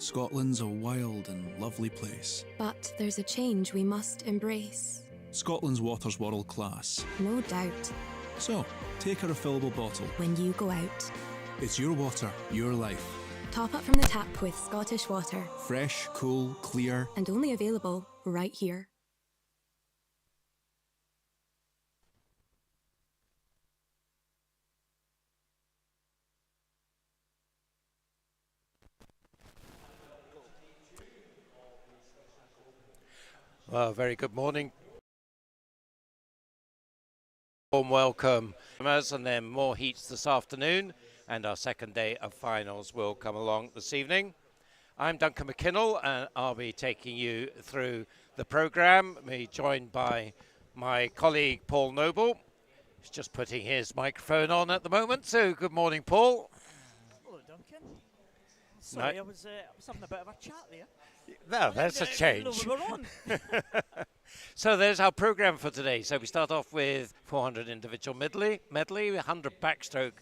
Scotland's a wild and lovely place. But there's a change we must embrace. Scotland's water's world class. No doubt. So, take a refillable bottle. When you go out. It's your water, your life. Top up from the tap with Scottish Water. Fresh, cool, clear. And only available right here. Well, very good morning. Warm welcome. And then more heats this afternoon, and our second day of finals will come along this evening. I'm Duncan McKinnell, and I'll be taking you through the programme. Me joined by my colleague Paul Noble. He's just putting his microphone on at the moment, so good morning, Paul. Hello, Duncan. Sorry, I was having a bit of a chat there. No, that's a change. We were on. So there's our programme for today. So we start off with 400 individual medley, 100 backstroke,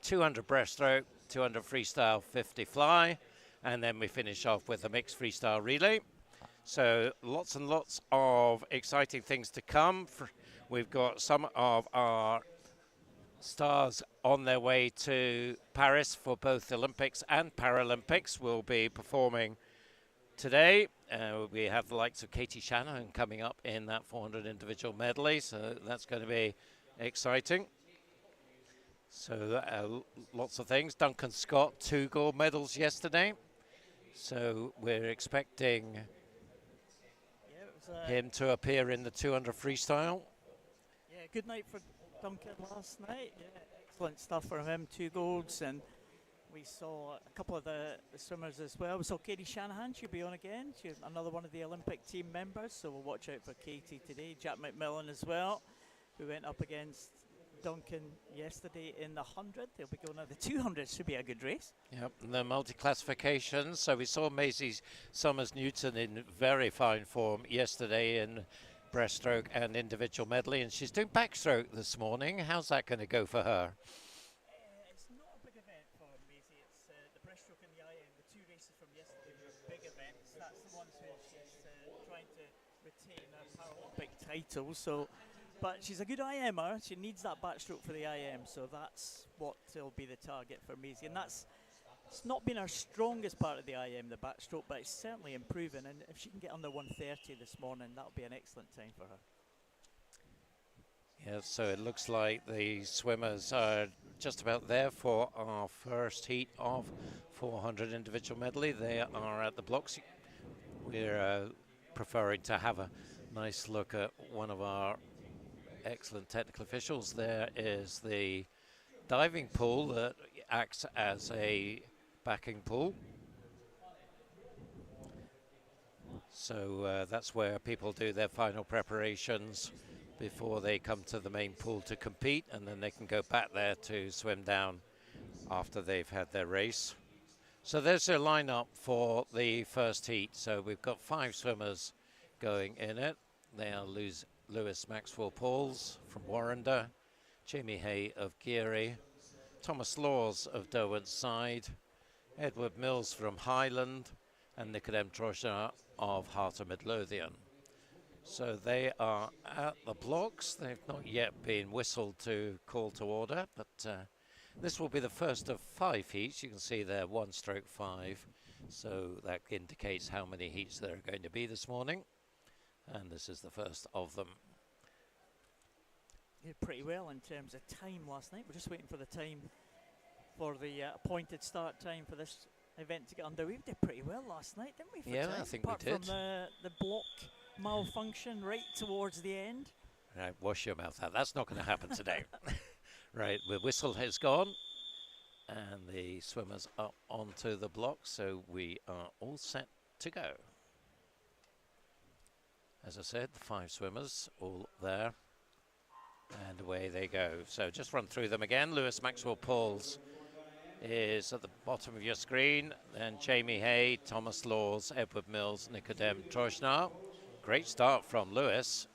200 breaststroke, 200 freestyle, 50 fly, and then we finish off with a mixed freestyle relay. So lots and lots of exciting things to come. We've got some of our stars on their way to Paris for both Olympics and Paralympics. Will be performing today. We have the likes of Katie Shanahan coming up in that 400 individual medley, so that's going to be exciting. So lots of things. Duncan Scott, 2 gold medals yesterday. So we're expecting him to appear in the 200 freestyle. Yeah, good night for Duncan last night. Yeah, excellent stuff from him, 2 golds, and we saw a couple of the swimmers as well. We saw Katie Shanahan, she'll be on again. She's another one of the Olympic team members, so we'll watch out for Katie today. Jack McMillan as well, who went up against Duncan yesterday in the 100. They'll be going at the 200. Should be a good race. Yep, and the multi-classifications. So we saw Maisie Summers-Newton in very fine form yesterday in breaststroke and individual medley, and she's doing backstroke this morning. How's that going to go for her? It's not a big event for Maisie. It's the breaststroke and the IM. The 2 races from yesterday were big events. That's the ones where she's trying to retain her Paralympic title. So, but she's a good IMer. She needs that backstroke for the IM. So that's what will be the target for Maisie. And it's not been her strongest part of the IM, the backstroke, but it's certainly improving. And if she can get under 130 this morning, that'll be an excellent time for her. Yeah, so it looks like the swimmers are just about there for our first heat of 400 individual medley. They are at the blocks. We're preferring to have a nice look at one of our excellent technical officials. There is the diving pool that acts as a backing pool. So that's where people do their final preparations before they come to the main pool to compete, and then they can go back there to swim down after they've had their race. So there's their lineup for the first heat. So we've got 5 swimmers going in it. They are Lewis Maxwell Pauls from Warrender, Jamie Hay of Geary, Thomas Laws of Derwent Side, Edward Mills from Highland, and Nicodem Trojna of Heart of Midlothian. So they are at the blocks. They've not yet been whistled to call to order, but this will be the first of 5 heats. You can see there 1/5, so that indicates how many heats there are going to be this morning. And this is the first of them. Did pretty well in terms of time last night. We're just waiting for the time for the appointed start time for this event to get underway. We did pretty well last night, didn't we? For Yeah, time? I think Apart we did. From the block malfunction right towards the end. Right, wash your mouth out. That's not going to happen today. Right, the whistle has gone, and the swimmers are onto the block, so we are all set to go. As I said, the 5 swimmers all there, and away they go. So just run through them again. Lewis Maxwell Pauls is at the bottom of your screen, then Jamie Hay, Thomas Laws, Edward Mills, Nicodem Trojna. Great start from Lewis.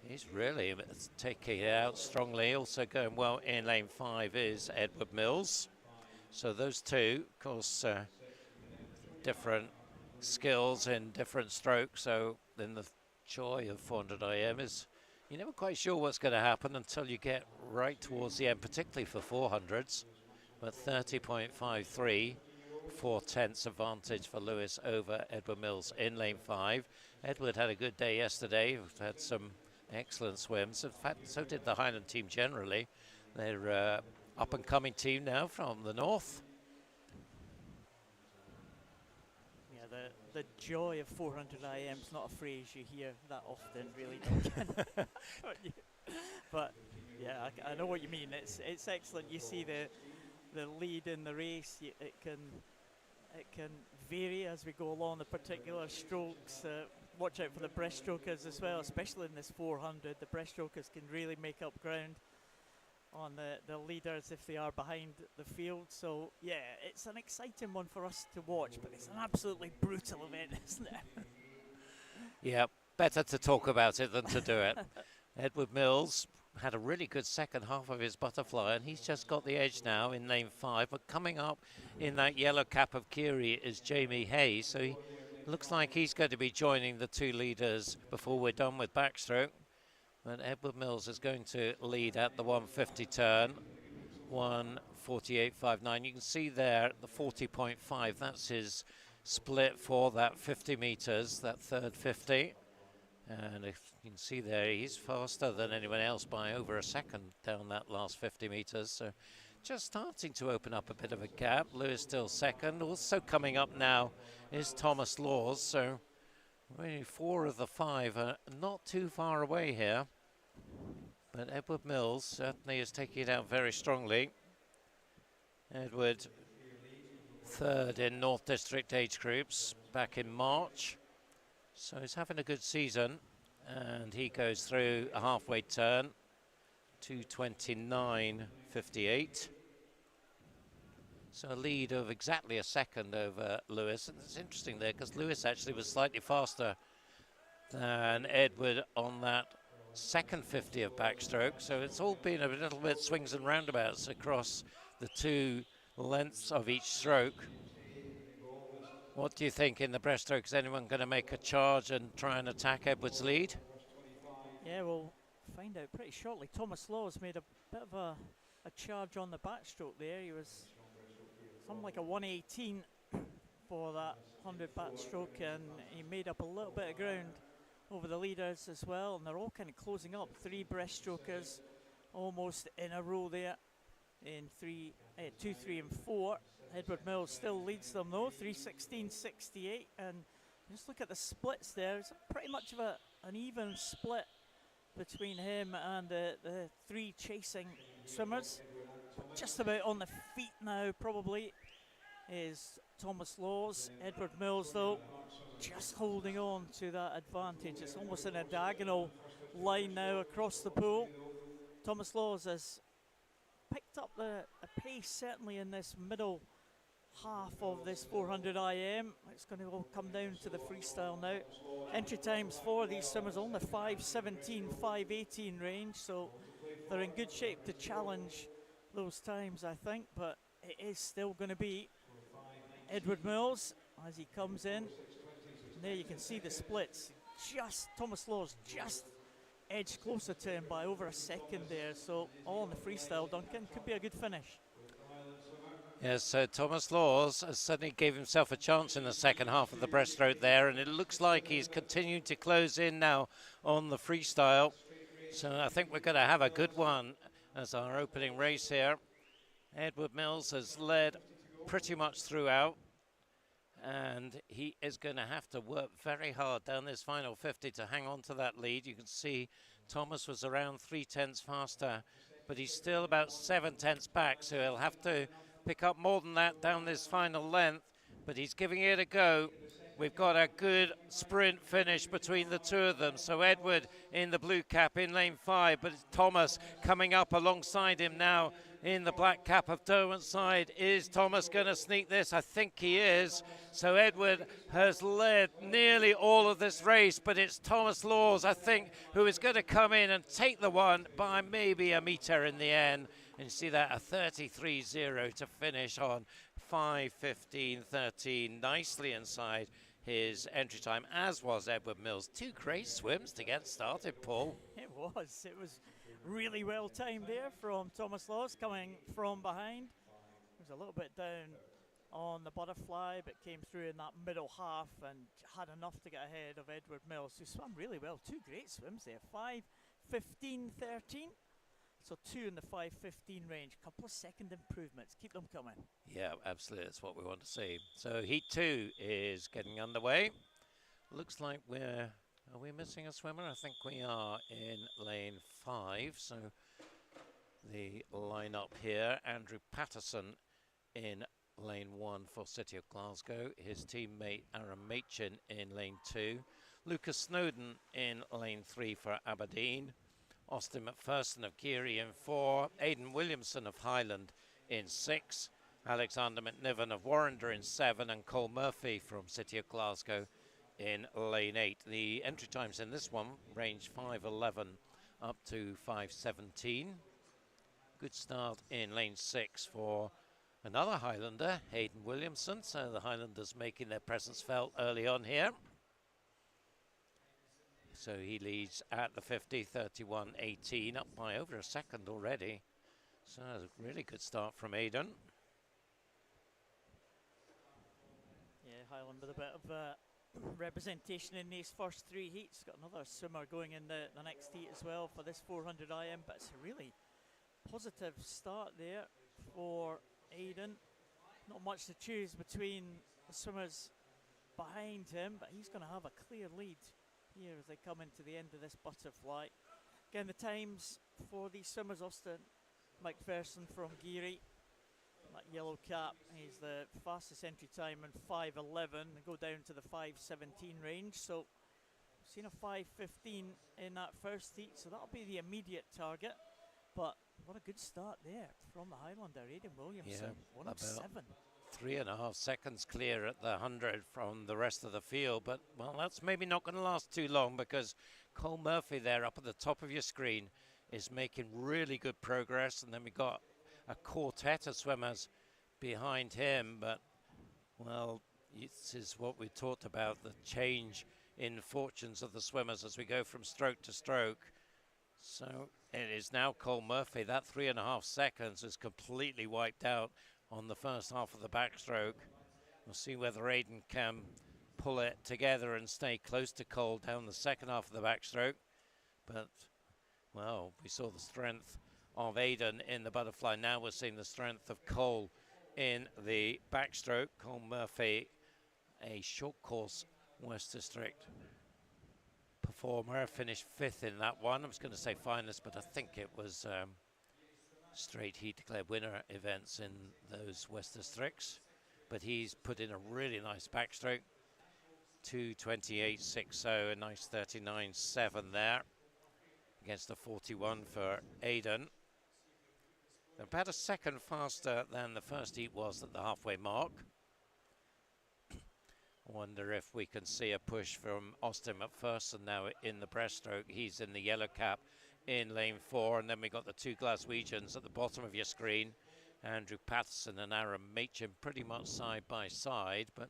He's really taking it out strongly. Also going well in lane 5 is Edward Mills. So those two, of course, different skills in different strokes. So then the joy of 400 IM is you're never quite sure what's going to happen until you get right towards the end, particularly for 400s. But 30.53, 4/10 advantage for Lewis over Edward Mills in lane 5. Edward had a good day yesterday, had some excellent swims. In fact, so did the Highland team generally. They're up and coming team now from the north. Yeah, the joy of 400 IM is not a phrase you hear that often, really, Duncan. But yeah, I know what you mean. It's excellent. You see the lead in the race. It can vary as we go along the particular strokes. Watch out for the breaststrokers as well, especially in this 400. The breaststrokers can really make up ground on the leaders if they are behind the field. So yeah, it's an exciting one for us to watch, but it's an absolutely brutal event, isn't it? Yeah, better to talk about it than to do it. Edward Mills had a really good second half of his butterfly, and he's just got the edge now in lane 5. But coming up in that yellow cap of Kiri is Jamie Hayes, so he looks like he's going to be joining the two leaders before we're done with backstroke. But Edward Mills is going to lead at the 150 turn, 1:48.59. You can see there the 40.5, that's his split for that 50 meters, that third 50. And if you can see there, he's faster than anyone else by over a second down that last 50 meters. So just starting to open up a bit of a gap. Lewis still second. Also coming up now is Thomas Laws. So really 4 of the 5 are not too far away here. But Edward Mills certainly is taking it out very strongly. Edward third in North District age groups back in March. So he's having a good season, and he goes through a halfway turn, 2:29.58. So a lead of exactly a second over Lewis. And it's interesting there because Lewis actually was slightly faster than Edward on that second 50 of backstroke. So it's all been a little bit swings and roundabouts across the 2 lengths of each stroke. What do you think in the breaststroke? Is anyone going to make a charge and try and attack Edward's lead? Yeah, we'll find out pretty shortly. Thomas Laws made a bit of a charge on the backstroke there. He was something like a 118 for that 100 backstroke, and he made up a little bit of ground over the leaders as well. And they're all kind of closing up. 3 breaststrokers almost in a row there in 2, 3, and 4. Edward Mills still leads them though, 3:16.68, and just look at the splits there. It's pretty much of an even split between him and the 3 chasing swimmers. But just about on the feet now probably is Thomas Laws. Edward Mills though just holding on to that advantage. It's almost in a diagonal line now across the pool. Thomas Laws has picked up a pace certainly in this middle half of this 400 IM. It's going to all come down to the freestyle now. Entry times for these swimmers on the 5:17, 5:18 range, so they're in good shape to challenge those times, I think, but it is still going to be Edward Mills as he comes in. And there you can see the splits. Thomas Laws just edged closer to him by over a second there, so all on the freestyle, Duncan. Could be a good finish. Yes, so Thomas Laws suddenly gave himself a chance in the second half of the breaststroke there, and it looks like he's continuing to close in now on the freestyle. So I think we're going to have a good one as our opening race here. Edward Mills has led pretty much throughout, and he is going to have to work very hard down this final 50 to hang on to that lead. You can see Thomas was around 3/10 faster, but he's still about 7/10 back, so he'll have to pick up more than that down this final length, but he's giving it a go. We've got a good sprint finish between the two of them. So Edward in the blue cap in lane 5, but it's Thomas coming up alongside him now in the black cap of Derwent's side. Is Thomas going to sneak this? I think he is. So Edward has led nearly all of this race, but it's Thomas Laws, I think, who is going to come in and take the one by maybe a metre in the end. And you see that, a 33.0 to finish on 5:15.13, nicely inside his entry time, as was Edward Mills. Two great swims to get started, Paul. It was really well timed there from Thomas Laws coming from behind. He was a little bit down on the butterfly, but came through in that middle half and had enough to get ahead of Edward Mills, who swam really well. Two great swims there, 5:15.13. So two in the 5:15 range. Couple of second improvements. Keep them coming. Yeah, absolutely. That's what we want to see. So heat 2 is getting underway. Looks like are we missing a swimmer? I think we are in lane 5. So the lineup here, Andrew Patterson in lane 1 for City of Glasgow. His teammate Aaron Machin in lane 2. Lucas Snowden in lane 3 for Aberdeen. Austin McPherson of Geary in 4, Aidan Williamson of Highland in 6, Alexander McNiven of Warrender in 7, and Cole Murphy from City of Glasgow in lane 8. The entry times in this one range 5:11 up to 5:17. Good start in lane 6 for another Highlander, Aidan Williamson. So the Highlanders making their presence felt early on here. So he leads at the 50, 31.18, up by over a second already. So a really good start from Aidan. Yeah, Highland with a bit of representation in these first 3 heats. Got another swimmer going in the next heat as well for this 400 IM, but it's a really positive start there for Aidan. Not much to choose between the swimmers behind him, but he's going to have a clear lead here as they come into the end of this butterfly. Again, the times for these swimmers: Austin McPherson from Geary, that yellow cap, he's the fastest entry time in 5:11 and go down to the 5:17 range. So we've seen a 5:15 in that first heat, so that'll be the immediate target. But what a good start there from the Highlander, Aidan Williamson. Yeah, 1:07. 3.5 seconds clear at the 100 from the rest of the field, but well, that's maybe not going to last too long, because Cole Murphy there up at the top of your screen is making really good progress, and then we got a quartet of swimmers behind him. But well, this is what we talked about, the change in fortunes of the swimmers as we go from stroke to stroke. So it is now Cole Murphy. That 3.5 seconds is completely wiped out on the first half of the backstroke. We'll see whether Aidan can pull it together and stay close to Cole down the second half of the backstroke. But, well, we saw the strength of Aidan in the butterfly. Now we're seeing the strength of Cole in the backstroke. Cole Murphy, a short course West District performer, finished 5th in that one. I was going to say finalist, but I think it was straight heat declared winner events in those West Districts. But he's put in a really nice backstroke, 2:28.60, a nice 39.7 there against a 41 for Aidan. About a second faster than the first heat was at the halfway mark. I wonder if we can see a push from Austin McPherson now in the breaststroke. He's in the yellow cap in lane 4, and then we got the two Glaswegians at the bottom of your screen, Andrew Patterson and Aaron Machin, pretty much side by side, but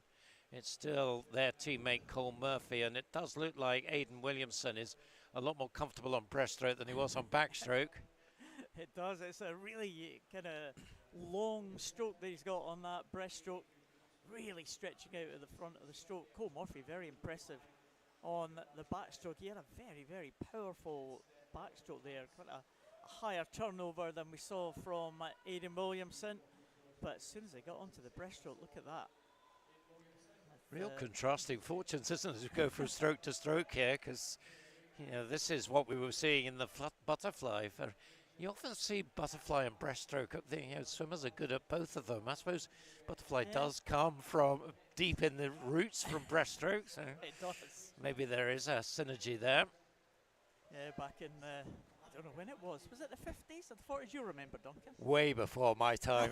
it's still their teammate Cole Murphy, and it does look like Aidan Williamson is a lot more comfortable on breaststroke than he was on backstroke. It does. It's a really kind of long stroke that he's got on that breaststroke, really stretching out at the front of the stroke. Cole Murphy, very impressive on the backstroke. He had a very, very powerful backstroke there, quite a higher turnover than we saw from Aidan Williamson. But as soon as they got onto the breaststroke, look at that. Real contrasting fortunes, isn't it, as we go from stroke to stroke here, because you know this is what we were seeing in the butterfly. You often see butterfly and breaststroke. You know, swimmers are good at both of them. I suppose butterfly does come from deep in the roots from breaststroke, so it does. Maybe there is a synergy there. Yeah, back in I don't know when it was. Was it the 50s or the 40s? You remember, Duncan? Way before my time.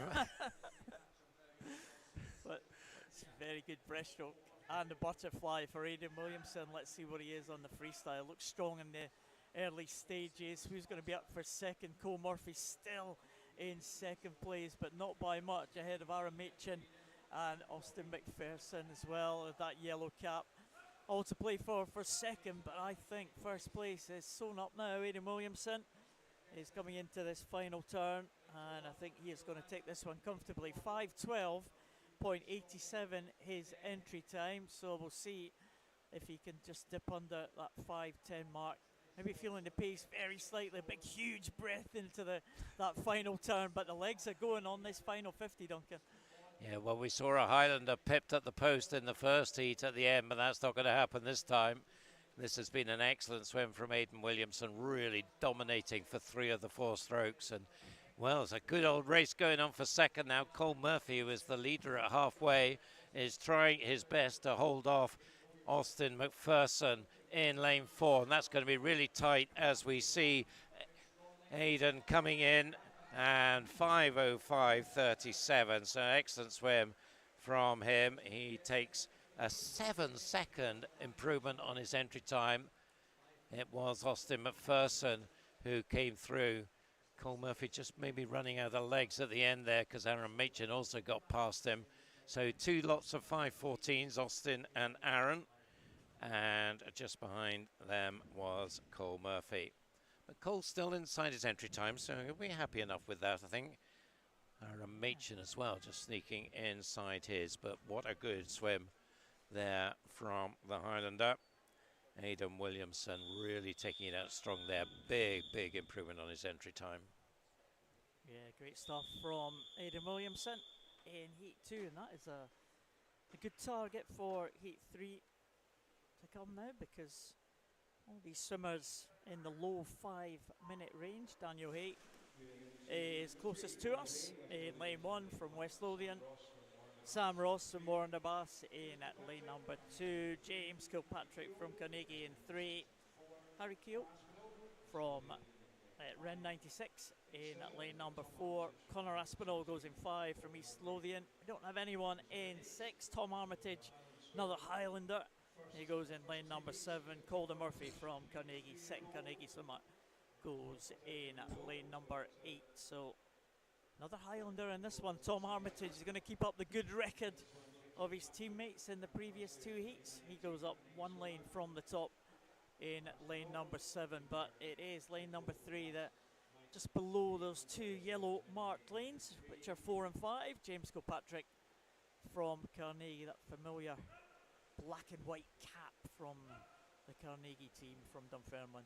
But it's a very good breaststroke and the butterfly for Aidan Williamson. Let's see what he is on the freestyle. Looks strong in the early stages. Who's going to be up for second? Cole Murphy still in second place, but not by much, ahead of Aaron Machin and Austin McPherson as well with that yellow cap. All to play for second, but I think first place is sewn up now. Aidan Williamson is coming into this final turn, and I think he is going to take this one comfortably. 5:12.87 his entry time, so we'll see if he can just dip under that 5:10 mark. Maybe feeling the pace very slightly, a big huge breath into that final turn, but the legs are going on this final 50, Duncan. Yeah, well, we saw a Highlander pipped at the post in the first heat at the end, but that's not going to happen this time. This has been an excellent swim from Aidan Williamson, really dominating for 3 of the 4 strokes. And, well, it's a good old race going on for second now. Cole Murphy, who is the leader at halfway, is trying his best to hold off Austin McPherson in lane 4. And that's going to be really tight as we see Aidan coming in. And 5:05.37, so excellent swim from him. He takes a 7-second improvement on his entry time. It was Austin McPherson who came through. Cole Murphy just maybe running out of legs at the end there because Aaron Machin also got past him. So 2 lots of 5:14s, Austin and Aaron. And just behind them was Cole Murphy. But Cole's still inside his entry time, so he'll be happy enough with that, I think. Aaron Machin as well, just sneaking inside his. But what a good swim there from the Highlander. Aidan Williamson really taking it out strong there. Big, big improvement on his entry time. Yeah, great stuff from Aidan Williamson in Heat 2, and that is a good target for Heat 3 to come now, because all these swimmers in the low 5-minute range. Daniel Haight is closest to us in lane 1 from West Lothian. Sam Ross from Warren-de-Bass in at lane number 2. James Kilpatrick from Carnegie in 3. Harry Keogh from Ren 96 in at lane number 4. Connor Aspinall goes in 5 from East Lothian. We don't have anyone in 6. Tom Armitage, another Highlander. He goes in lane number 7. Calder Murphy from Carnegie, second Carnegie swimmer, goes in lane number 8. So another Highlander in this one. Tom Armitage is going to keep up the good record of his teammates in the previous 2 heats. He goes up 1 lane from the top in lane number 7, but it is lane number 3 that just below those 2 yellow marked lanes, which are 4 and 5. James Kilpatrick from Carnegie, that familiar black and white cap from the Carnegie team from Dunfermline.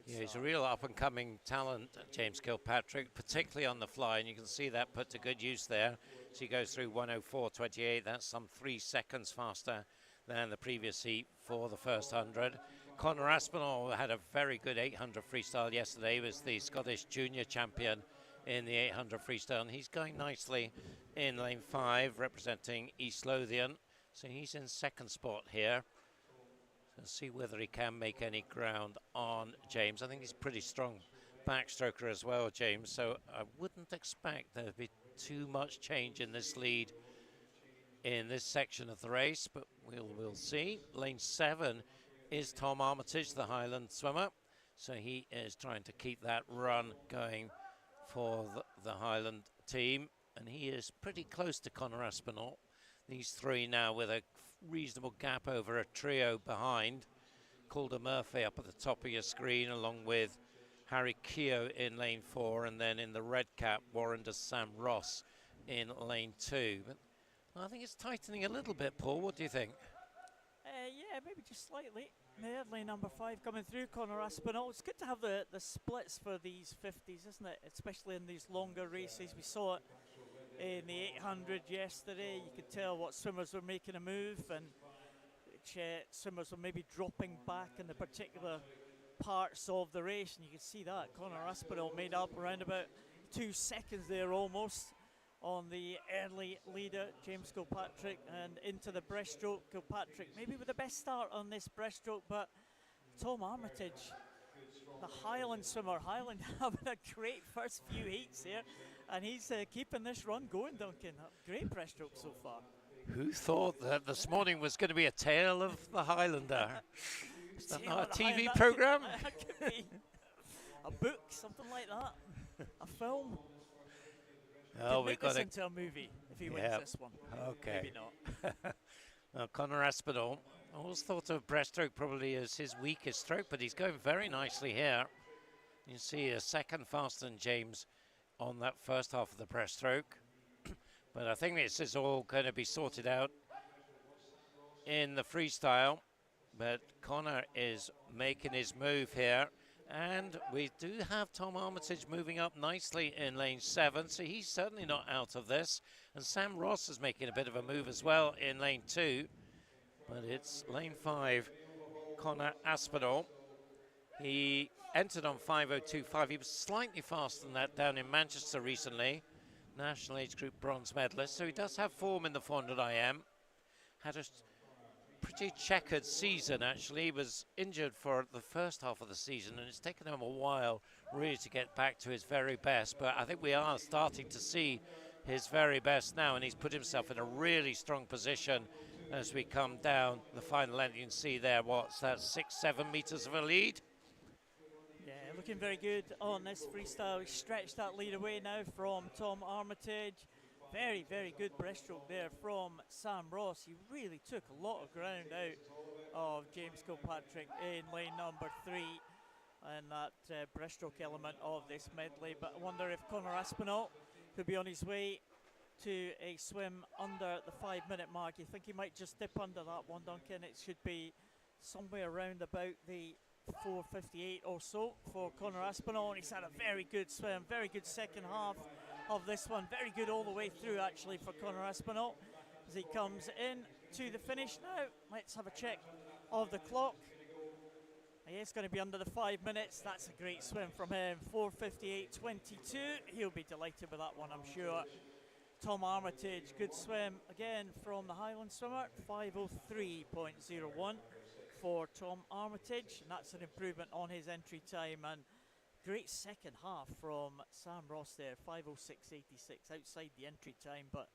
Yeah, he's a real up-and-coming talent, James Kilpatrick, particularly on the fly, and you can see that put to good use there. So he goes through 1:04.28. That's some 3 seconds faster than the previous heat for the first 100. Connor Aspinall had a very good 800 freestyle yesterday. He was the Scottish junior champion in the 800 freestyle, and he's going nicely in lane 5, representing East Lothian. So he's in second spot here. So see whether he can make any ground on James. I think he's pretty strong backstroker as well, James. So I wouldn't expect there to be too much change in this lead in this section of the race, but we'll see. Lane 7 is Tom Armitage, the Highland swimmer. So he is trying to keep that run going for the Highland team. And he is pretty close to Connor Aspinall. These 3 now with a reasonable gap over a trio behind. Calder Murphy up at the top of your screen, along with Harry Keogh in lane 4, and then in the red cap, Sam Ross in lane 2. But I think it's tightening a little bit, Paul. What do you think? Yeah, maybe just slightly. There, lane number 5 coming through, Connor Aspinall. It's good to have the splits for these 50s, isn't it? Especially in these longer races. We saw it in the 800 yesterday. You could tell what swimmers were making a move and which swimmers were maybe dropping back in the particular parts of the race, and you can see that Connor Aspinall made up around about 2 seconds there almost on the early leader, James Kilpatrick, and into the breaststroke. Kilpatrick maybe with the best start on this breaststroke, but Tom Armitage, the Highland swimmer, Highland having a great first few heats here, and he's keeping this run going, Duncan. Great breaststroke so far. Who thought that this morning was going to be a tale of the Highlander? Is that not a TV program? That could be a book, something like that. A film. Oh, Make this into a movie. if he wins this one. Okay. Maybe not. Connor Aspinall, I always thought of breaststroke probably as his weakest stroke, but he's going very nicely here. You see a second faster than James on that first half of the breaststroke. But I think this is all going to be sorted out in the freestyle. But Connor is making his move here. And we do have Tom Armitage moving up nicely in lane 7, so he's certainly not out of this. And Sam Ross is making a bit of a move as well in lane 2. But it's lane 5, Connor Aspinall. He entered on 5:02.5. He was slightly faster than that down in Manchester recently. National Age Group bronze medalist, so he does have form in the 400 IM. Had a pretty checkered season, actually. He was injured for the first half of the season, and it's taken him a while really to get back to his very best. But I think we are starting to see his very best now, and he's put himself in a really strong position as we come down the final length. You can see there, what's that, 6-7 meters of a lead? Yeah, looking very good on this freestyle. He stretched that lead away now from Tom Armitage. Very, very good breaststroke there from Sam Ross. He really took a lot of ground out of James Kilpatrick in lane number 3 and that breaststroke element of this medley. But I wonder if Connor Aspinall could be on his way to a swim under the 5-minute mark. You think he might just dip under that one, Duncan? It should be somewhere around about the 4:58 or so for Connor Aspinall, and he's had a very good swim, very good second half of this one, very good all the way through actually for Connor Aspinall as he comes in to the finish now. Let's have a check of the clock. He is going to be under the 5 minutes. That's a great swim from him, 4:58.22. He'll be delighted with that one, I'm sure. Tom Armitage, good swim again from the Highland swimmer, 5:03.01 for Tom Armitage, and that's an improvement on his entry time. And great second half from Sam Ross there, 5:06.86 outside the entry time, but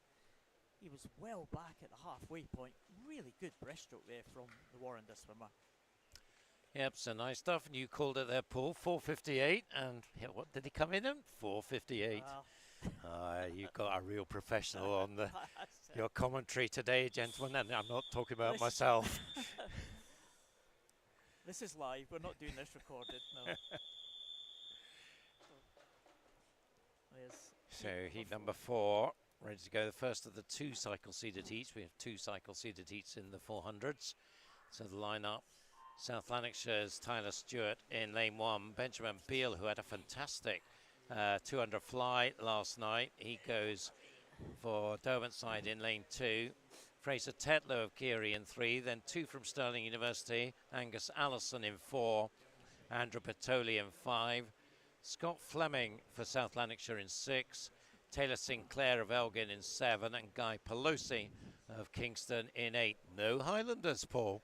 he was well back at the halfway point. Really good breaststroke there from the Warrender swimmer. Yep, so nice stuff. And you called it there, Paul, 4:58. And yeah, what did he come in at? 4:58. You got a real professional on your commentary today, gentlemen, and I'm not talking about myself. This is live. We're not doing this recorded, no. So heat number 4, ready to go. The first of the 2 cycle-seeded heats. We have 2 cycle-seeded heats in the 400s. So the lineup: South Lanarkshire's Tyler Stewart in lane 1. Benjamin Beale, who had a fantastic 200 fly last night. He goes for Derwentside in lane 2. Fraser Tetlow of Geary in 3. Then 2 from Stirling University. Angus Allison in 4. Andrew Bertoli in 5. Scott Fleming for South Lanarkshire in 6. Taylor Sinclair of Elgin in 7. And Guy Pelosi of Kingston in 8. No Highlanders, Paul.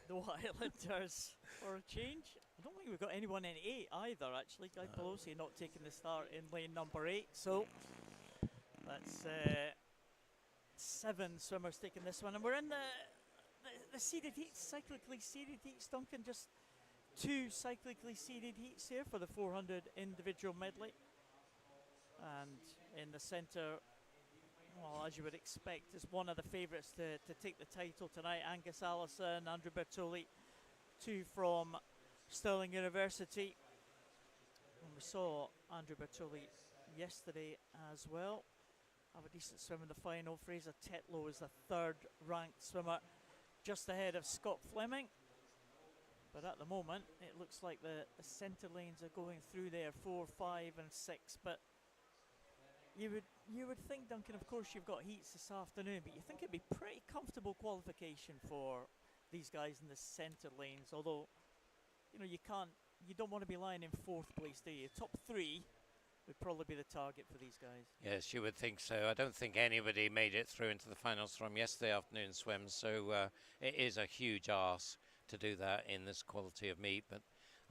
No Highlanders for a change. I don't think we've got anyone in 8 either, actually. Guy Pelosi not taking the start in lane number 8. So that's 7 swimmers taking this one. And we're in the seeded heats, cyclically seeded heats, Duncan. Just 2 cyclically seeded heats here for the 400 individual medley. And in the centre, well, as you would expect, is one of the favourites to take the title tonight. Angus Allison, Andrew Bertoli, 2 from Stirling University. And we saw Andrew Bertoli yesterday as well have a decent swim in the final. Fraser Tetlow is the 3rd ranked swimmer, just ahead of Scott Fleming. But at the moment, it looks like the centre lanes are going through there, 4, 5 and 6. But you would think, Duncan, of course you've got heats this afternoon, but you think it'd be pretty comfortable qualification for these guys in the centre lanes. Although, you know, you don't want to be lying in 4th place, do you? Top 3 would probably be the target for these guys. Yes, you would think so. I don't think anybody made it through into the finals from yesterday afternoon swims, so it is a huge ask to do that in this quality of meet. But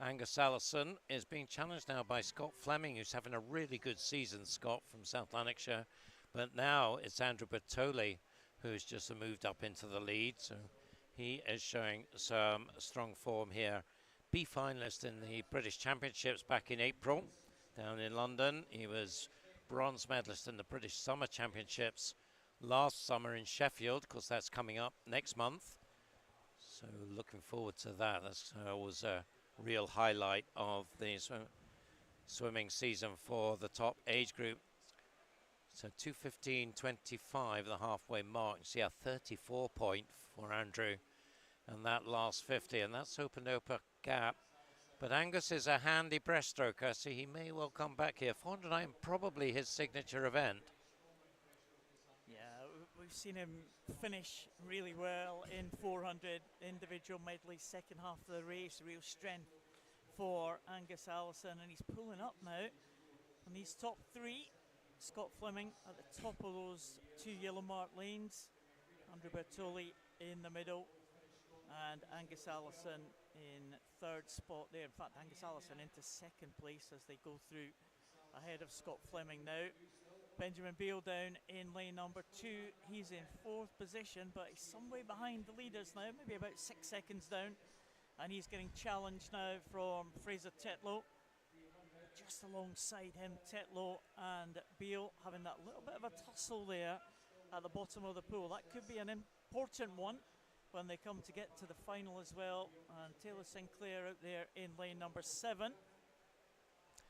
Angus Allison is being challenged now by Scott Fleming, who's having a really good season, Scott, from South Lanarkshire. But now it's Andrew Bertoli who's just moved up into the lead, so he is showing some strong form here. B finalist in the British Championships back in April down in London. He was bronze medalist in the British Summer Championships last summer in Sheffield. Of course, that's coming up next month. So looking forward to that. That's always a real highlight of the swimming season for the top age group. So 2:15.25, the halfway mark. You see a 34 point for Andrew. And that last 50, and that's opened up a gap. But Angus is a handy breaststroker, so he may well come back here. 400 IM, probably his signature event. Yeah, we've seen him finish really well in 400 individual medley, second half of the race. Real strength for Angus Allison, and he's pulling up now on these top three. Scott Fleming at the top of those two yellow marked lanes, Andrew Bertoli in the middle, and Angus Allison in third spot there. In fact, Angus Allison into second place as they go through ahead of Scott Fleming now. Benjamin Beale down in lane number 2. He's in fourth position, but he's some way behind the leaders now, maybe about 6 seconds down. And he's getting challenged now from Fraser Tetlow. Just alongside him, Tetlow and Beale having that little bit of a tussle there at the bottom of the pool. That could be an important one when they come to get to the final as well. And Taylor Sinclair out there in lane number 7.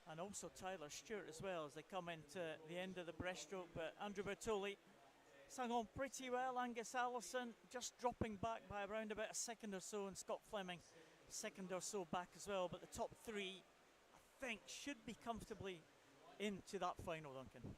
And also Tyler Stewart as well as they come into the end of the breaststroke. But Andrew Bertoli sang on pretty well. Angus Allison just dropping back by around about a second or so, and Scott Fleming second or so back as well. But the top three, I think, should be comfortably into that final, Duncan.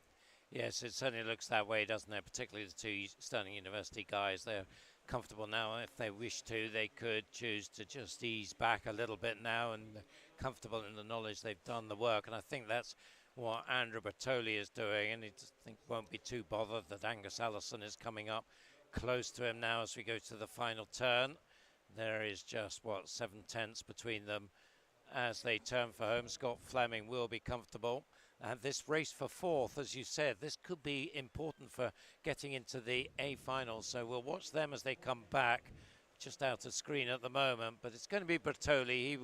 Yes, it certainly looks that way, doesn't it? Particularly the two Stirling University guys. They're comfortable now. If they wish to, they could choose to just ease back a little bit now and comfortable in the knowledge they've done the work. And I think that's what Andrew Bertoli is doing, and he just won't be too bothered that Angus Allison is coming up close to him now as we go to the final turn. There is just, 7/10 between them as they turn for home. Scott Fleming will be comfortable. And this race for fourth, as you said, this could be important for getting into the A final. So we'll watch them as they come back, just out of screen at the moment. But it's going to be Bertoli. He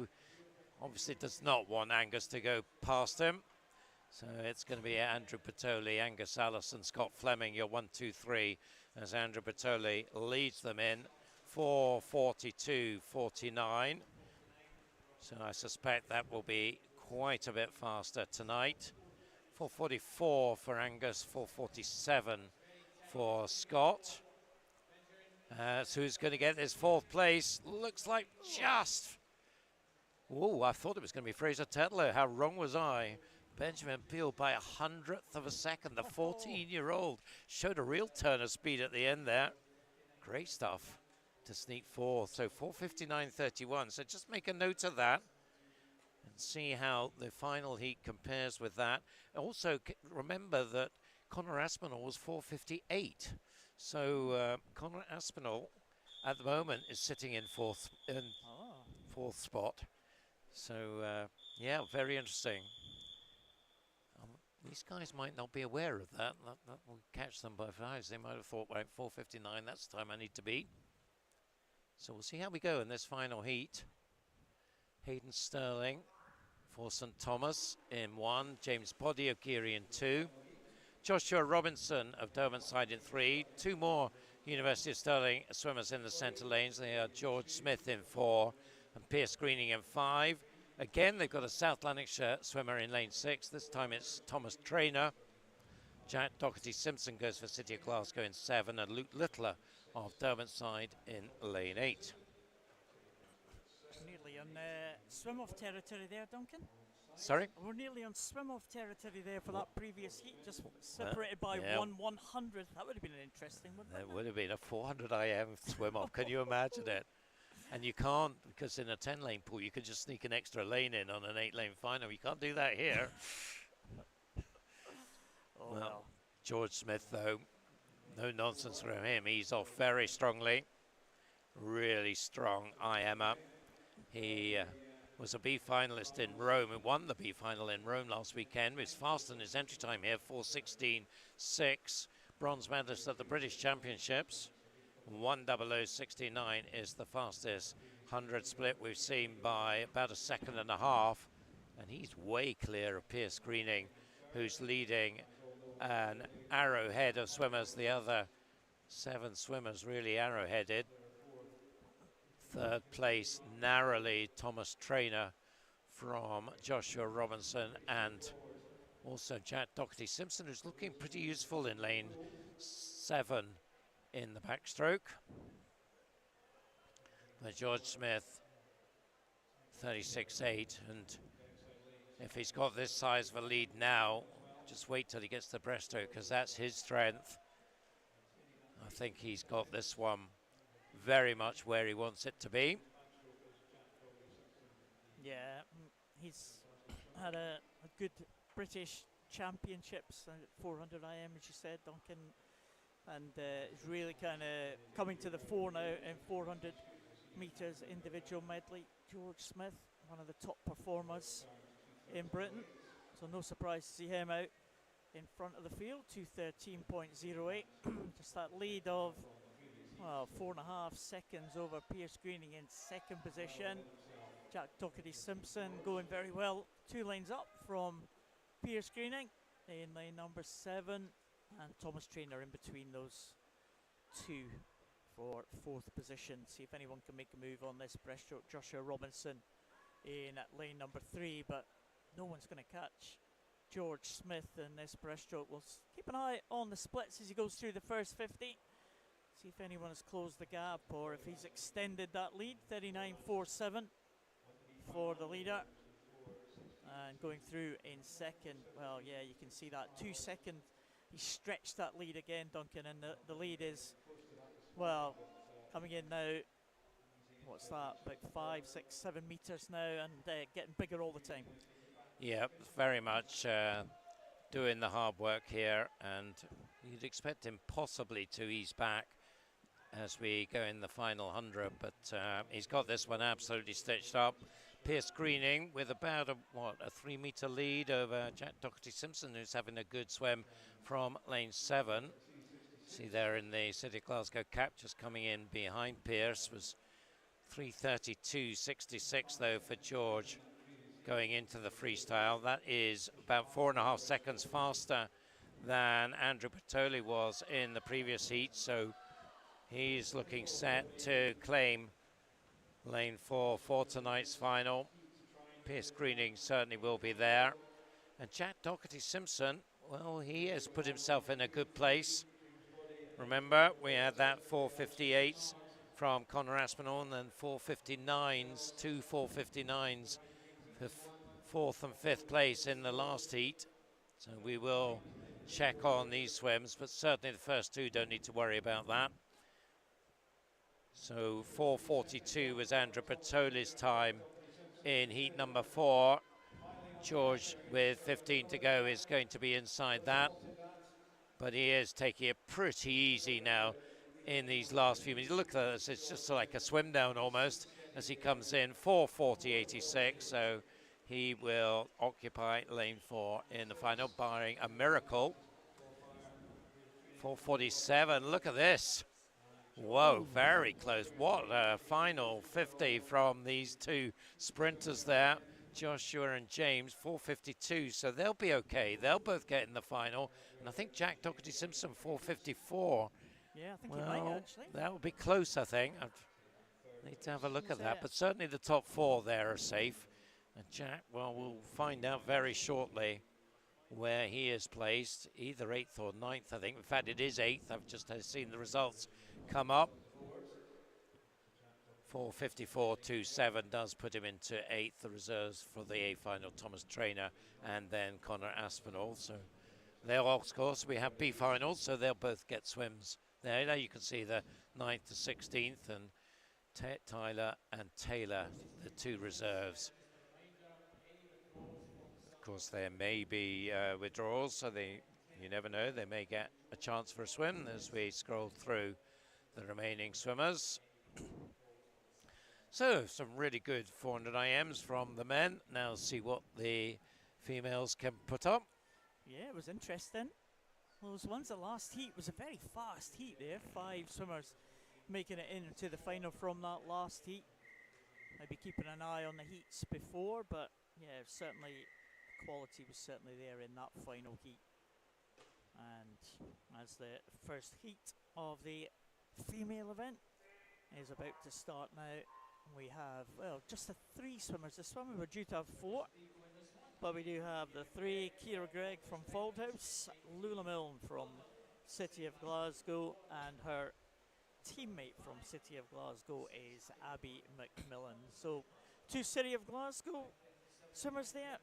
obviously does not want Angus to go past him. So it's going to be Andrew Bertoli, Angus Allison, Scott Fleming, your 1, 2, 3, as Andrew Bertoli leads them in 4:42.49. So I suspect that will be quite a bit faster tonight. 4:44 for Angus, 4:47 for Scott. So who's going to get this fourth place? Looks like just... Oh, I thought it was going to be Fraser Tetlow. How wrong was I? Benjamin Beale by 100th of a second. The 14-year-old showed a real turn of speed at the end there. Great stuff to sneak fourth. So 4:59.31. So just make a note of that and see how the final heat compares with that. Also, remember that Conor Aspinall was 4:58. So Conor Aspinall at the moment is sitting in fourth spot. So yeah, very interesting. These guys might not be aware of that. That will catch them by surprise. They might have thought, right, 4:59, that's the time I need to beat. So we'll see how we go in this final heat. Hayden Sterling for St Thomas in 1, James Boddy of Geary in 2, Joshua Robinson of Derwentsside in 3, 2 more University of Stirling swimmers in the centre lanes. They are George Smith in 4 and Pierce Greening in 5. Again, they've got a South Lanarkshire swimmer in lane 6. This time it's Thomas Traynor. Jack Doherty-Simpson goes for City of Glasgow in 7, and Luke Littler of Derwentsside in lane 8. Nearly on swim-off territory there, Duncan. Sorry? We're nearly on swim-off territory there for that previous heat, just separated by 1/100th. That would have been an interesting one. That would have been a 400 IM swim-off. Can you imagine it? And you can't, because in a 10-lane pool, you could just sneak an extra lane in on an 8-lane final. You can't do that here. Well, George Smith, though, no nonsense from him. He's off very strongly. Really strong IMer. He was a B finalist in Rome and won the B final in Rome last weekend. He was fast in his entry time here, 4:16.6. Bronze medalist at the British Championships. 1:00.69 is the fastest 100 split we've seen by about a second and a half. And he's way clear of Pierce Greening, who's leading an arrowhead of swimmers. The other 7 swimmers really arrowheaded. Third place, narrowly, Thomas Traynor from Joshua Robinson, and also Jack Doherty-Simpson, who's looking pretty useful in lane 7 in the backstroke. But George Smith, 36.8, and if he's got this size of a lead now, just wait till he gets the breaststroke, because that's his strength. I think he's got this one very much where he wants it to be. Yeah, he's had a good British Championships at 400 IM, as you said, Duncan, and is really kind of coming to the fore now in 400 metres individual medley. George Smith, one of the top performers in Britain, so no surprise to see him out in front of the field. 2:13.08, just that lead of 4.5 seconds over Pierce Greening in second position. Jack Doherty-Simpson going very well, 2 lanes up from Pierce Greening in lane number 7, and Thomas Traynor in between those 2 for 4th position. See if anyone can make a move on this breaststroke. Joshua Robinson in lane number 3, but no one's going to catch George Smith in this breaststroke. We'll keep an eye on the splits as he goes through the first 50. See if anyone has closed the gap or if he's extended that lead. 39.47 for the leader. And going through in second, well, yeah, you can see that 2 second. He stretched that lead again, Duncan, and the lead is, well, coming in now, what's that, about 5, 6, 7 metres now, and getting bigger all the time. Yeah, very much doing the hard work here, and you'd expect him possibly to ease back as we go in the final 100, but he's got this one absolutely stitched up. Pierce Greening with about a 3 metre lead over Jack Doherty-Simpson, who's having a good swim from lane 7. See there in the City of Glasgow cap, just coming in behind Pierce, was 3:32.66 though for George going into the freestyle. That is about 4.5 seconds faster than Andrew Bertoli was in the previous heat, so he's looking set to claim lane 4 for tonight's final. Pierce Greening certainly will be there. And Jack Doherty-Simpson, well, he has put himself in a good place. Remember, we had that 4:58 from Conor Aspinall, and then 4:59s, 2 4:59s for 4th and 5th place in the last heat. So we will check on these swims, but certainly the first 2 don't need to worry about that. So 4:42 was Andrew Bertoli's time in heat number 4. George, with 15 to go, is going to be inside that, but he is taking it pretty easy now in these last few minutes. Look at this, it's just like a swim down almost as he comes in. 4:40.86, so he will occupy lane 4 in the final, barring a miracle. 4:47, look at this. Whoa, very close. What a final 50 from these 2 sprinters there, Joshua and James. 4:52, so they'll be okay. They'll both get in the final. And I think Jack Doherty-Simpson, 4:54. Yeah, I think he might actually. That would be close, I think. I need to have a look at that. But certainly the top 4 there are safe. And Jack, well, we'll find out very shortly where he is placed, either 8th or 9th, I think. In fact, it is 8th. I've just seen the results come up. 4:54.27 does put him into 8th. The reserves for the A final, Thomas Traynor and then Conor Aspinall. So they'll, of course, we have B finals, so they'll both get swims there. Now you can see the 9th to 16th, and Tyler and Taylor, the 2 reserves. Of course, there may be withdrawals, so you never know, they may get a chance for a swim as we scroll through the remaining swimmers. So, some really good 400 IMs from the men. Now see what the females can put up. Yeah, it was interesting. Those ones, the last heat was a very fast heat there. 5 swimmers making it into the final from that last heat. Maybe keeping an eye on the heats before, but yeah, certainly quality was certainly there in that final heat. And as the first heat of the female event is about to start now, we have, well, just the 3 swimmers. This swimming we're due to have 4, but we do have the 3, Ciara Gregg from Fauldhouse, Lula Milne from City of Glasgow, and her teammate from City of Glasgow is Abby McMillan. So 2 City of Glasgow swimmers there.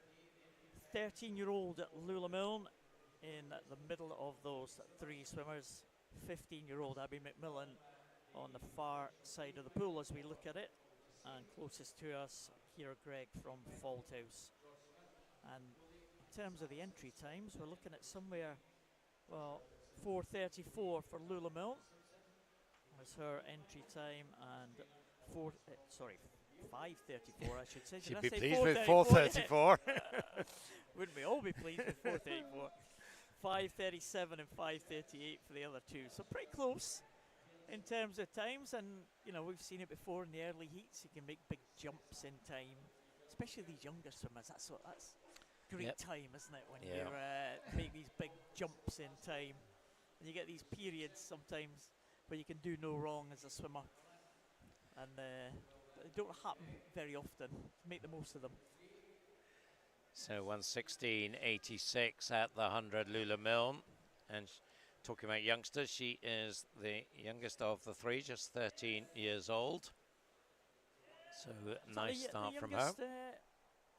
13-year-old Lula Milne in the middle of those 3 swimmers. 15-year-old Abby McMillan on the far side of the pool as we look at it. And closest to us, Ciara Gregg from Fauldhouse. And in terms of the entry times, we're looking at somewhere, well, 4:34 for Lula Milne was her entry time, and 5:34 I should say. She'd Did be I say pleased with 4:34? 4:34. Wouldn't we all be pleased with 4:34? 5:37 and 5:38 for the other 2. So pretty close in terms of times, and you know, we've seen it before in the early heats. You can make big jumps in time, especially these younger swimmers. That's great time, isn't it, when you make these big jumps in time, and you get these periods sometimes where you can do no wrong as a swimmer, and they don't happen very often. Make the most of them. So 1:16.86 at the 100, Lula Milne. And talking about youngsters, she is the youngest of the 3, just 13 years old. So nice start from her.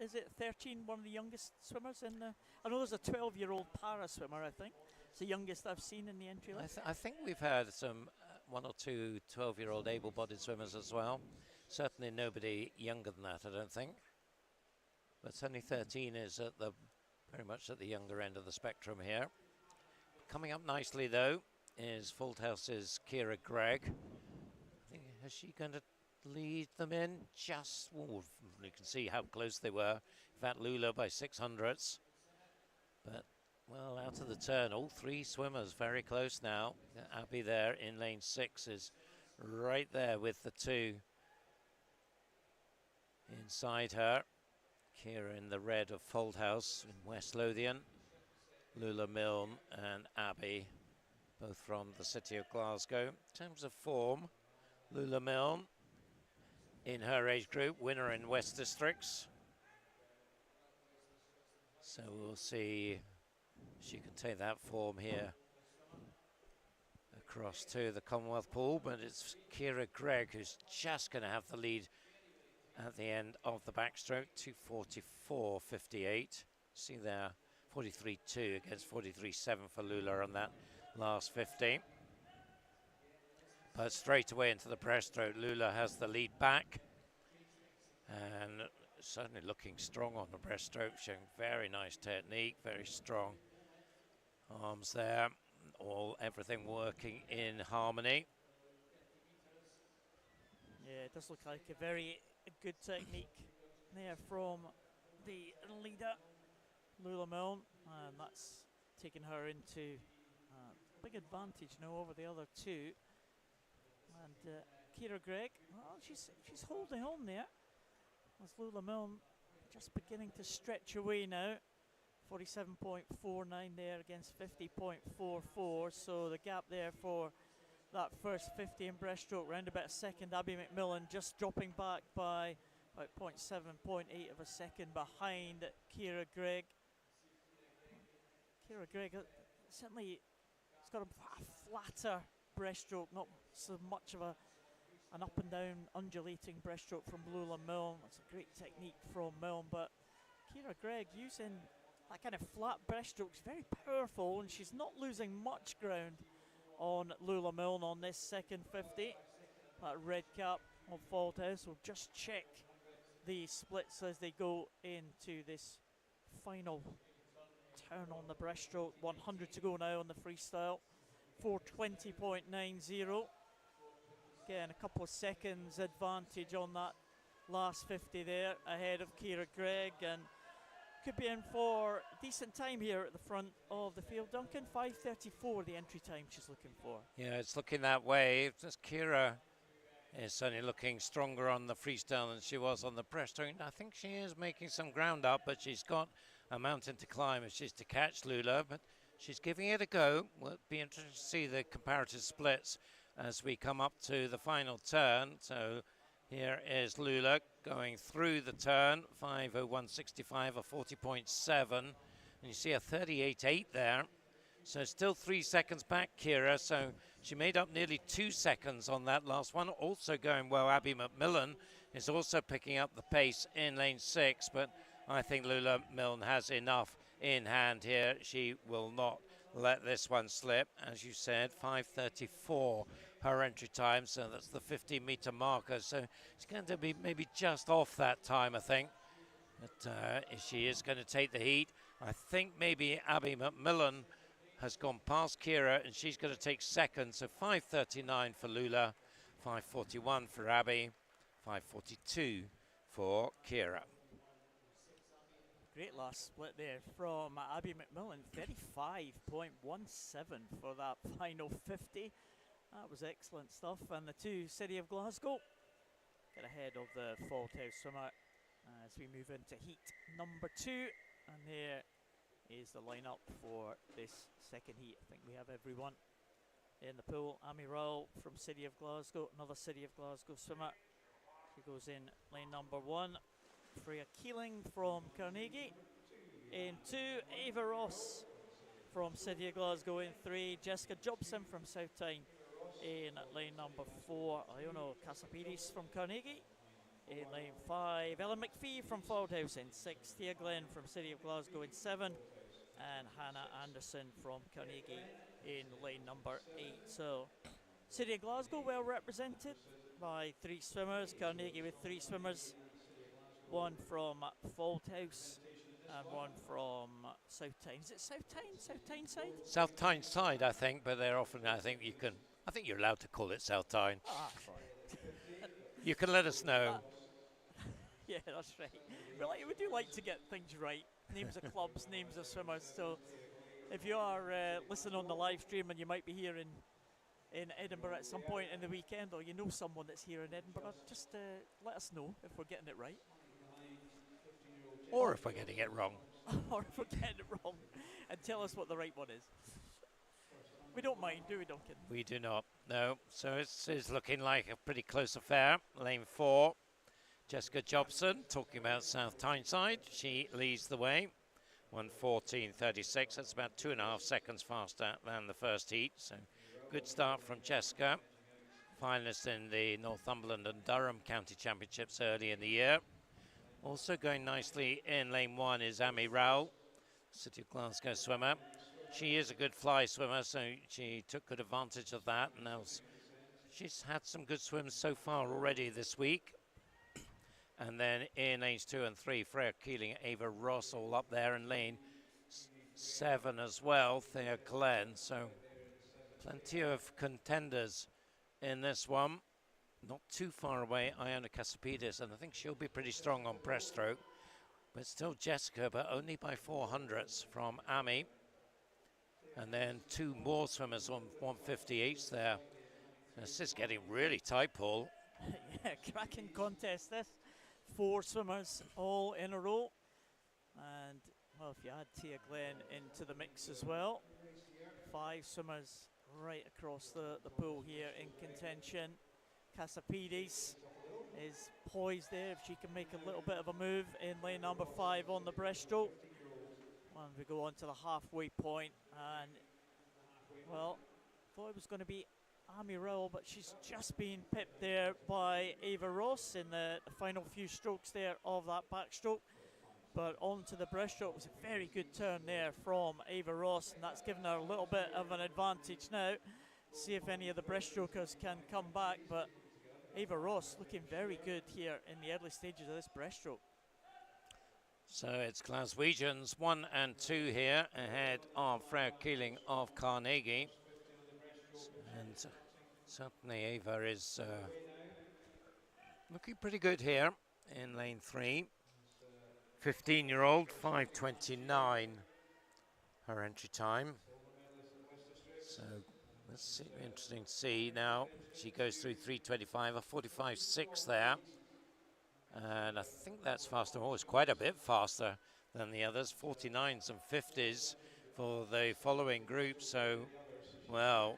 Is it 13, one of the youngest swimmers in the... I know there's a 12-year-old para swimmer, I think. It's the youngest I've seen in the entry list. I think we've had some 1 or 2 12-year-old able-bodied swimmers as well. Certainly nobody younger than that, I don't think. But certainly 13 is at the very much at the younger end of the spectrum here. Coming up nicely, though, is Fauldhouse's Ciara Gregg. I think, is she going to lead them in? Just, you can see how close they were. In fact, Lula by 600ths. But, well, out of the turn, all 3 swimmers very close now. Abby there in lane 6 is right there with the 2 inside her. Ciara in the red of Fauldhouse in West Lothian. Lula Milne and Abby, both from the City of Glasgow. In terms of form, Lula Milne in her age group, winner in West Districts. So we'll see if she can take that form here across to the Commonwealth pool, but it's Ciara Gregg who's just going to have the lead at the end of the backstroke, 2:44.58. See there, 43.2 against 43.7 for Lula on that last 50. But straight away into the breaststroke, Lula has the lead back. And certainly looking strong on the breaststroke, showing very nice technique, very strong arms there. Everything working in harmony. Yeah, it does look like a very good technique there from the leader, Lula Milne, and that's taken her into big advantage now over the other 2. And Ciara Gregg, well, she's holding on there. As Lula Milne just beginning to stretch away now. 47.49 there against 50.44, so the gap there for that first 50 in breaststroke, round about a second. Abby McMillan just dropping back by about 0.7, 0.8 of a second behind Ciara Gregg. Ciara Gregg certainly has got a flatter breaststroke, not so much of an up and down undulating breaststroke from Lula Milne. That's a great technique from Milne, but Ciara Gregg using that kind of flat breaststroke is very powerful, and she's not losing much ground on Lula Milne on this second 50. That red cap on Fauldhouse will just check the splits as they go into this final turn on the breaststroke. 100 to go now on the freestyle. 4:20.90. Again, a couple of seconds advantage on that last 50 there ahead of Ciara Gregg, and could be in for a decent time here at the front of the field. Duncan, 5:34 the entry time she's looking for. Yeah, it's looking that way. Just Ciara is certainly looking stronger on the freestyle than she was on the breaststroke. I think she is making some ground up, but she's got a mountain to climb if she's to catch Lula. But she's giving it a go. We'll be interested to see the comparative splits as we come up to the final turn. So here is Lula going through the turn, 5:01.65, a 40.7. And you see a 38.8 there. So still 3 seconds back, Kira. So she made up nearly 2 seconds on that last one. Also going well, Abby McMillan is also picking up the pace in lane 6. But I think Lula Milne has enough in hand here. She will not let this one slip. As you said, 5:34 her entry time. So that's the 15-meter marker. So it's going to be maybe just off that time, I think. But she is going to take the heat. I think maybe Abby McMillan has gone past Kira, and she's going to take second. So 5:39 for Lula, 5:41 for Abby, 5:42 for Kira. Great last split there from Abby McMillan, 35.17 for that final 50. That was excellent stuff. And the two City of Glasgow get ahead of the Faulthouse swimmer as we move into heat number 2. And there is the lineup for this second heat. I think we have everyone in the pool. Amy Rowell from City of Glasgow, another City of Glasgow swimmer. She goes in lane number 1. Freya Keeling from Carnegie in 2. Ava Ross from City of Glasgow in 3. Jessica Jobson from Southtyne in lane number 4. Iono Casapidis from Carnegie in lane 5. Ellen McPhee from Fauldhouse in 6. Thea Glenn from City of Glasgow in 7. And Hannah Anderson from Carnegie in lane number 8. So City of Glasgow well represented by 3 swimmers. Carnegie with 3 swimmers. 1 from Fauldhouse and 1 from Southtyne. Is it Southtyne? Southtyne side? Southtyne side, I think, but they're often, I think you're allowed to call it Southtyne. Ah, sorry. You can let us know. Yeah, that's right. We do like to get things right. Names of clubs, names of swimmers. So if you are listening on the live stream and you might be here in Edinburgh at some point in the weekend, or you know someone that's here in Edinburgh, just let us know if we're getting it right. Or if we're getting it wrong. Or if we're getting it wrong, and tell us what the right one is. We don't mind, do we, Duncan? We do not, no. So it's looking like a pretty close affair. Lane 4, Jessica Jobson, talking about South Tyneside. She leads the way, 1:14.36. That's about 2.5 seconds faster than the first heat. So good start from Jessica. Finalist in the Northumberland and Durham County Championships early in the year. Also going nicely in lane 1 is Amy Rowell, City of Glasgow swimmer. She is a good fly swimmer, so she took good advantage of that. And she's had some good swims so far already this week. And then in lanes 2 and 3, Freya Keeling, Ava Ross all up there, in lane 7 as well, Thea Glenn. So plenty of contenders in this one. Not too far away, Iona Casapidis, and I think she'll be pretty strong on breaststroke. But still Jessica, but only by 400ths from Amy. And then 2 more swimmers on 150 each there. This is getting really tight, Paul. Yeah, cracking contest this. 4 swimmers all in a row. And, well, if you add Tia Glenn into the mix as well, 5 swimmers right across the pool here in contention. Casapidis is poised there if she can make a little bit of a move in lane number 5 on the breaststroke. And we go on to the halfway point, and well, thought it was going to be Amy Rowell, but she's just been pipped there by Ava Ross in the final few strokes there of that backstroke. But onto the breaststroke was a very good turn there from Ava Ross, and that's given her a little bit of an advantage now. See if any of the breaststrokers can come back, but Ava Ross looking very good here in the early stages of this breaststroke. So it's Glaswegians 1 and 2 here ahead of Freya Keeling of Carnegie. And certainly Ava is looking pretty good here in lane 3. 15-year-old, 5:29 her entry time. So let's see, interesting to see now. She goes through 3:25, a 45.6 there. And I think that's faster. Oh, it's quite a bit faster than the others. 49s and 50s for the following group. So, well,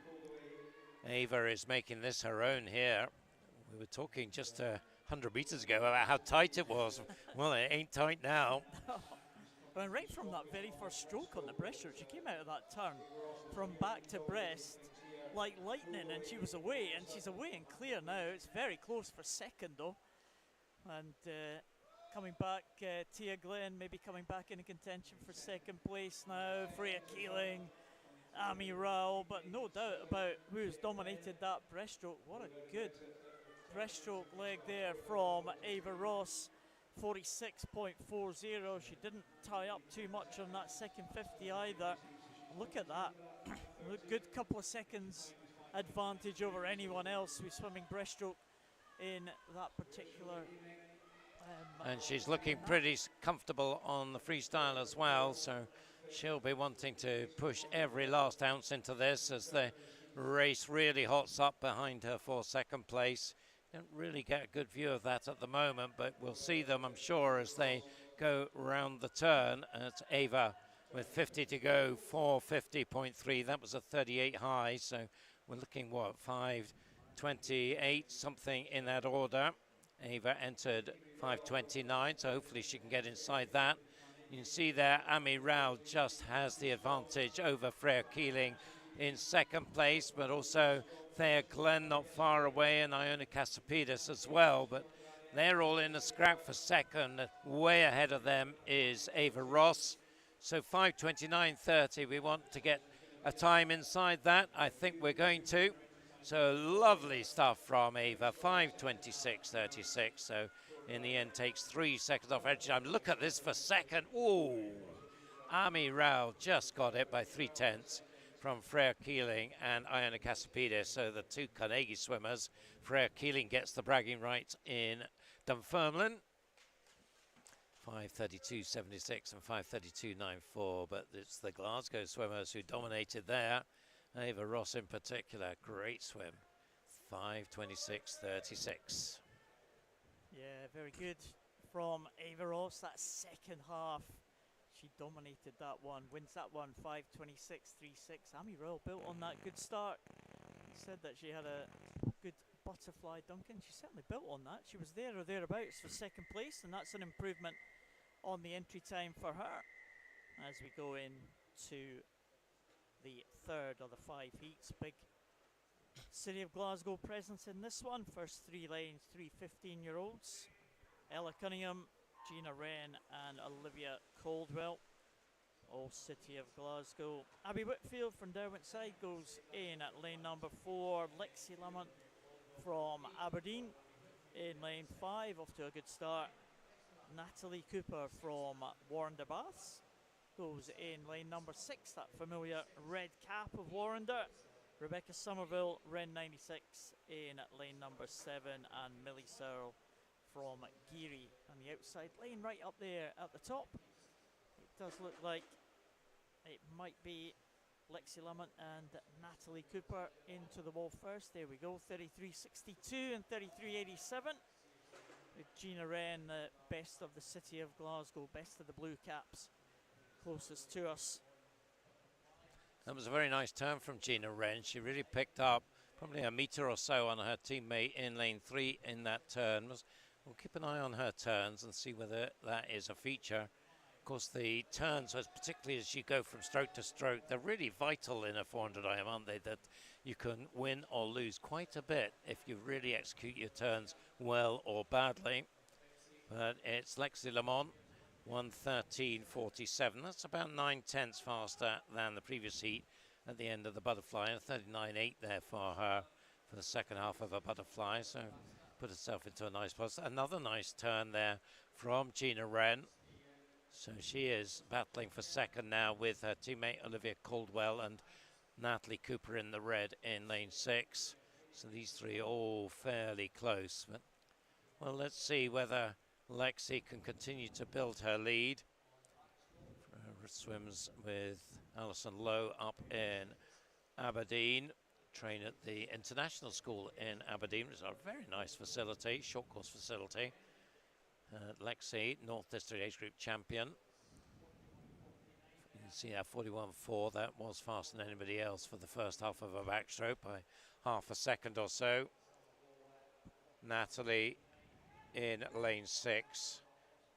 Ava is making this her own here. We were talking just 100 meters ago about how tight it was. Well, it ain't tight now. And right from that very first stroke on the breaststroke, she came out of that turn from back to breast like lightning, and she was away, and she's away and clear now. It's very close for second though. And coming back, Tia Glenn maybe coming back into contention for second place now. Freya Keeling, Amy Rowell, but no doubt about who's dominated that breaststroke. What a good breaststroke leg there from Ava Ross. 46.40. She didn't tie up too much on that second 50 either. Look at that. Good couple of seconds advantage over anyone else who's swimming breaststroke in that particular. And she's looking pretty comfortable on the freestyle as well, so she'll be wanting to push every last ounce into this as the race really hots up behind her for second place. Don't really get a good view of that at the moment, but we'll see them, I'm sure, as they go round the turn. It's Ava with 50 to go, 450.3. That was a 38 high, so we're looking, what, 5:28, something in that order. Ava entered 5:29, so hopefully she can get inside that. You can see there, Amy Rowell just has the advantage over Freya Keeling in second place, but also Thea Glenn not far away, and Iona Casapidis as well, but they're all in a scrap for second. Way ahead of them is Ava Ross. So 5:29.30, we want to get a time inside that. I think we're going to. So lovely stuff from Ava, 5:26.36. So in the end takes 3 seconds off edge time. Look at this for second. Ooh, Amy Rowell just got it by 3/10 from Freya Keeling and Iona Casapidis. So the two Carnegie swimmers. Freya Keeling gets the bragging rights in Dunfermline. 5:32.76 and 5:32.94, but it's the Glasgow swimmers who dominated there. Ava Ross in particular, great swim. 5:26.36. Yeah, very good from Ava Ross. That second half, she dominated that one, wins that one, 5:26.36. Amy Rowell built on that good start. Said that she had a good butterfly, Duncan. She certainly built on that. She was there or thereabouts for second place, and that's an improvement on the entry time for her. As we go into the third of the 5 heats, big City of Glasgow presence in this one. First 3 lanes, 3 15-year-olds. Ella Cunningham, Gina Wren and Olivia Caldwell, all City of Glasgow. Abby Whitfield from Derwent side goes in at lane number 4. Lexi Lamont from Aberdeen in lane 5, off to a good start. Natalie Cooper from Warrender Baths goes in lane number 6, that familiar red cap of Warrender. Rebecca Somerville, Ren 96 in lane number 7, and Millie Searle from Geary on the outside lane right up there at the top. It does look like it might be Lexi Lamont and Natalie Cooper into the wall first. There we go, 33.62 and 33.87. With Gina Wren, the best of the City of Glasgow, best of the Blue Caps, closest to us. That was a very nice turn from Gina Wren. She really picked up probably a metre or so on her teammate in lane 3 in that turn. We'll keep an eye on her turns and see whether that is a feature. Of course, the turns, particularly as you go from stroke to stroke, they're really vital in a 400 IM, aren't they? That you can win or lose quite a bit if you really execute your turns well or badly. But it's Lexi Lamont, 1:13.47. That's about 9/10 faster than the previous heat at the end of the butterfly, and 39.8 there for her for the second half of a butterfly. So put herself into a nice place. Another nice turn there from Gina Wren. So she is battling for second now with her teammate Olivia Caldwell and Natalie Cooper in the red in lane 6. So these three all fairly close. But, well, let's see whether Lexi can continue to build her lead. Swims with Alison Lowe up in Aberdeen, train at the International School in Aberdeen. It's a very nice facility, short course facility. Lexi, North District Age Group champion. You see that 41.4, that was faster than anybody else for the first half of a backstroke by half a second or so. Natalie in lane 6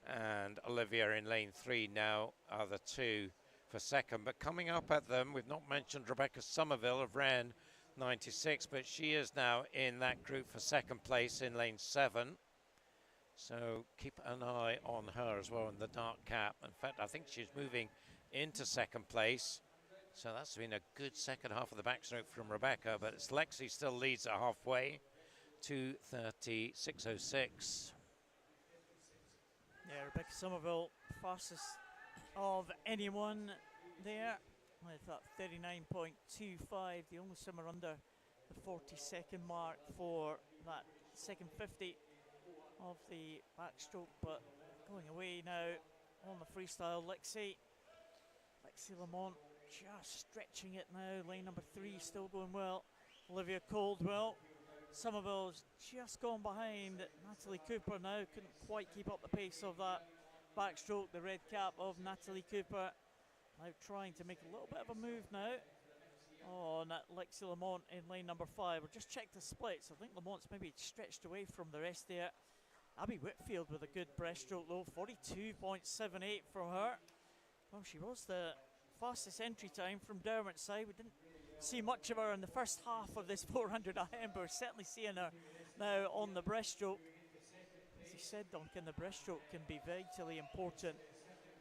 and Olivia in lane 3 now are the two for second. But coming up at them, we've not mentioned Rebecca Somerville of ran 96, but she is now in that group for second place in lane 7. So keep an eye on her as well in the dark cap. In fact, I think she's moving into second place. So that's been a good second half of the backstroke from Rebecca, but it's Lexi still leads at halfway, 2:36.06. Yeah, Rebecca Somerville, fastest of anyone there. With that 39.25, the only swimmer under the 40-second mark for that second 50 of the backstroke. But going away now on the freestyle, Lexi Lamont just stretching it now. Lane number 3 still going well. Olivia Caldwell. Somerville's just gone behind Natalie Cooper now. Couldn't quite keep up the pace of that backstroke. The red cap of Natalie Cooper. Now trying to make a little bit of a move now on Lexi Lamont in lane number 5. We'll just check the splits. I think Lamont's maybe stretched away from the rest there. Abby Whitfield with a good breaststroke though, 42.78 for her. Well, she was the fastest entry time from Derwent's side. We didn't see much of her in the first half of this 400 IM, but we're certainly seeing her now on the breaststroke. As you said, Duncan, the breaststroke can be vitally important,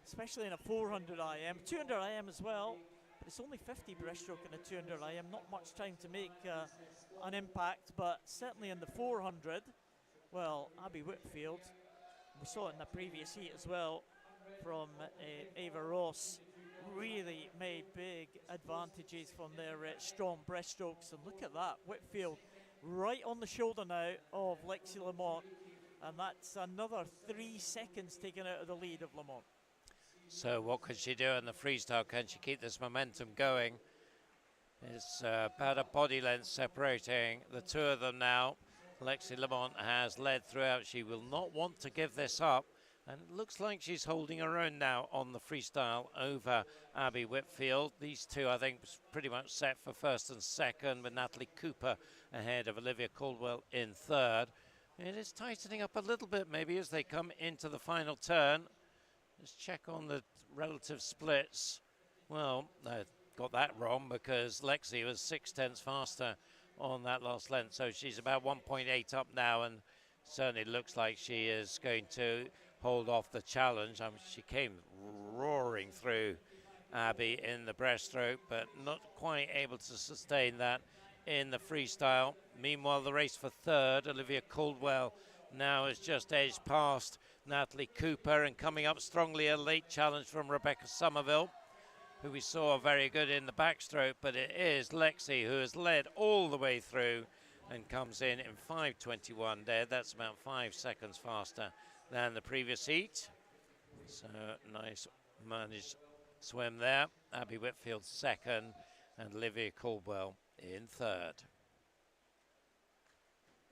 especially in a 400 IM, 200 IM as well, but it's only 50 breaststroke in a 200 IM, not much time to make an impact, but certainly in the 400, well, Abby Whitfield, we saw it in the previous heat as well from Ava Ross, really made big advantages from their strong breaststrokes. And look at that, Whitfield right on the shoulder now of Lexi Lamont, and that's another 3 seconds taken out of the lead of Lamont. So what can she do in the freestyle? Can she keep this momentum going? It's about a body length separating the two of them now. Lexi Lamont has led throughout. She will not want to give this up. And it looks like she's holding her own now on the freestyle over Abby Whitfield. These two, I think, pretty much set for first and second, with Natalie Cooper ahead of Olivia Caldwell in third. It is tightening up a little bit maybe as they come into the final turn. Let's check on the relative splits. Well, I got that wrong because Lexi was 0.6 faster on that last length. So she's about 1.8 up now, and certainly looks like she is going to hold off the challenge. I mean, she came roaring through Abby in the breaststroke, but not quite able to sustain that in the freestyle. Meanwhile, the race for third, Olivia Caldwell now has just edged past Natalie Cooper, and coming up strongly a late challenge from Rebecca Somerville, who we saw very good in the backstroke, but it is Lexi who has led all the way through and comes in 5:21 dead. That's about 5 seconds faster than the previous heat. So nice managed swim there. Abby Whitfield second and Olivia Caldwell in third.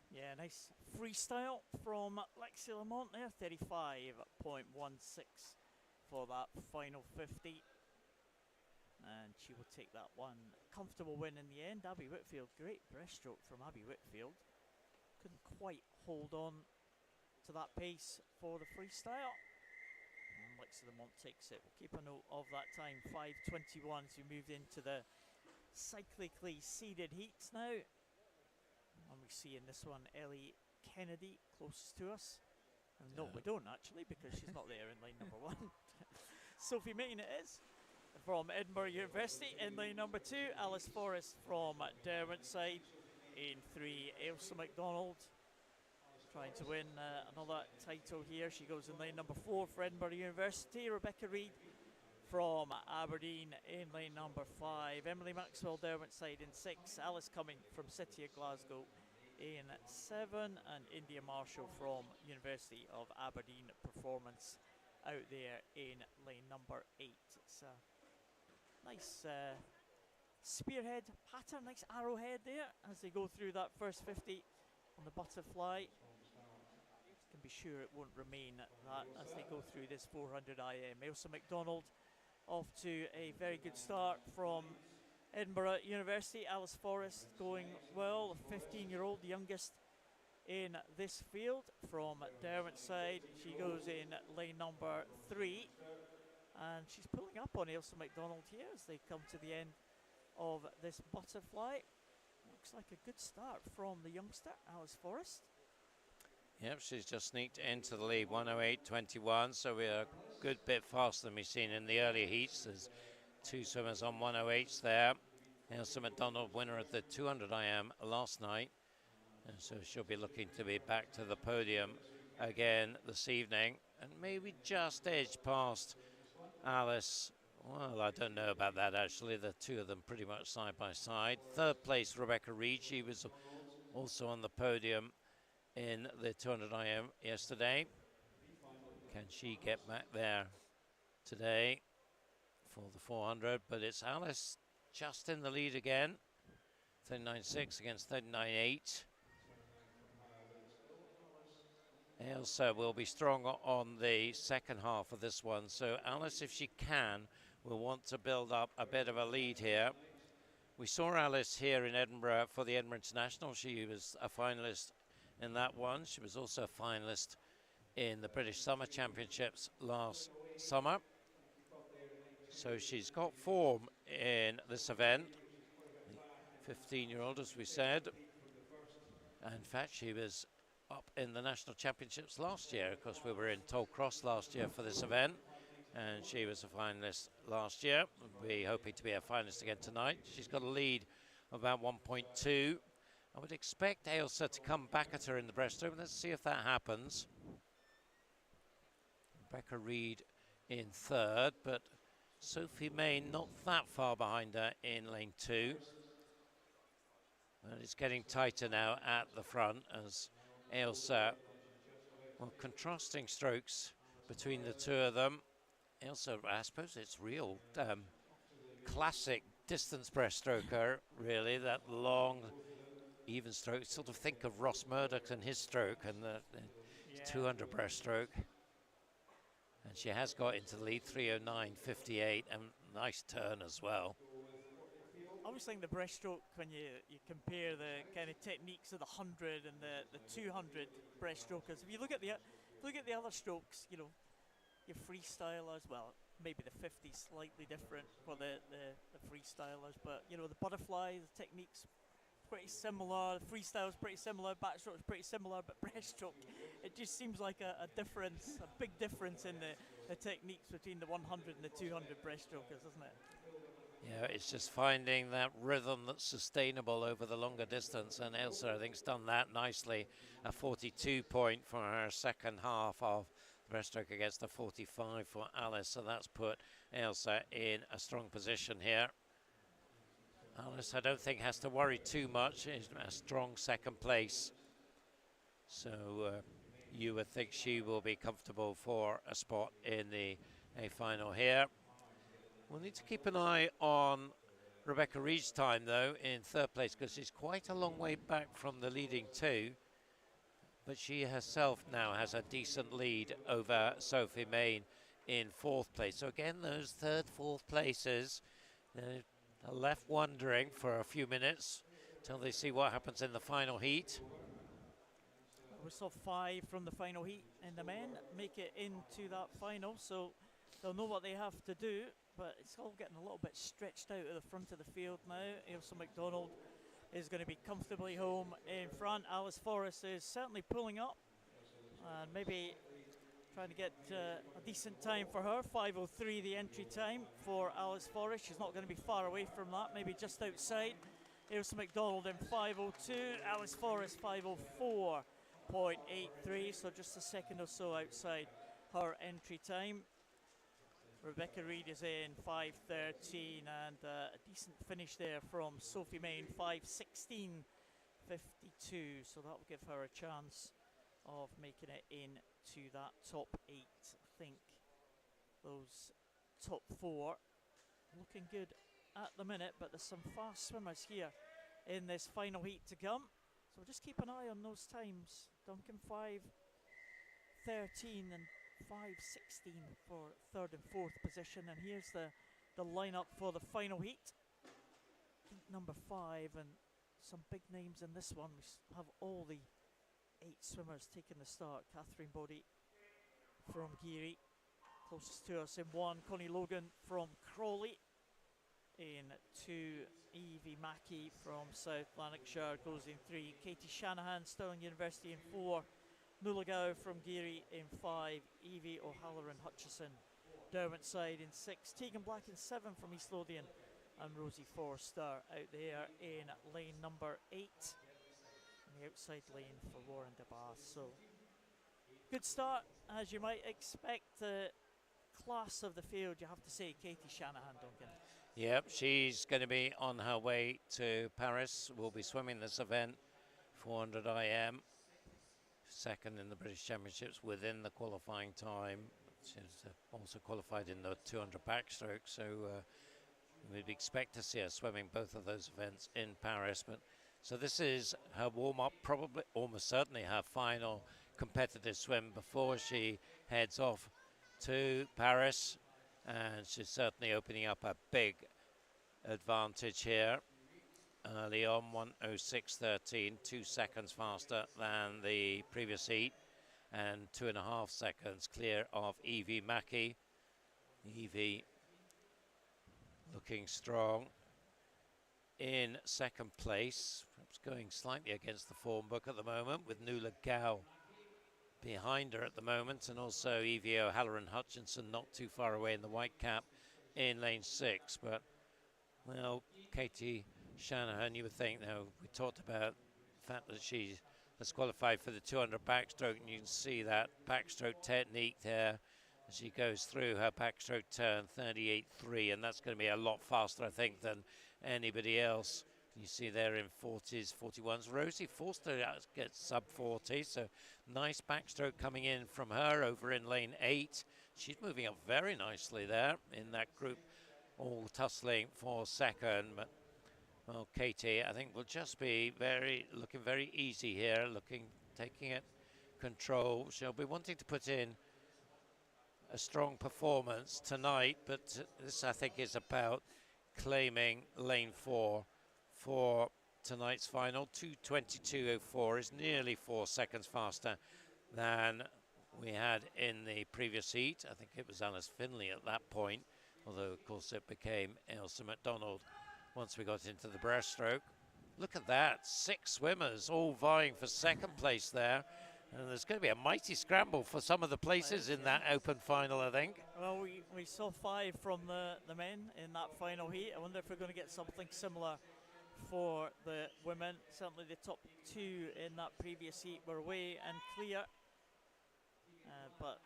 Yeah, nice freestyle from Lexi Lamont there, 35.16 for that final 50. And she will take that one. Comfortable win in the end. Abby Whitfield, great breaststroke from Abby Whitfield. Couldn't quite hold on to that pace for the freestyle. And Lexi Lamont takes it. We'll keep a note of that time, 5:21, as we moved into the cyclically seeded heats now. And we see in this one Ellie Kennedy closest to us. And no, we don't actually, because she's not there in lane number 1. Sophie Main it is from Edinburgh University in lane number 2. Alice Forrest from Derwent's side in 3. Ailsa MacDonald trying to win another title here. She goes in lane number 4 for Edinburgh University. Rebecca Reid from Aberdeen in lane number 5. Emily Maxwell Derwent's side in 6. Alice Cumming from City of Glasgow in 7. And India Marshall from University of Aberdeen Performance out there in lane number 8. It's a nice spearhead pattern, nice arrowhead there as they go through that first 50 on the butterfly. Can be sure it won't remain that as they go through this 400 IM. Ailsa MacDonald off to a very good start from Edinburgh University. Alice Forrest going well, a 15-year-old, the youngest in this field from Derwent side. She goes in lane number 3, and she's pulling up on Ailsa MacDonald here as they come to the end of this butterfly. Looks like a good start from the youngster, Alice Forrest. Yep, she's just sneaked into the lead, 108.21, so we're a good bit faster than we've seen in the earlier heats. There's 2 swimmers on 108s there. Ailsa MacDonald, winner of the 200 IM last night, and so she'll be looking to be back to the podium again this evening, and maybe just edge past Alice. Well, I don't know about that actually. The two of them pretty much side by side. Third place, Rebecca Reed. She was also on the podium in the 200 IM yesterday. Can she get back there today for the 400? But it's Alice just in the lead again. 39.6 against 39.8. Ailsa will be strong on the second half of this one. So Alice, if she can, will want to build up a bit of a lead here. We saw Alice here in Edinburgh for the Edinburgh International. She was a finalist in that one. She was also a finalist in the British Summer Championships last summer. So she's got form in this event. 15-year-old, as we said. In fact, she was up in the National Championships last year. Of course, we were in Toll Cross last year for this event, and she was a finalist last year. We'll be hoping to be a finalist again tonight. She's got a lead of about 1.2. I would expect Ailsa to come back at her in the breaststroke. Let's see if that happens. Rebecca Reed in third, but Sophie May not that far behind her in lane 2. And it's getting tighter now at the front as Ailsa, well, contrasting strokes between the two of them. Ailsa, I suppose it's real classic distance breaststroker, really, that long, even stroke. Sort of think of Ross Murdoch and his stroke and the 200 breaststroke. And she has got into the lead, 309.58, and nice turn as well. I always think the breaststroke, when you compare the kind of techniques of the 100 and the 200 breaststrokers, if you look at the other strokes, you know, your freestylers, well, maybe the 50 slightly different for the freestylers, but you know, the butterfly, the techniques pretty similar, the freestyle is pretty similar, backstroke is pretty similar, but breaststroke, it just seems like a difference, a big difference in the techniques between the 100 and the 200 breaststrokers, isn't it? Yeah, it's just finding that rhythm that's sustainable over the longer distance, and Ailsa, I think, has done that nicely. A 42 point for her second half of the breaststroke against a 45 for Alice, so that's put Ailsa in a strong position here. Alice, I don't think, has to worry too much. It's a strong second place, so you would think she will be comfortable for a spot in the A final here. We'll need to keep an eye on Rebecca Reed's time, though, in third place, because she's quite a long way back from the leading two. But she herself now has a decent lead over Sophie Main in fourth place. So again, those third, fourth places are left wondering for a few minutes until they see what happens in the final heat. We saw 5 from the final heat, and the men make it into that final, so they'll know what they have to do. But it's all getting a little bit stretched out at the front of the field now. Ailsa MacDonald is going to be comfortably home in front. Alice Forrest is certainly pulling up and maybe trying to get a decent time for her. 5:03 the entry time for Alice Forrest. She's not going to be far away from that, maybe just outside. Ailsa MacDonald in 5:02. Alice Forrest 5:04.83, so just a second or so outside her entry time. Rebecca Reed is in 5:13, and a decent finish there from Sophie Main, 5:16.52. So that will give her a chance of making it into that top 8. I think those top 4 looking good at the minute, but there's some fast swimmers here in this final heat to come. So just keep an eye on those times. Duncan 5:13 and 5:16 for third and fourth position. And here's the lineup for the final heat. I think number 5, and some big names in this one. We have all the 8 swimmers taking the start. Catherine Bodie from Geary, closest to us in 1. Connie Logan from Crawley in 2. Evie Mackey from South Lanarkshire goes in 3. Katie Shanahan, Stirling University in 4. Nullagau from Geary in 5. Evie O'Halloran Hutchison, Derwentside in 6. Tegan Black in 7 from East Lothian. And Rosie Forster out there in lane number 8. And the outside lane for Warren DeBath. So, good start, as you might expect. The class of the field, you have to say, Katie Shanahan, Duncan. Yep, she's going to be on her way to Paris. We'll be swimming this event, 400 IM. Second in the British Championships within the qualifying time. She's also qualified in the 200 backstroke, so we'd expect to see her swimming both of those events in Paris. But so this is her warm-up, probably almost certainly her final competitive swim before she heads off to Paris, and she's certainly opening up a big advantage here. Early on, 1:06.13, 2 seconds faster than the previous heat, and 2.5 seconds clear of Evie Mackey. Evie looking strong in second place, perhaps going slightly against the form book at the moment, with Nuala Gow behind her at the moment, and also Evie O'Halloran Hutchinson not too far away in the white cap in lane 6. But, well, Katie Shanahan, you would think, now we talked about the fact that she has qualified for the 200 backstroke, and you can see that backstroke technique there as she goes through her backstroke turn, 38.3, and that's going to be a lot faster, I think, than anybody else. You see there in 40s, 41s. Rosie Forster gets sub 40, so nice backstroke coming in from her over in lane 8. She's moving up very nicely there in that group, all tussling for second. But, well, Katie, I think will just be looking very easy here, taking it control. She'll be wanting to put in a strong performance tonight, but this, I think, is about claiming lane 4 for tonight's final. 2:22.04 is nearly 4 seconds faster than we had in the previous heat. I think it was Alice Finley at that point, although of course it became Ailsa MacDonald once we got into the breaststroke. Look at that, 6 swimmers all vying for second place there. And there's going to be a mighty scramble for some of the places in that open final, I think. Well, we saw 5 from the men in that final heat. I wonder if we're going to get something similar for the women. Certainly the top 2 in that previous heat were away and clear. But,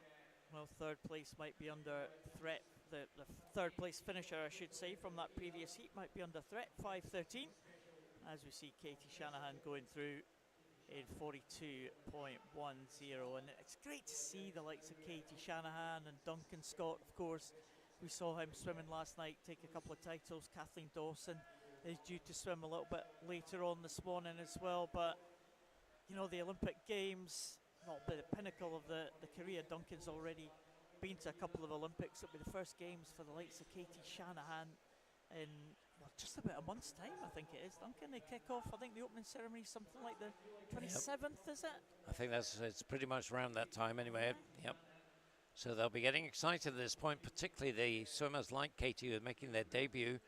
well, third place might be under threat. The third place finisher, I should say, from that previous heat might be under threat. 5:13, as we see Katie Shanahan going through in 42.10, and it's great to see the likes of Katie Shanahan and Duncan Scott. Of course, we saw him swimming last night, take a couple of titles. Kathleen Dawson is due to swim a little bit later on this morning as well. But, you know, the Olympic Games, not the pinnacle of the career. Duncan's already been to a couple of Olympics. It'll be the first games for the likes of Katie Shanahan in, well, just about a month's time, I think it is. Duncan, they kick off, I think the opening ceremony is something like the 27th, is it? I think it's pretty much around that time anyway. Yep. So they'll be getting excited at this point, particularly the swimmers like Katie who are making their debut.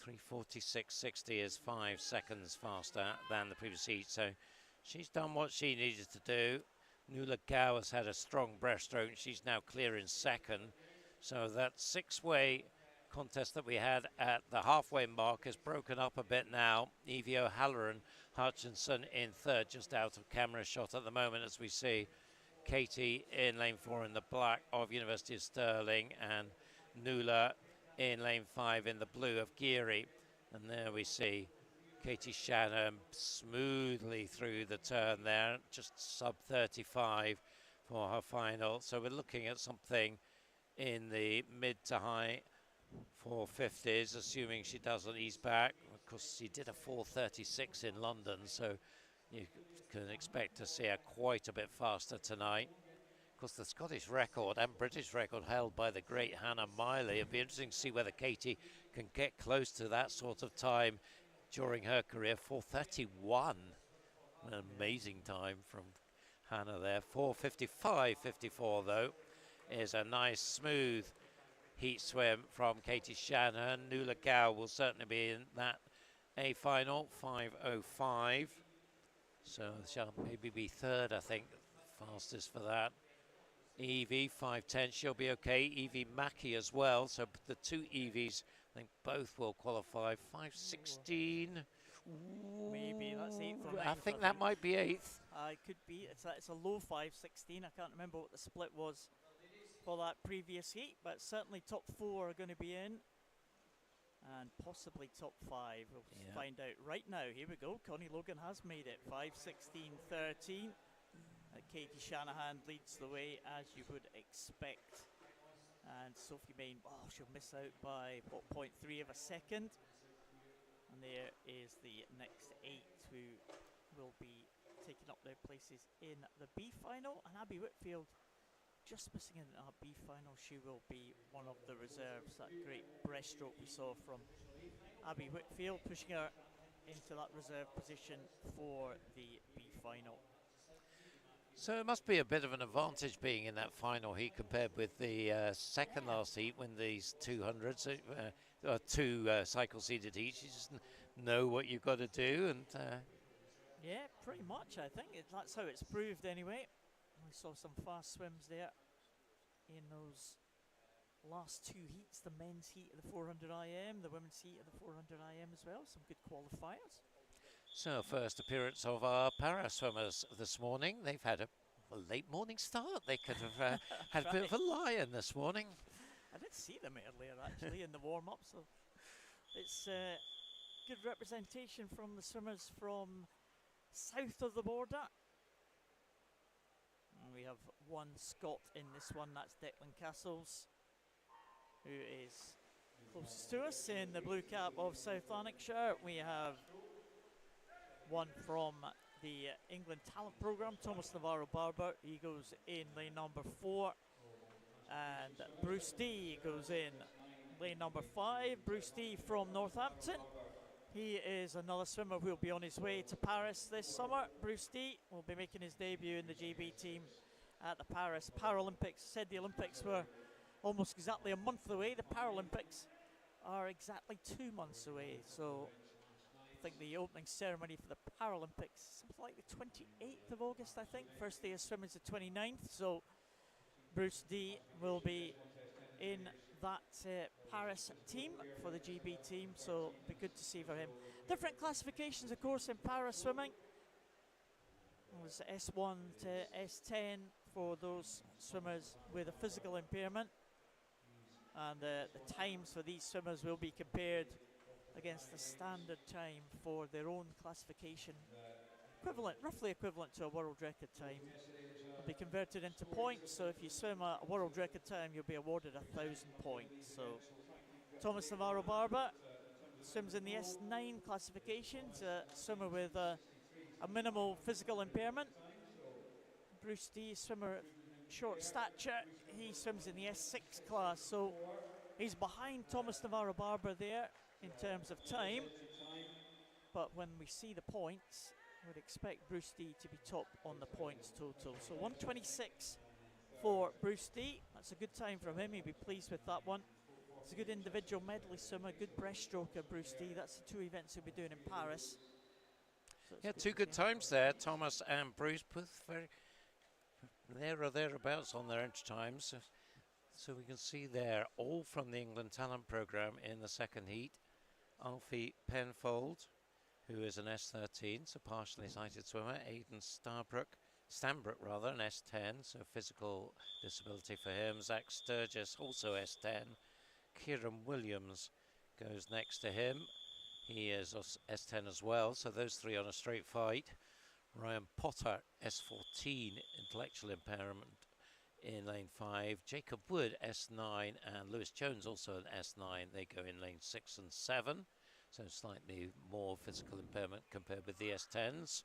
3:46.60 is 5 seconds faster than the previous heat. So she's done what she needed to do. Nuala Gow has had a strong breaststroke. She's now clear in second. So that 6-way contest that we had at the halfway mark has broken up a bit now. Evie O'Halloran Hutchinson in third, just out of camera shot at the moment, as we see Katie in lane 4 in the black of University of Stirling, and Nuala in lane 5 in the blue of Geary. And there we see Katie Shannon smoothly through the turn there, just sub 35 for her final. So we're looking at something in the mid to high 450s, assuming she doesn't ease back. Of course, she did a 4:36 in London, so you can expect to see her quite a bit faster tonight. Of course, the Scottish record and British record held by the great Hannah Miley. It'd be interesting to see whether Katie can get close to that sort of time during her career. 4:31, an amazing time from Hannah there. 4:55.54 though is a nice smooth heat swim from Katie Shanahan. Nuala Gow will certainly be in that A final, 5:05. So she'll maybe be third, I think, fastest for that. Evie, 5:10, she'll be okay. Evie Mackey as well. So the two Evies, I think both will qualify. 5:16. Maybe that's 8th or 9th. I think that might be 8th. It could be. It's a low 5:16. I can't remember what the split was for that previous heat, but certainly top 4 are going to be in. And possibly top 5. We'll find out right now. Here we go. Connie Logan has made it. 5:16.13. Katie Shanahan leads the way, as you would expect. And Sophie Main, she'll miss out by, 0.3 of a second. And there is the next 8 who will be taking up their places in the B final. And Abby Whitfield just missing in our B final. She will be one of the reserves. That great breaststroke we saw from Abby Whitfield, pushing her into that reserve position for the B final. So it must be a bit of an advantage being in that final heat compared with the second last heat when these 200s, two cycle-seeded heats. You just know what you've got to do. And yeah, pretty much, I think. That's how it's proved anyway. We saw some fast swims there in those last 2 heats, the men's heat of the 400 IM, the women's heat of the 400 IM as well. Some good qualifiers. So first appearance of our para swimmers this morning. They've had a late morning start. They could have had a bit of a lie-in this morning. I did see them earlier actually in the warm-up, so it's good representation from the swimmers from south of the border. And we have one Scot in this one, that's Declan Castles, who is closest to us in the blue cap of South Lanarkshire. We have one from the England Talent Programme, Thomas Navarro-Barber. He goes in lane number 4. And Bruce D goes in lane number 5. Bruce D from Northampton. He is another swimmer who will be on his way to Paris this summer. Bruce D will be making his debut in the GB team at the Paris Paralympics. Said the Olympics were almost exactly a month away. The Paralympics are exactly 2 months away. So I think the opening ceremony for the Paralympics, something like the 28th of August, I think. First day of swimming is the 29th. So Bruce D will be in that Paris team for the GB team, so it'll be good to see for him. Different classifications, of course, in para swimming. It was S1 to S10 for those swimmers with a physical impairment. And the times for these swimmers will be compared against the standard time for their own classification. Roughly equivalent to a world record time. Will be converted into points, so if you swim a world record time, you'll be awarded 1,000 points. So Thomas Navarro-Barber swims in the S9 classifications, a swimmer with a minimal physical impairment. Bruce D, swimmer short stature, he swims in the S6 class, so he's behind Thomas Navarro-Barber there in terms of time. But when we see the points, I would expect Bruce D to be top on the points total. So 126 for Bruce D. That's a good time from him. He'll be pleased with that one. It's a good individual medley swimmer, good breaststroker, Bruce D. That's the 2 events he'll be doing in Paris. So yeah, 2 good times there. Thomas and Bruce both very there or thereabouts on their entry times. So we can see there, all from the England Talent Programme in the second heat. Alfie Penfold, who is an S13, so partially sighted swimmer. Aidan Stanbrook, an S10, so physical disability for him. Zach Sturgis, also S10. Kieran Williams goes next to him. He is S10 as well, so those 3 on a straight fight. Ryan Potter, S14, intellectual impairment in lane 5. Jacob Wood, S9, and Lewis Jones, also an S9. They go in lane 6 and 7. So slightly more physical impairment compared with the S10s.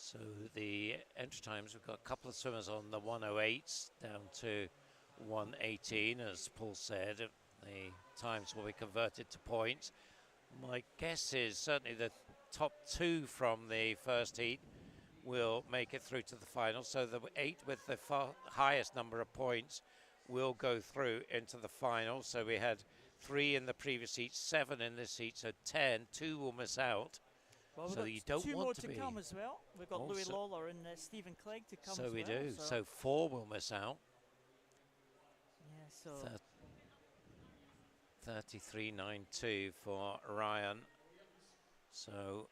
So the entry times, we've got a couple of swimmers on the 108s down to 118, as Paul said. The times will be converted to points. My guess is certainly the top two from the first heat will make it through to the final. So the 8 with the highest number of points will go through into the final. So we had 3 in the previous heat, 7 in this heat, so 10. 2 will miss out. Well, so you don't two want more to to be. come as well. We've got Louis Lawler and Stephen Clegg to come as well. So we do. So 4 will miss out. Yeah, so 33.92 for Ryan. So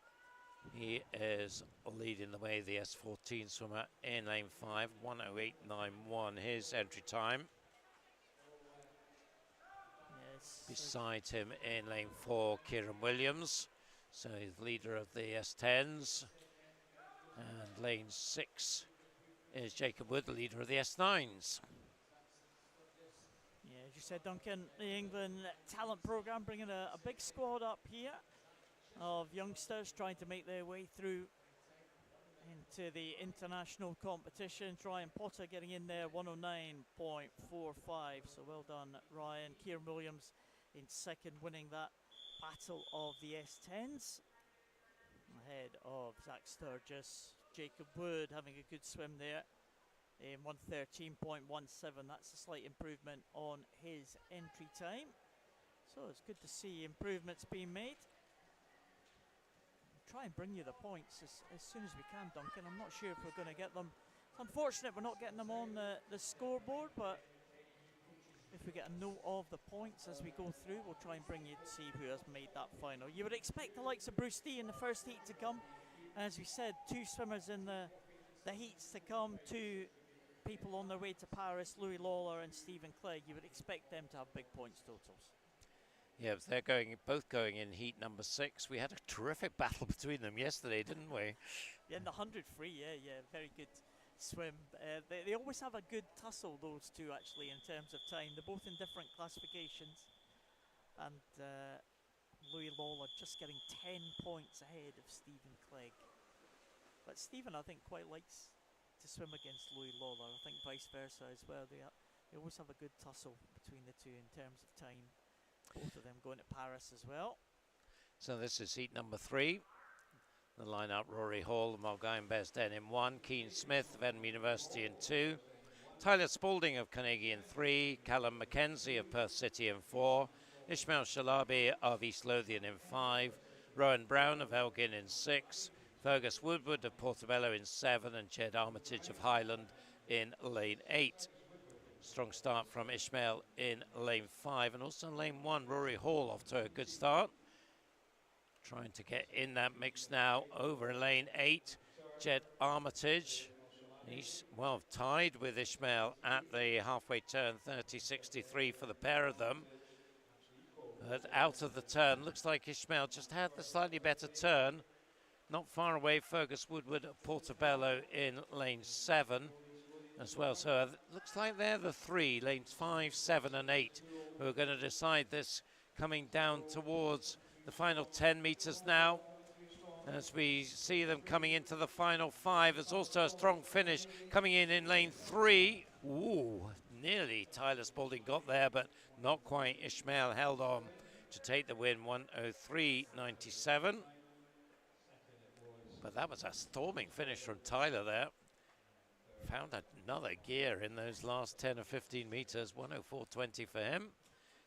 he is leading the way, the S14 swimmer in lane 5, 108.91 his entry time. yes. Beside him in lane 4, Kieran Williams. So he's leader of the S10s. And lane 6 is Jacob Wood, the leader of the S9s. Yeah, as you said, Duncan, the England talent program bringing a big squad up here of youngsters trying to make their way through into the international competition. Ryan Potter getting in there, 109.45. So well done, Ryan. Kieran Williams in second, winning that battle of the S10s. Ahead of Zach Sturgis. Jacob Wood having a good swim there in 113.17. That's a slight improvement on his entry time. So it's good to see improvements being made. Try and bring you the points as soon as we can, Duncan. I'm not sure if we're going to get them. It's unfortunate we're not getting them on the scoreboard, but if we get a note of the points as we go through, we'll try and bring you to see who has made that final. You would expect the likes of Bruce D in the first heat to come. As we said, 2 swimmers in the heats to come, 2 people on their way to Paris, Louis Lawler and Stephen Clegg. You would expect them to have big points totals. Yeah, they're both going in heat number 6. We had a terrific battle between them yesterday, didn't we? Yeah, in the 100 free, yeah, very good swim. They always have a good tussle, those two, actually, in terms of time. They're both in different classifications. And Louis Lawler just getting 10 points ahead of Stephen Clegg. But Stephen, I think, quite likes to swim against Louis Lawler. I think vice versa as well. They always have a good tussle between the two in terms of time. Both of them going to Paris as well. So this is heat number 3. The line-up: Rory Hall of Mulgine Bearsden in 1, Keane Smith of Edinburgh University in 2, Tyler Spalding of Carnegie in 3, Callum Mackenzie of Perth City in 4, Ishmael Shalabi of East Lothian in 5, Rowan Brown of Elgin in 6, Fergus Woodward of Portobello in 7, and Jed Armitage of Highland in lane 8. Strong start from Ishmael in lane 5, and also in lane 1, Rory Hall off to a good start. Trying to get in that mix now over in lane 8, Jed Armitage. He's well tied with Ishmael at the halfway turn, 30.63 for the pair of them. But out of the turn, looks like Ishmael just had the slightly better turn. Not far away, Fergus Woodward of Portobello in lane 7 as well. So it looks like they're the 3, lanes 5, 7 and 8, who are going to decide this coming down towards the final 10 metres now. As we see them coming into the final 5, there's also a strong finish coming in lane 3. Ooh, nearly Tyler Spalding got there, but not quite. Ishmael held on to take the win, 103.97. But that was a storming finish from Tyler there. Found another gear in those last 10 or 15 metres, 104.20 for him,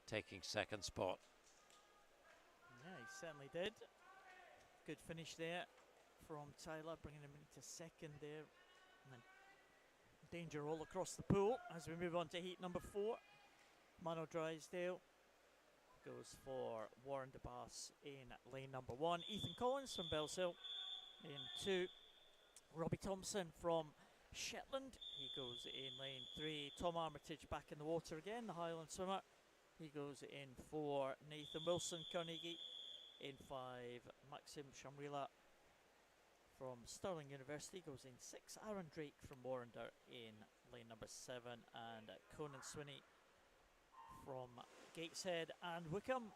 taking second spot. Yeah, he certainly did. Good finish there from Tyler, bringing him into second there. And then danger all across the pool as we move on to heat number 4. Mano Drysdale goes for Warren DeBass in lane number 1. Ethan Collins from Bellshill in 2. Robbie Thompson from Shetland, he goes in lane 3. Tom Armitage back in the water again, the Highland swimmer. He goes in 4. Nathan Wilson, Carnegie in 5. Maxim Shamrila from Stirling University goes in 6. Aaron Drake from Warrender in lane number 7. And Conan Swinney from Gateshead and Wickham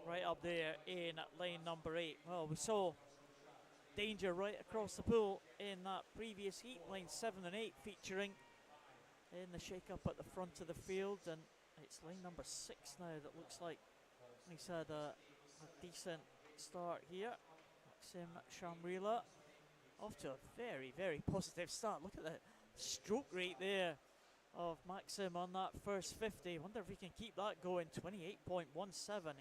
right up there in lane number 8. Well, we saw danger right across the pool in that previous heat, lane 7 and 8 featuring in the shake-up at the front of the field, and it's lane number 6 now that looks like he's had a decent start here. Maxim Shamrila off to a very, very positive start. Look at the stroke rate there of Maxim on that first 50. Wonder if he can keep that going. 28.17,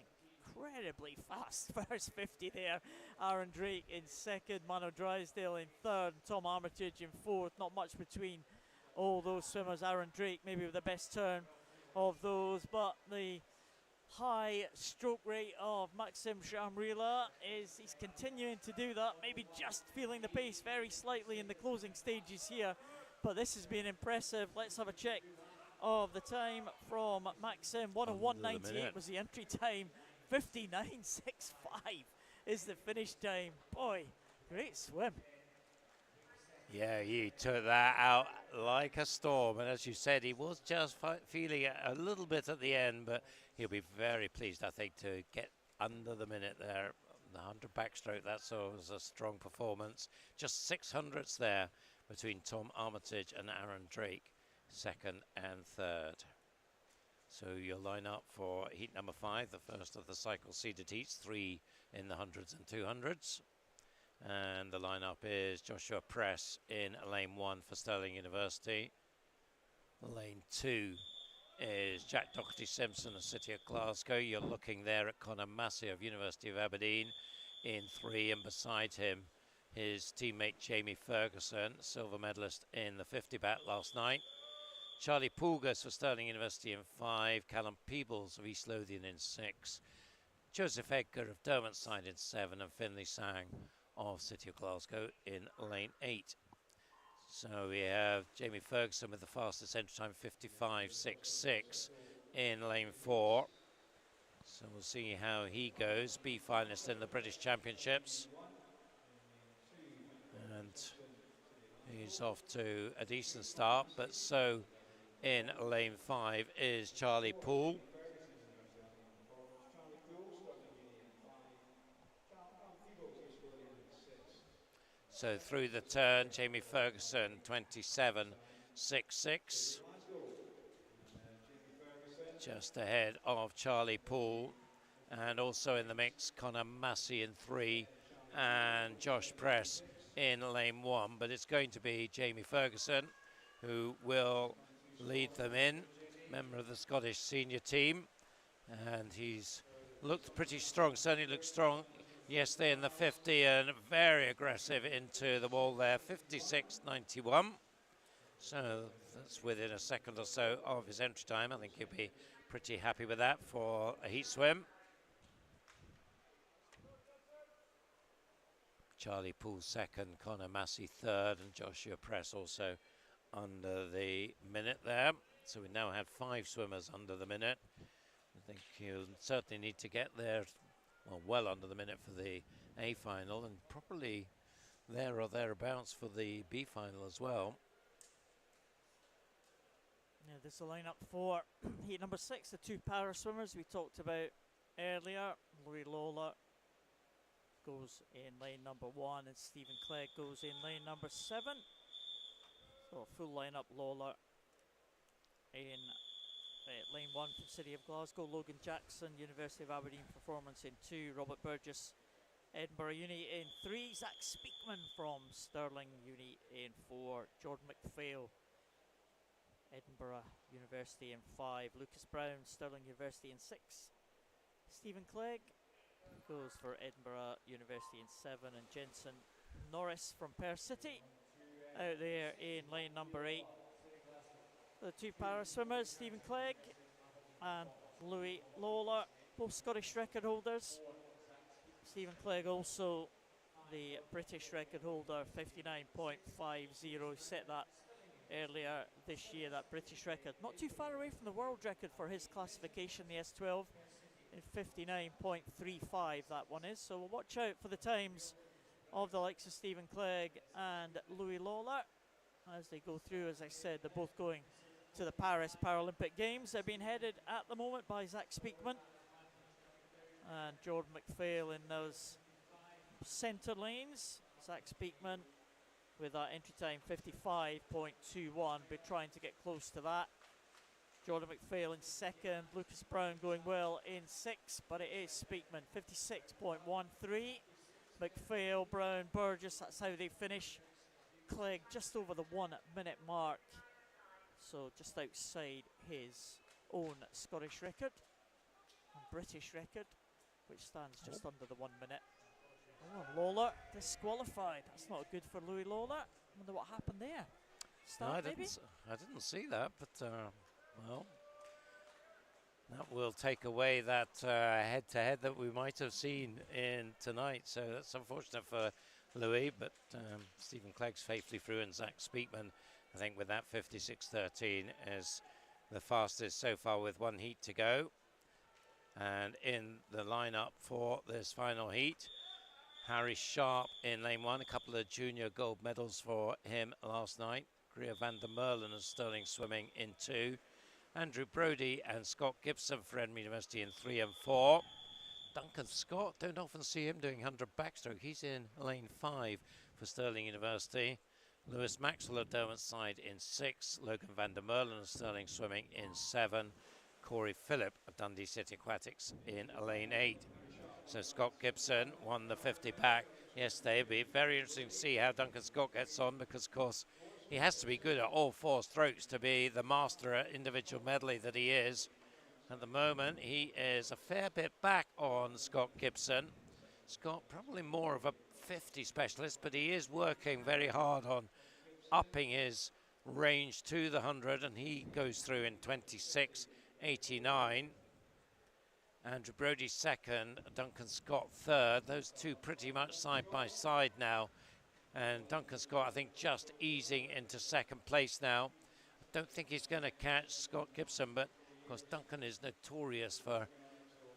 incredibly fast first 50 there. Aaron Drake in second, Mano Drysdale in third, Tom Armitage in fourth. Not much between all those swimmers. Aaron Drake maybe with the best turn of those, but the high stroke rate of Maxim Shamrila is he's continuing to do that, maybe just feeling the pace very slightly in the closing stages here, but this has been impressive. Let's have a check of the time from Maxim. 1:01.98 was the entry time. 59.65 is the finish time. Boy, great swim. Yeah, he took that out like a storm, and as you said, he was just feeling it a little bit at the end, but he'll be very pleased, I think, to get under the minute there. The 100 backstroke, that's always a strong performance. Just 600ths there between Tom Armitage and Aaron Drake, second and third. So you'll line up for heat number 5, the first of the cycle seeded heats, 3 in the 100s and 200s. And the lineup is Joshua Press in lane 1 for Stirling University. Lane 2 is Jack Doherty-Simpson of City of Glasgow. You're looking there at Conor Massey of University of Aberdeen in 3, and beside him his teammate Jamie Ferguson, silver medalist in the 50 bat last night. Charlie Poulgas for Stirling University in 5, Callum Peebles of East Lothian in 6, Joseph Edgar of Derwentsside in 7, and Finlay Sang of City of Glasgow in lane 8. So we have Jamie Ferguson with the fastest entry time, 55.66 in lane 4. So we'll see how he goes. B finalist in the British Championships. And he's off to a decent start, but so in lane 5 is Charlie Poole. So through the turn, Jamie Ferguson, 27.66. Just ahead of Charlie Poole. And also in the mix, Conor Massey in 3 and Josh Press in lane 1. But it's going to be Jamie Ferguson who will lead them in, member of the Scottish senior team. And he's looked pretty strong, certainly looked strong yesterday in the 50, and very aggressive into the wall there, 56.91. So that's within a second or so of his entry time. I think he'll be pretty happy with that for a heat swim. Charlie Poole second, Conor Massey third, and Joshua Press also under the minute there. So we now have 5 swimmers under the minute. I think he'll certainly need to get there, well under the minute for the A final, and probably there or thereabouts for the B final as well. Yeah, this is the lineup for heat number 6, the 2 para swimmers we talked about earlier. Louis Lola goes in lane number 1, and Stephen Clegg goes in lane number 7. So a full lineup: Lola in lane 1 from City of Glasgow, Logan Jackson, University of Aberdeen Performance in 2, Robert Burgess, Edinburgh Uni in 3, Zach Speakman from Stirling Uni in 4, Jordan McPhail, Edinburgh University in 5, Lucas Brown, Stirling University in 6, Stephen Clegg goes for Edinburgh University in 7, and Jensen Norris from Perth City out there in lane number 8. The 2 para swimmers, Stephen Clegg and Louis Lola, both Scottish record holders. Stephen Clegg also the British record holder, 59.50, set that earlier this year, that British record. Not too far away from the world record for his classification, the S12, in 59.35 that one is. So we'll watch out for the times of the likes of Stephen Clegg and Louis Lola as they go through. As I said, they're both going to the Paris Paralympic Games. They're being headed at the moment by Zach Speakman and Jordan McPhail in those centre lanes. Zach Speakman with that entry time 55.21, but trying to get close to that. Jordan McPhail in second, Lucas Brown going well in sixth, but it is Speakman 56.13. McPhail, Brown, Burgess, that's how they finish. Clegg just over the 1 minute mark, so just outside his own Scottish record and British record, which stands just under the 1 minute. Oh, Lawler disqualified. That's not good for Louis Lawler. Wonder what happened there. Start, no, I didn't see that, but well, that will take away that head-to-head that we might have seen in tonight. So that's unfortunate for Louis, but Stephen Clegg's faithfully through, and Zach Speakman, I think with that 56.13 is the fastest so far with one heat to go. And in the lineup for this final heat, Harry Sharp in lane one, a couple of junior gold medals for him last night. Greer van der Merlen and Sterling Swimming in 2. Andrew Brodie and Scott Gibson for Edinburgh University in 3 and 4. Duncan Scott, don't often see him doing 100 backstroke. He's in lane 5 for Stirling University. Lewis Maxwell of Derwent's side in 6. Logan van der Merlen and Sterling Swimming in 7. Corey Phillip of Dundee City Aquatics in lane 8. So Scott Gibson won the 50 back yesterday. It'll be very interesting to see how Duncan Scott gets on, because of course he has to be good at all 4 strokes to be the master at individual medley that he is. At the moment he is a fair bit back on Scott Gibson. Scott probably more of a 50 specialist, but he is working very hard on upping his range to the 100, and he goes through in 26.89. Andrew Brodie second, Duncan Scott third. Those two pretty much side by side now. And Duncan Scott, I think, just easing into second place now. I don't think he's going to catch Scott Gibson, but of course Duncan is notorious for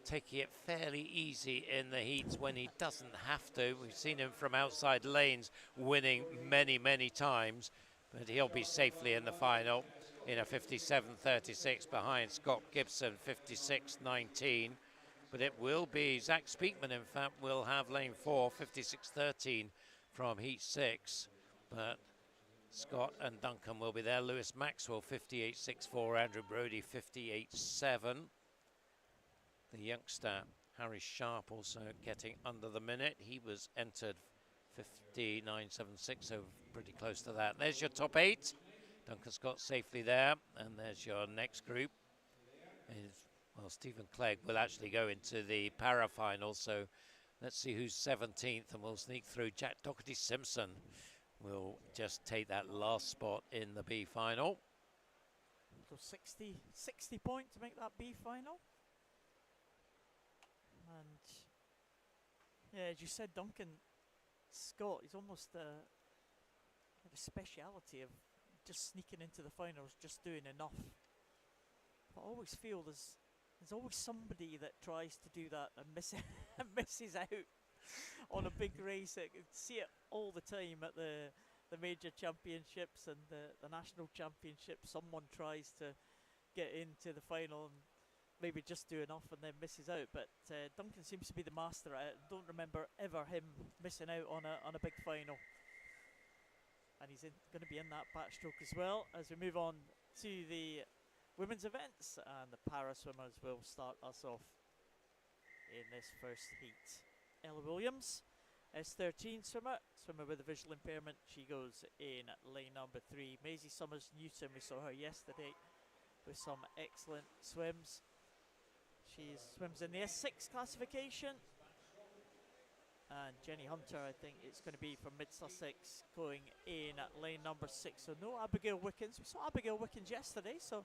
taking it fairly easy in the heats when he doesn't have to. We've seen him from outside lanes winning many, many times, but he'll be safely in the final in a 57.36 behind Scott Gibson, 56.19. But it will be Zach Speakman, in fact, will have lane 4, 56.13 from heat 6. But Scott and Duncan will be there. Lewis Maxwell, 58.64. Andrew Brodie, 58.7. The youngster, Harry Sharp, also getting under the minute. He was entered 59.76, so pretty close to that. There's your top 8. Duncan Scott safely there. And there's your next group. Well, Stephen Clegg will actually go into the para-final, so let's see who's 17th, and we'll sneak through. Jack Doherty-Simpson will just take that last spot in the B final. So 60 points to make that B final. And yeah, as you said, Duncan Scott is almost the speciality of just sneaking into the finals, just doing enough. But I always feel there's always somebody that tries to do that and misses out on a big race. I can see it all the time at the major championships and the national championships. Someone tries to get into the final and maybe just do enough and then misses out. But Duncan seems to be the master at it. I don't remember ever him missing out on a big final. And he's going to be in that backstroke as well. As we move on to the women's events, and the para swimmers will start us off in this first heat. Ella Williams, S13 swimmer with a visual impairment. She goes in lane number 3. Maisie Summers-Newton, we saw her yesterday with some excellent swims. She swims in the S6 classification. And Jenny Hunter, I think it's going to be from Mid-Sussex, going in at lane number 6. So no Abigail Wickens. We saw Abigail Wickens yesterday, so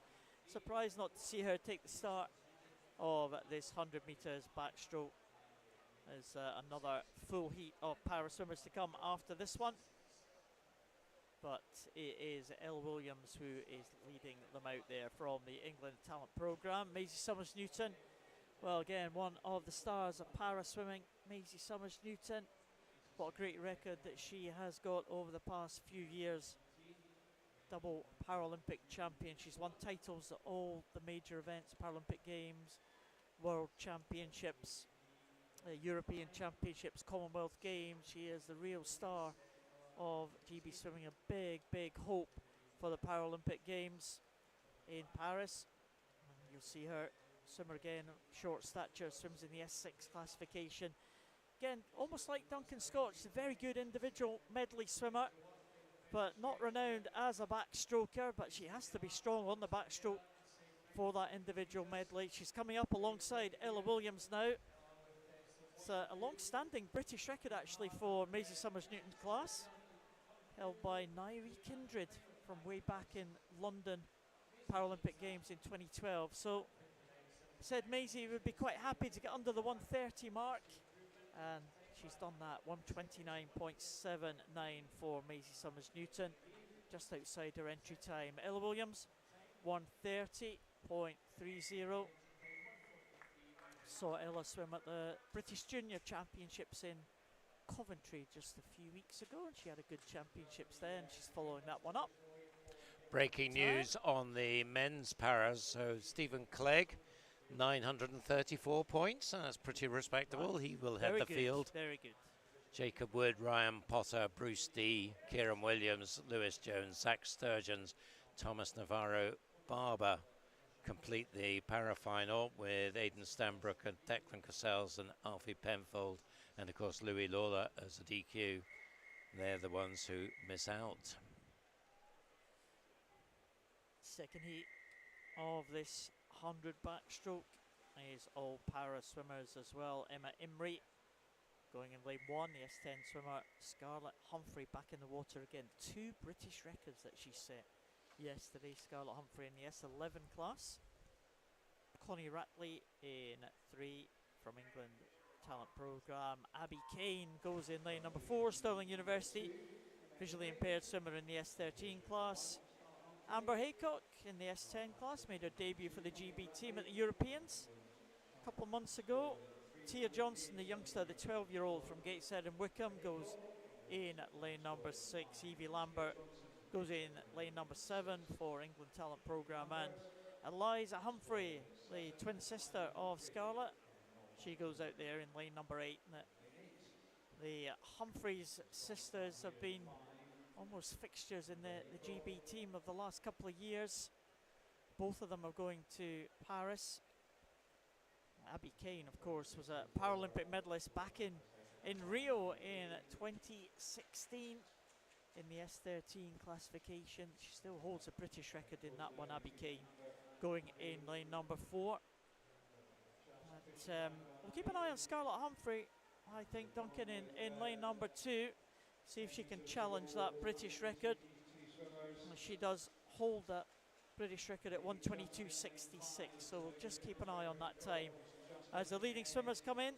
surprised not to see her take the start of this 100 metres backstroke. There's another full heat of para swimmers to come after this one. But it is Elle Williams who is leading them out there from the England Talent Programme. Maisie Summers-Newton, well, again, one of the stars of para swimming. Maisie Summers-Newton, what a great record that she has got over the past few years. Double Paralympic champion. She's won titles at all the major events, Paralympic Games, World Championships. European Championships, Commonwealth Games. She is the real star of GB swimming, a big, big hope for the Paralympic Games in Paris. And you'll see her swimmer again, short stature, swims in the S6 classification. Again, almost like Duncan Scott, she's a very good individual medley swimmer, but not renowned as a backstroker, but she has to be strong on the backstroke for that individual medley. She's coming up alongside Ella Williams now. It's a long-standing British record actually for Maisie Summers-Newton's class, held by Nairi Kindred from way back in London Paralympic Games in 2012. So said Maisie would be quite happy to get under the 130 mark, and she's done that. 129.79 for Maisie Summers-Newton, just outside her entry time. Ella Williams 130.30. Saw Ella swim at the British Junior Championships in Coventry just a few weeks ago, and she had a good championships then. She's following that one up. Breaking news on the men's paras. So Stephen Clegg, 934 points. That's pretty respectable. He will head the field. Very good. Jacob Wood, Ryan Potter, Bruce D, Kieran Williams, Lewis Jones, Zach Sturgeons, Thomas Navarro, Barber complete the para-final with Aidan Stanbrook and Declan Cassells and Alfie Penfold, and of course Louis Lawler as a DQ. They're the ones who miss out. Second heat of this 100 backstroke is all para swimmers as well. Emma Imrie going in lane 1, the S10 swimmer Scarlett Humphrey back in the water again. 2 British records that she set yesterday, Scarlett Humphrey in the S11 class. Connie Ratley in 3 from England talent programme. Abby Kane goes in lane number 4, Stirling University, visually impaired swimmer in the S13 class. Amber Haycock in the S10 class made her debut for the GB team at the Europeans a couple of months ago. Tia Johnson, the youngster, the 12-year-old from Gateshead and Wickham, goes in at lane number 6. Evie Lambert goes in lane number 7 for England Talent Programme. And Eliza Humphrey, the twin sister of Scarlett, she goes out there in lane number 8. The Humphreys sisters have been almost fixtures in the GB team of the last couple of years. Both of them are going to Paris. Abby Kane, of course, was a Paralympic medalist back in Rio in 2016 in the S13 classification. She still holds a British record in that one, Abby Kane, going in lane number 4. But, we'll keep an eye on Scarlett Humphrey, I think, Duncan, in lane number 2. See if she can challenge that British record. She does hold that British record at 122.66, so we'll just keep an eye on that time. As the leading swimmers come in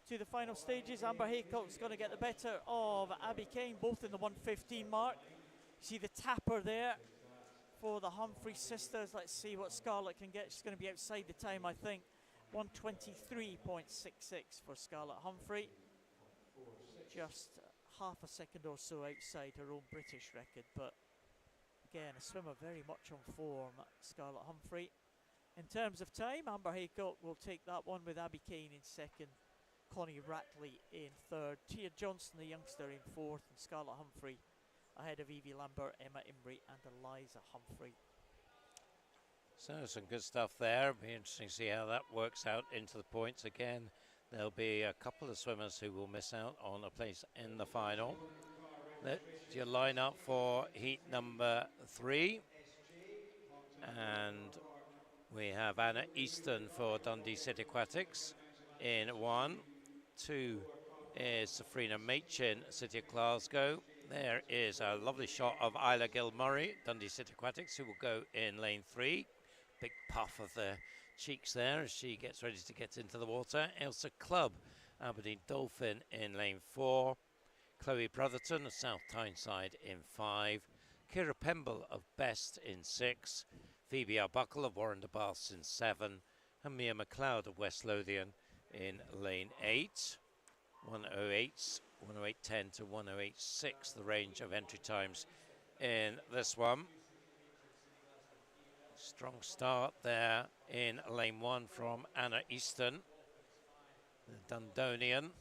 to the final stages, Amber Haycock's going to get the better of Abby Kane, both in the 115 mark. See the tapper there for the Humphrey sisters. Let's see what Scarlett can get. She's going to be outside the time, I think. 123.66 for Scarlett Humphrey. Just half a second or so outside her own British record, but again, a swimmer very much on form, Scarlett Humphrey. In terms of time, Amber Haycock will take that one with Abby Kane in second, Connie Ratley in third, Tia Johnson, the youngster, in fourth, and Scarlett Humphrey ahead of Evie Lambert, Emma Imrie and Eliza Humphrey. So some good stuff there. It'll be interesting to see how that works out into the points. Again, there'll be a couple of swimmers who will miss out on a place in the final. That's your lineup for heat number 3. And we have Anna Easton for Dundee City Aquatics in 1. 2 is Safrina Machin, City of Glasgow. There is a lovely shot of Isla Gilmurray, Dundee City Aquatics, who will go in lane 3. Big puff of the cheeks there as she gets ready to get into the water. Ailsa Clubb, Aberdeen Dolphin in lane 4. Chloe Brotherton of South Tyneside in 5. Kira Pemble of Best in 6. Phoebe Arbuckle of Warren de Baths in 7. And Mia McLeod of West Lothian in lane 8. 108.10 to 108.6, the range of entry times in this one. Strong start there in lane 1 from Anna Easton. the Dundonian.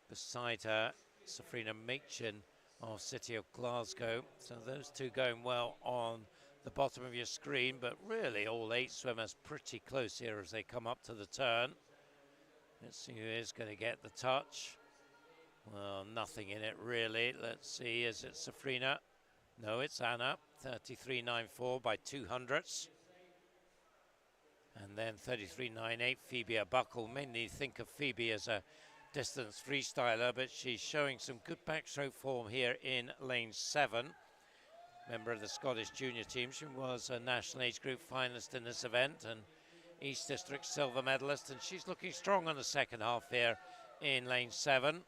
Beside her, Safrina Machin of City of Glasgow. So those two going well on the bottom of your screen, but really all 8 swimmers pretty close here as they come up to the turn. Let's see who is going to get the touch. Well, nothing in it really. Let's see, is it Safrina? No, it's Anna, 33.94 by 200ths. And then 33.98, Phoebe Buckle. Mainly think of Phoebe as a distance freestyler, but she's showing some good backstroke form here in lane 7. Member of the Scottish junior team. She was a national age group finalist in this event and East District silver medalist, and she's looking strong on the second half here in lane 7.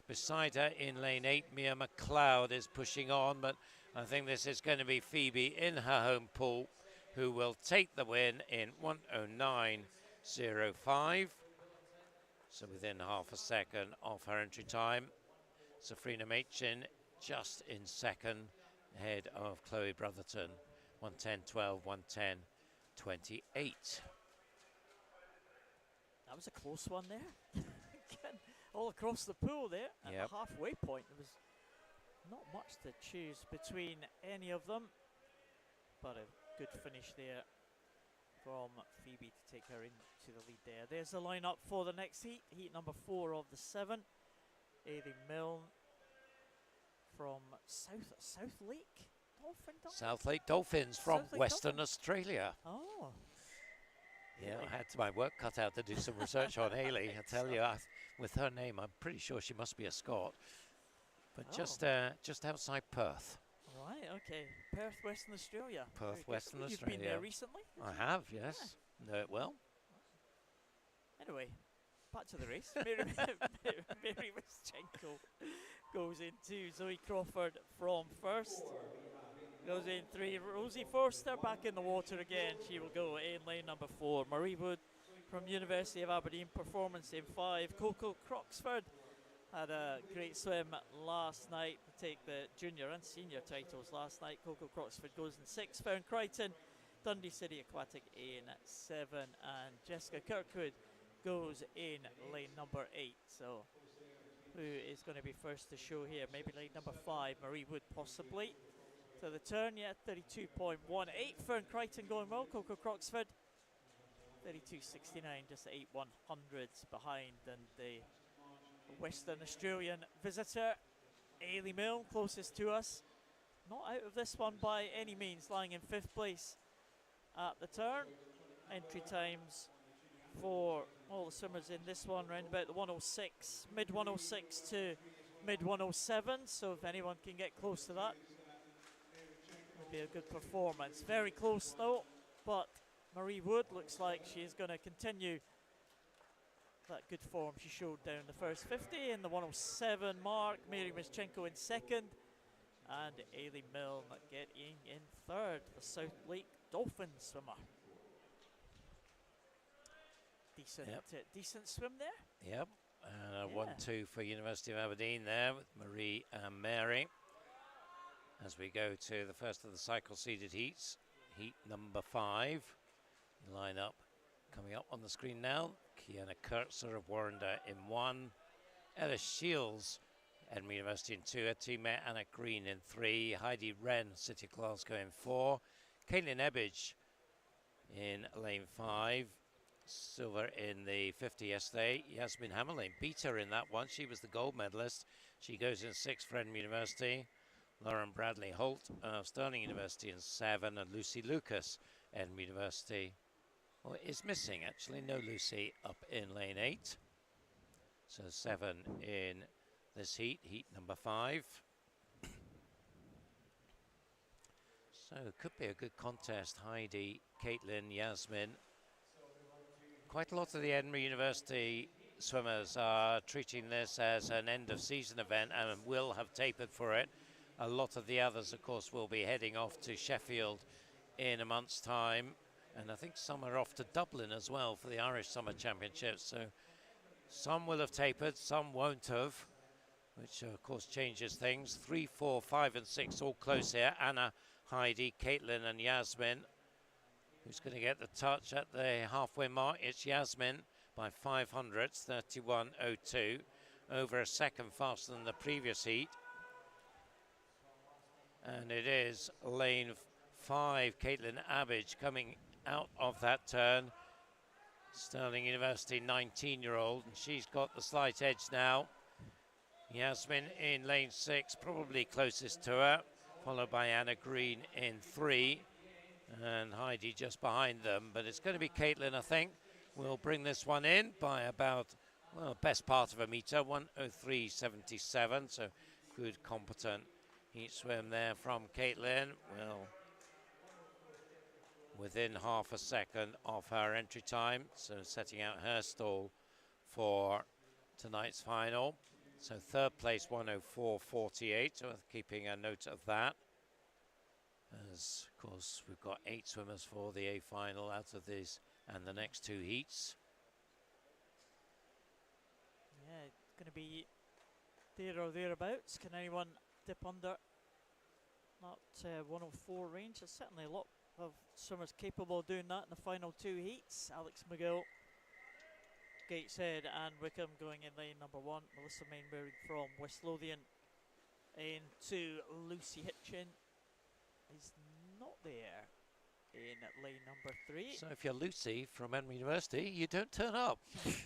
Beside her in lane 8, Mia McLeod is pushing on, but I think this is going to be Phoebe in her home pool who will take the win in 1:09.05. So within half a second of her entry time. Safrina Machin just in second, ahead of Chloe Brotherton. 1:10.12, 1:10.28. That was a close one there. All across the pool there at the halfway point. There was not much to choose between any of them, but a good finish there from Phoebe to take her into the lead there. There's the lineup for the next heat, heat number 4 of the 7. Ailey Milne from South Lake South Lake Dolphins from Western Australia. Oh. Yeah, I had my work cut out to do some research on Ailey. I tell you, with her name, I'm pretty sure she must be a Scot. But just outside Perth. Right, okay. Perth, Western Australia. Perth, Western Australia. You've been there recently? I have, yes. Yeah. Know it well. Anyway, back to the race. Mary Wischenko goes in 2. Zoe Crawford from first. Goes in 3. Rosie Forster back in the water again. She will go in lane number 4. Marie Wood from University of Aberdeen, performance in 5. Coco Croxford had a great swim last night to take the junior and senior titles last night. Coco Croxford goes in 6. Fern Crichton, Dundee City Aquatic in 7. And Jessica Kirkwood goes in lane number 8. So who is going to be first to show here? Maybe lane number 5, Marie Wood possibly. To the turn, yeah, 32.18. Fern Crichton going well. Coco Croxford, 32.69, just 8 100ths behind. And the Western Australian visitor, Ailey Milne, closest to us. Not out of this one by any means, lying in 5th place at the turn. Entry times for all the swimmers in this one around about the 106, mid 106 to mid 107. So if anyone can get close to that, would be a good performance. Very close though, but Marie Wood looks like she is going to continue that good form she showed down the first 50 in the 107 mark. Mary Wischenko in 2nd, and Ailey Milne getting in 3rd, the South Lake Dolphin swimmer. Decent swim there. Yep, 1-2 for University of Aberdeen there with Marie and Mary. As we go to the first of the cycle seeded heats, heat number 5. Line up coming up on the screen now. Kiana Kurtzer of Warrender in 1. Ella Shields, Edinburgh University in 2. Her teammate Anna Green in 3. Heidi Wren, City of Glasgow in 4. Caitlin Ebbage in lane 5. Silver in the 50 yesterday. Yasmin Hammerlane beat her in that one. She was the gold medalist. She goes in 6 for Edinburgh University. Lauren Bradley Holt of Stirling University in 7, and Lucy Lucas, Edinburgh University. Well, is missing actually, no Lucy up in lane 8. So 7 in this heat, heat number 5. So it could be a good contest. Heidi, Caitlin, Yasmin. Quite a lot of the Edinburgh University swimmers are treating this as an end of season event and will have tapered for it. A lot of the others, of course, will be heading off to Sheffield in a month's time. And I think some are off to Dublin as well for the Irish Summer Championships. So some will have tapered, some won't have, which of course changes things. 3, 4, 5 and 6 all close here. Anna, Heidi, Caitlin and Yasmin. Who's going to get the touch at the halfway mark? It's Yasmin. by 500ths, 31.02, over a second faster than the previous heat. And it is lane 5, Caitlin Abbage, coming out of that turn. Stirling University 19-year-old, and she's got the slight edge now. Yasmin in lane 6, probably closest to her, followed by Anna Green in 3, and Heidi just behind them. But it's going to be Caitlin, I think, will bring this one in by about, well, best part of a metre, 1:03.77, so good, competent heat swim there from Caitlin. Well, within half a second of her entry time, so setting out her stall for tonight's final. So third place, 1:04.48, so keeping a note of that. As, of course, we've got 8 swimmers for the A final out of this and the next 2 heats. Yeah, it's going to be there or thereabouts. Can anyone dip under that 104 range? There's certainly a lot of swimmers capable of doing that in the final 2 heats. Alex McGill, Gateshead and Wickham going in lane number 1. Melissa Mainbury from West Lothian into Lucy Hitchin is not there in lane number 3. So if you're Lucy from Edinburgh University, you don't turn up. There's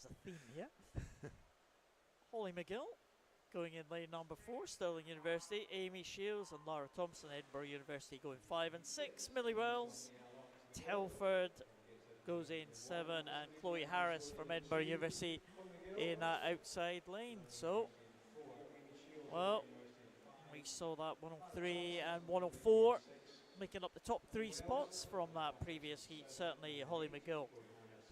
a theme here. Holly McGill going in lane number 4, Stirling University. Amy Shields and Lara Thompson, Edinburgh University, going 5 and 6. Millie Wells, Telford goes in 7, and Chloe Harris from Edinburgh University in that outside lane. So, well, we saw that 103 and 104 making up the top 3 spots from that previous heat. Certainly Holly McGill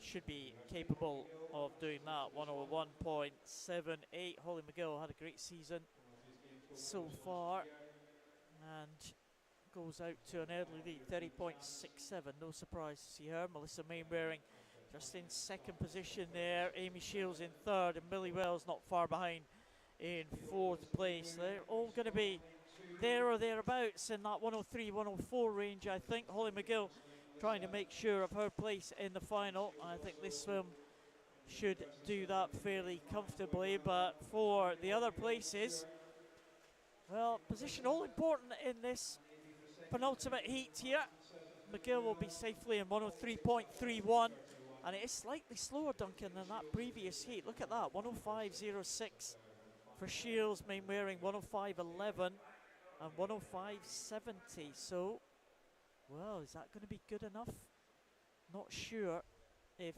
should be capable of doing that. 101.78. Holly McGill had a great season so far and goes out to an early lead, 30.67. No surprise to see her. Melissa Mainwaring just in second position there. Amy Shields in third, and Millie Wells not far behind in fourth place. They're all going to be there or thereabouts in that 103, 104 range, I think. Holly McGill trying to make sure of her place in the final. I think this swim should do that fairly comfortably, but for the other places, well, position all important in this penultimate heat here. McGill will be safely in 103.31, and it is slightly slower, Duncan, than that previous heat. Look at that, 105.06 for Shields, Mainwaring 105.11 and 105.70. So, well, is that going to be good enough? Not sure if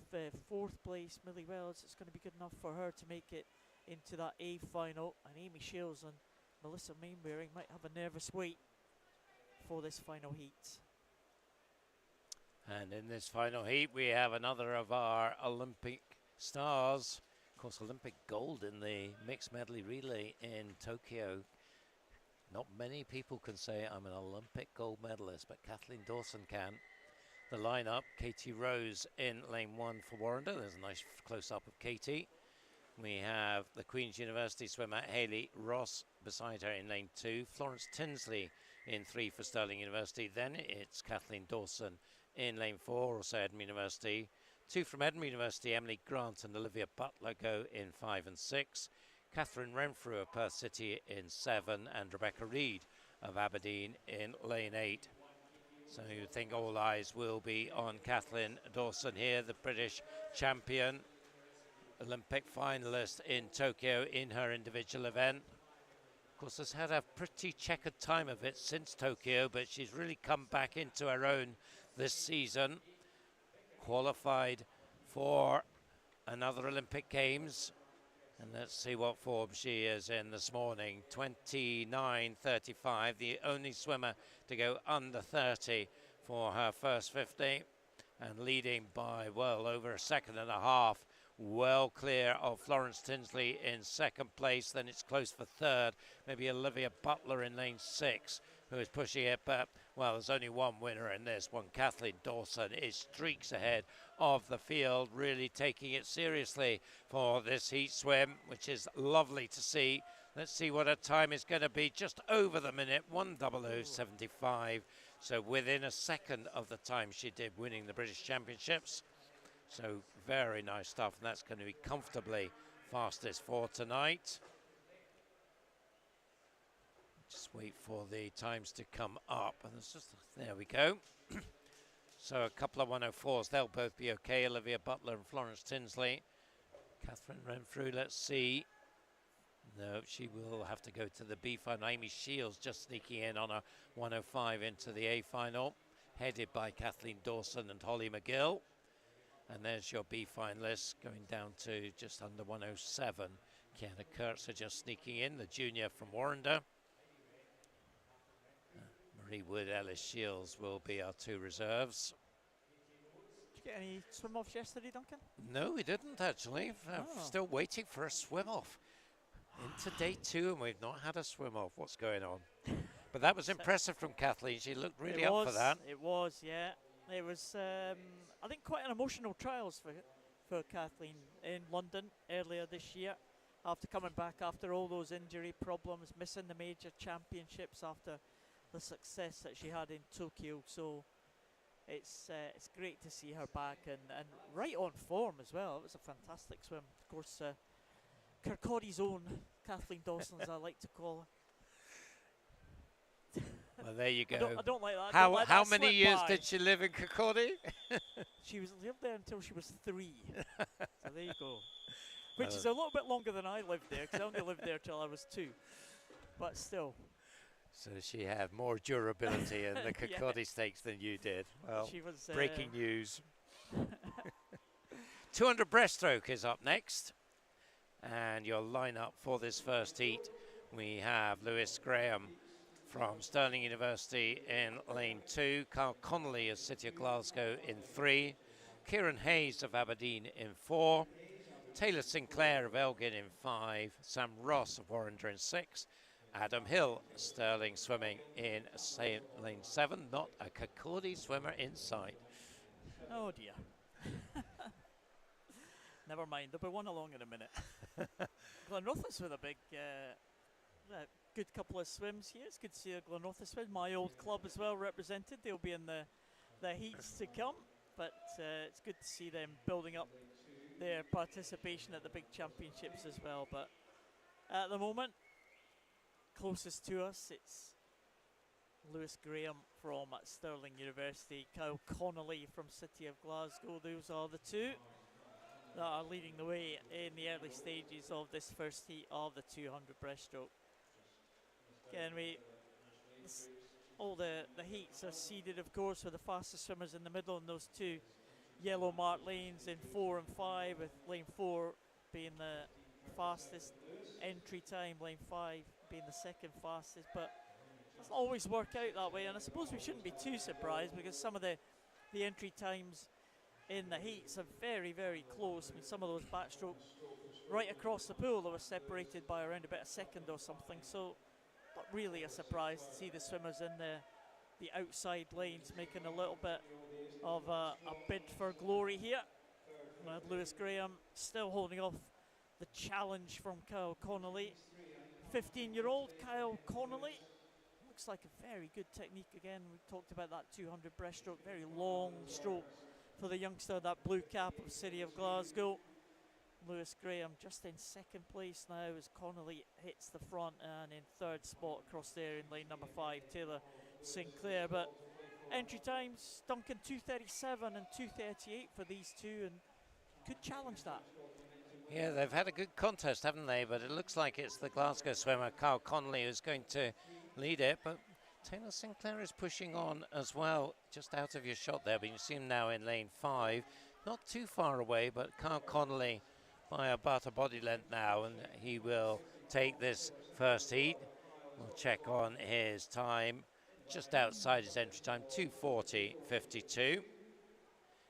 fourth place Millie Wells, it's going to be good enough for her to make it into that A final, and Amy Shields and Melissa Mainwaring might have a nervous wait for this final heat. And in this final heat, we have another of our Olympic stars. Of course, Olympic gold in the mixed medley relay in Tokyo. Not many people can say I'm an Olympic gold medalist, but Kathleen Dawson can. The lineup, Katie Rose in lane 1 for Warrender. There's a nice close-up of Katie. We have the Queen's University swimmer Hayley Ross beside her in lane 2. Florence Tinsley in 3 for Stirling University. Then it's Kathleen Dawson in lane 4, also Edinburgh University. 2 from Edinburgh University, Emily Grant and Olivia Butler go in 5 and 6. Catherine Renfrew of Perth City in 7, and Rebecca Reid of Aberdeen in lane 8. So you think all eyes will be on Kathleen Dawson here, the British champion, Olympic finalist in Tokyo in her individual event. Of course, has had a pretty checkered time of it since Tokyo, but she's really come back into her own this season. Qualified for another Olympic Games, and let's see what form she is in this morning. 29.35, the only swimmer to go under 30 for her first 50, and leading by well over a second and a half, well clear of Florence Tinsley in second place. Then it's close for third, maybe Olivia Butler in lane 6 who is pushing it, but well, there's only one winner in this one. Kathleen Dawson is streaks ahead of the field, really taking it seriously for this heat swim, which is lovely to see. Let's see what her time is going to be, just over the minute, 1:00.75, so within a second of the time she did winning the British Championships. So very nice stuff, and that's going to be comfortably fastest for tonight. Just wait for the times to come up, and it's just, there we go. So a couple of 104s, they'll both be okay. Olivia Butler and Florence Tinsley. Catherine Renfrew, let's see. No, she will have to go to the B final. Amy Shields just sneaking in on a 105 into the A final, headed by Kathleen Dawson and Holly McGill. And there's your B finalists going down to just under 107. Kiana Kurtz are just sneaking in, the junior from Warrender. Marie Wood, Ellis Shields will be our two reserves. Did you get any swim-offs yesterday, Duncan? No, we didn't actually. Still waiting for a swim-off into day 2, and we've not had a swim-off. What's going on? But that was impressive from Kathleen. She looked really up for that. It was, yeah. It was, I think, quite an emotional trials for Kathleen in London earlier this year. After coming back after all those injury problems, missing the major championships after the success that she had in Tokyo. So it's great to see her back and right on form as well. It was a fantastic swim. Of course, Kirkcaldy's own Kathleen Dawson, as I like to call her. Well, there you go. I don't like that. How many years did she live in Kirkcaldy? She lived there until she was 3. So there you go. Which is a little bit longer than I lived there, because I only lived there till I was 2. But still. So she had more durability in the Kirkcaldy Stakes than you did. Well, she was, breaking news. 200 breaststroke is up next. And your lineup for this first heat, we have Lewis Graham from Stirling University in lane 2, Carl Connolly of City of Glasgow in 3, Kieran Hayes of Aberdeen in 4, Taylor Sinclair of Elgin in 5, Sam Ross of Warrender in 6, Adam Hill, Stirling swimming in lane 7, not a Kirkcaldy swimmer in sight. Oh dear. Never mind, there'll be one along in a minute. Glenrothes with a big, good couple of swims here. It's good to see a Glenrothes swim. My old club as well represented. They'll be in the heats to come, but it's good to see them building up their participation at the big championships as well. But at the moment, closest to us, it's Lewis Graham from Stirling University, Kyle Connolly from City of Glasgow. Those are the two that are leading the way in the early stages of this first heat of the 200 breaststroke. Again, all the heats are seeded, of course, with the fastest swimmers in the middle, and those two yellow marked lanes in 4 and 5, with lane 4 being the fastest entry time, lane 5 being the second fastest. But it doesn't always work out that way, and I suppose we shouldn't be too surprised, because some of the entry times in the heats are very, very close. I mean, some of those backstrokes right across the pool, they were separated by around about a second or something. So not really a surprise to see the swimmers in the outside lanes making a little bit of a bid for glory here. Lewis Graham still holding off the challenge from Kyle Connolly. 15-year-old Kyle Connolly. Looks like a very good technique again. We talked about that 200 breaststroke, very long stroke for the youngster, that blue cap of City of Glasgow. Lewis Graham just in second place now as Connolly hits the front, and in third spot across there in lane number 5, Taylor Sinclair. But entry times, Duncan, 2:37 and 2:38 for these two, and could challenge that. Yeah, they've had a good contest, haven't they? But it looks like it's the Glasgow swimmer, Carl Connolly, who's going to lead it. But Taylor Sinclair is pushing on as well, just out of your shot there. But you see him now in lane 5. Not too far away, but Carl Connolly by about a body length now, and he will take this first heat. We'll check on his time, just outside his entry time, 2:40.52.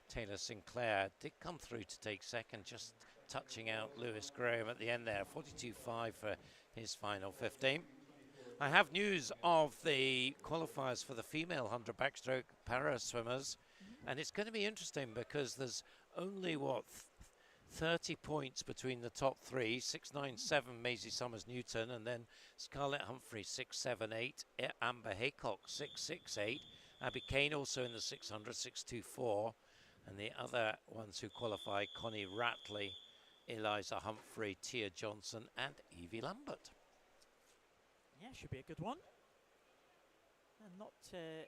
Taylor Sinclair did come through to take second, just touching out Lewis Graham at the end there, 42.5 for his final 15. I have news of the qualifiers for the female 100 backstroke para swimmers, and it's going to be interesting because there's only, 30 points between the top 3, 697 Maisie Summers-Newton, and then Scarlett Humphrey 678, Amber Haycock 668, Abby Kane also in the 600, 624, And the other ones who qualify, Connie Ratley, Eliza Humphrey, Tia Johnson and Evie Lambert. Yeah, should be a good one. And not a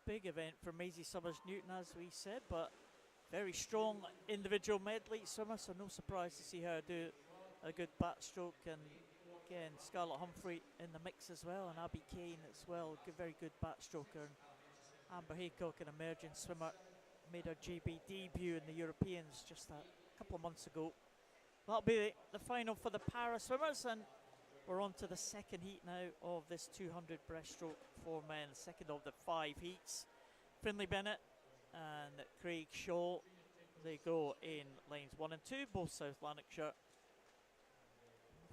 big event for Maisie Summers-Newton, as we said, but very strong individual medley swimmer, so no surprise to see her do a good backstroke. And again, Scarlett Humphrey in the mix as well, and Abby Kane as well, very good backstroker. And Amber Haycock, an emerging swimmer, made her GB debut in the Europeans just a couple of months ago. That'll be the final for the para swimmers, and we're on to the second heat now of this 200 breaststroke for men, second of the 5 heats. Finlay Bennett and Craig Shaw, they go in lanes 1 and 2, both South Lanarkshire.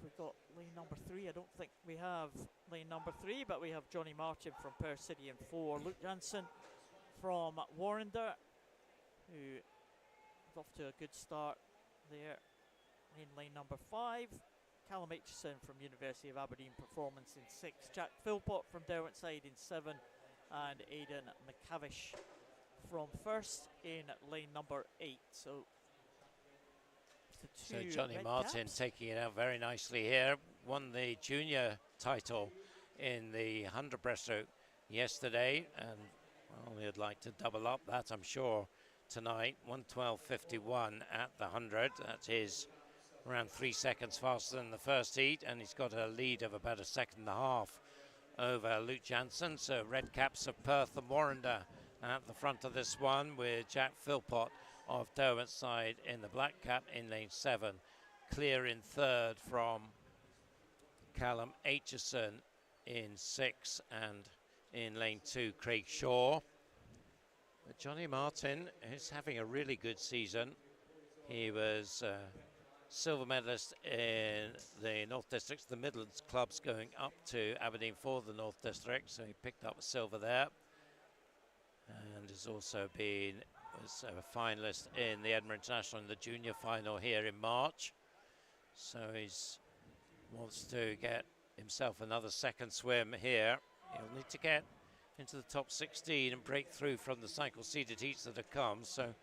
We've got lane number 3. I don't think we have lane number 3, but we have Johnny Martin from Perth City in 4, Luke Jansen from Warrender, who is off to a good start there in lane number 5. Callum Aitchison from University of Aberdeen Performance in 6, Jack Philpott from Derwentside in 7, and Aidan McCavish from First in lane number 8. So Johnny Martin taking it out very nicely here. Won the junior title in the 100 breaststroke yesterday, and well, he'd like to double up that, I'm sure, tonight. 1:12.51 at the 100. That is around 3 seconds faster than the first heat, and he's got a lead of about a second and a half over Luke Jansen. So red caps of Perth and Warrender at the front of this one, with Jack Philpott of Derwentside in the black cap in lane 7. Clear in third from Callum Aitchison in 6, and in lane 2 Craig Shaw. But Johnny Martin is having a really good season. He was silver medalist in the North Districts, the Midlands clubs going up to Aberdeen for the North District, so he picked up a silver there, and has also was a finalist in the Edinburgh International in the junior final here in March. So he wants to get himself another second swim here. He'll need to get into the top 16 and break through from the cycle seeded heats that have come, so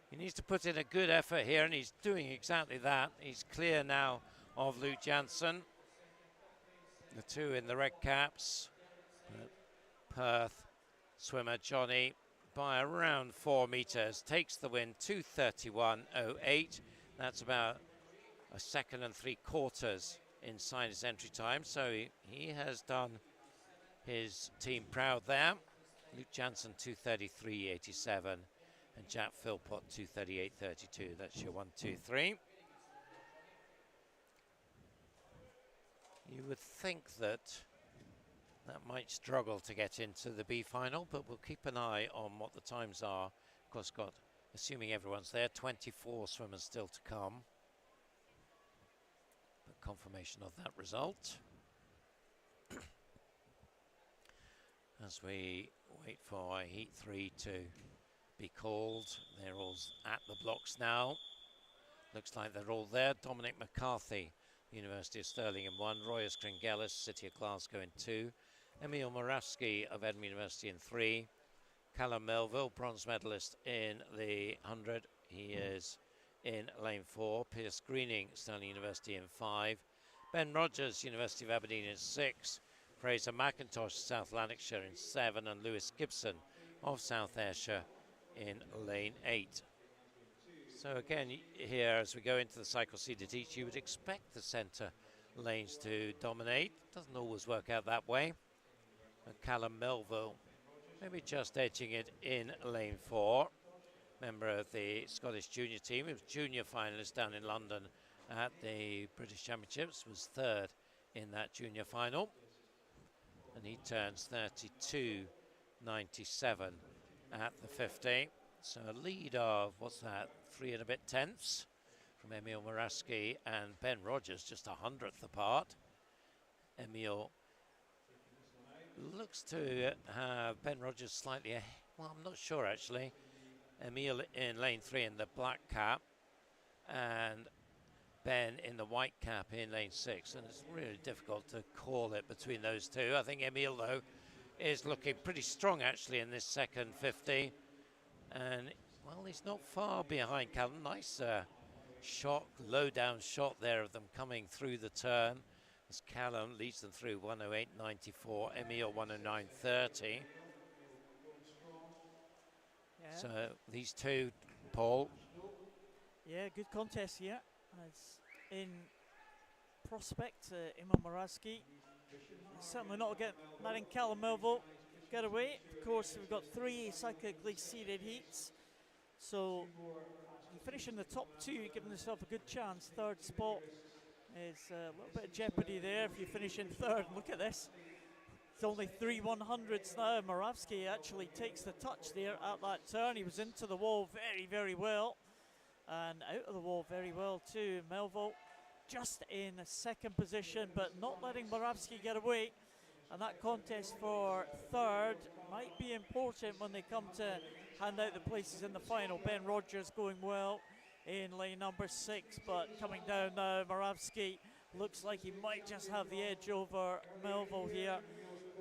he needs to put in a good effort here, and he's doing exactly that. He's clear now of Luke Jansen. The two in the red caps. Perth swimmer Johnny, by around 4 meters, takes the win, 2:31.08. That's about a second and 3/4 inside his entry time. So he has done his team proud there. Luke Jansen 2:33.87. And Jack Philpott 2:38.32. That's your 1, 2, 3. You would think that might struggle to get into the B final, but we'll keep an eye on what the times are. Of course, assuming everyone's there, 24 swimmers still to come. But confirmation of that result. As we wait for Heat 3 to be called. They're all at the blocks now. Looks like they're all there. Dominic McCarthy, University of Stirling in 1. Royas Kringellis, City of Glasgow in 2. Emil Moravsky of Edinburgh University in 3. Callum Melville, bronze medalist in the 100. He is in lane 4. Pierce Greening, Stirling University in 5. Ben Rogers, University of Aberdeen in 6. Fraser McIntosh, South Lanarkshire in 7. And Lewis Gibson of South Ayrshire in lane 8. So again, here as we go into the cycle seeded heats, you would expect the centre lanes to dominate. Doesn't always work out that way. And Callum Melville maybe just edging it in lane 4. Member of the Scottish junior team. He was junior finalist down in London at the British Championships, was 3rd in that junior final. And he turns 32.97 at the 50. So a lead of, 3 and a bit tenths from Emil Moravsky and Ben Rogers, just 100th apart. Emil looks to have Ben Rogers slightly ahead. Well, I'm not sure actually. Emil in lane 3 in the black cap, and Ben in the white cap in lane 6, and it's really difficult to call it between those two. I think Emil, though, is looking pretty strong actually in this second 50, and Well, he's not far behind Callum. Nice shot, low down shot there of them coming through the turn. As Callum leads them through 108.94, Emil 109.30. Yeah. So these two, Paul. Yeah, good contest here. As in prospect, Emil Moravsky. Certainly not letting Callum Melville get away. Of course, we've got 3 cyclically seeded heats. So you finish in the top 2, you're giving yourself a good chance. Third spot is a little bit of jeopardy there if you finish in third. Look at this. It's only 3 100s now. Moravsky actually takes the touch there at that turn. He was into the wall very, very well. And out of the wall very well too. Melville just in second position, but not letting Moravsky get away. And that contest for third might be important when they come to hand out the places in the final. Ben Rogers going well in lane number 6, but coming down now, Moravsky looks like he might just have the edge over Melville here.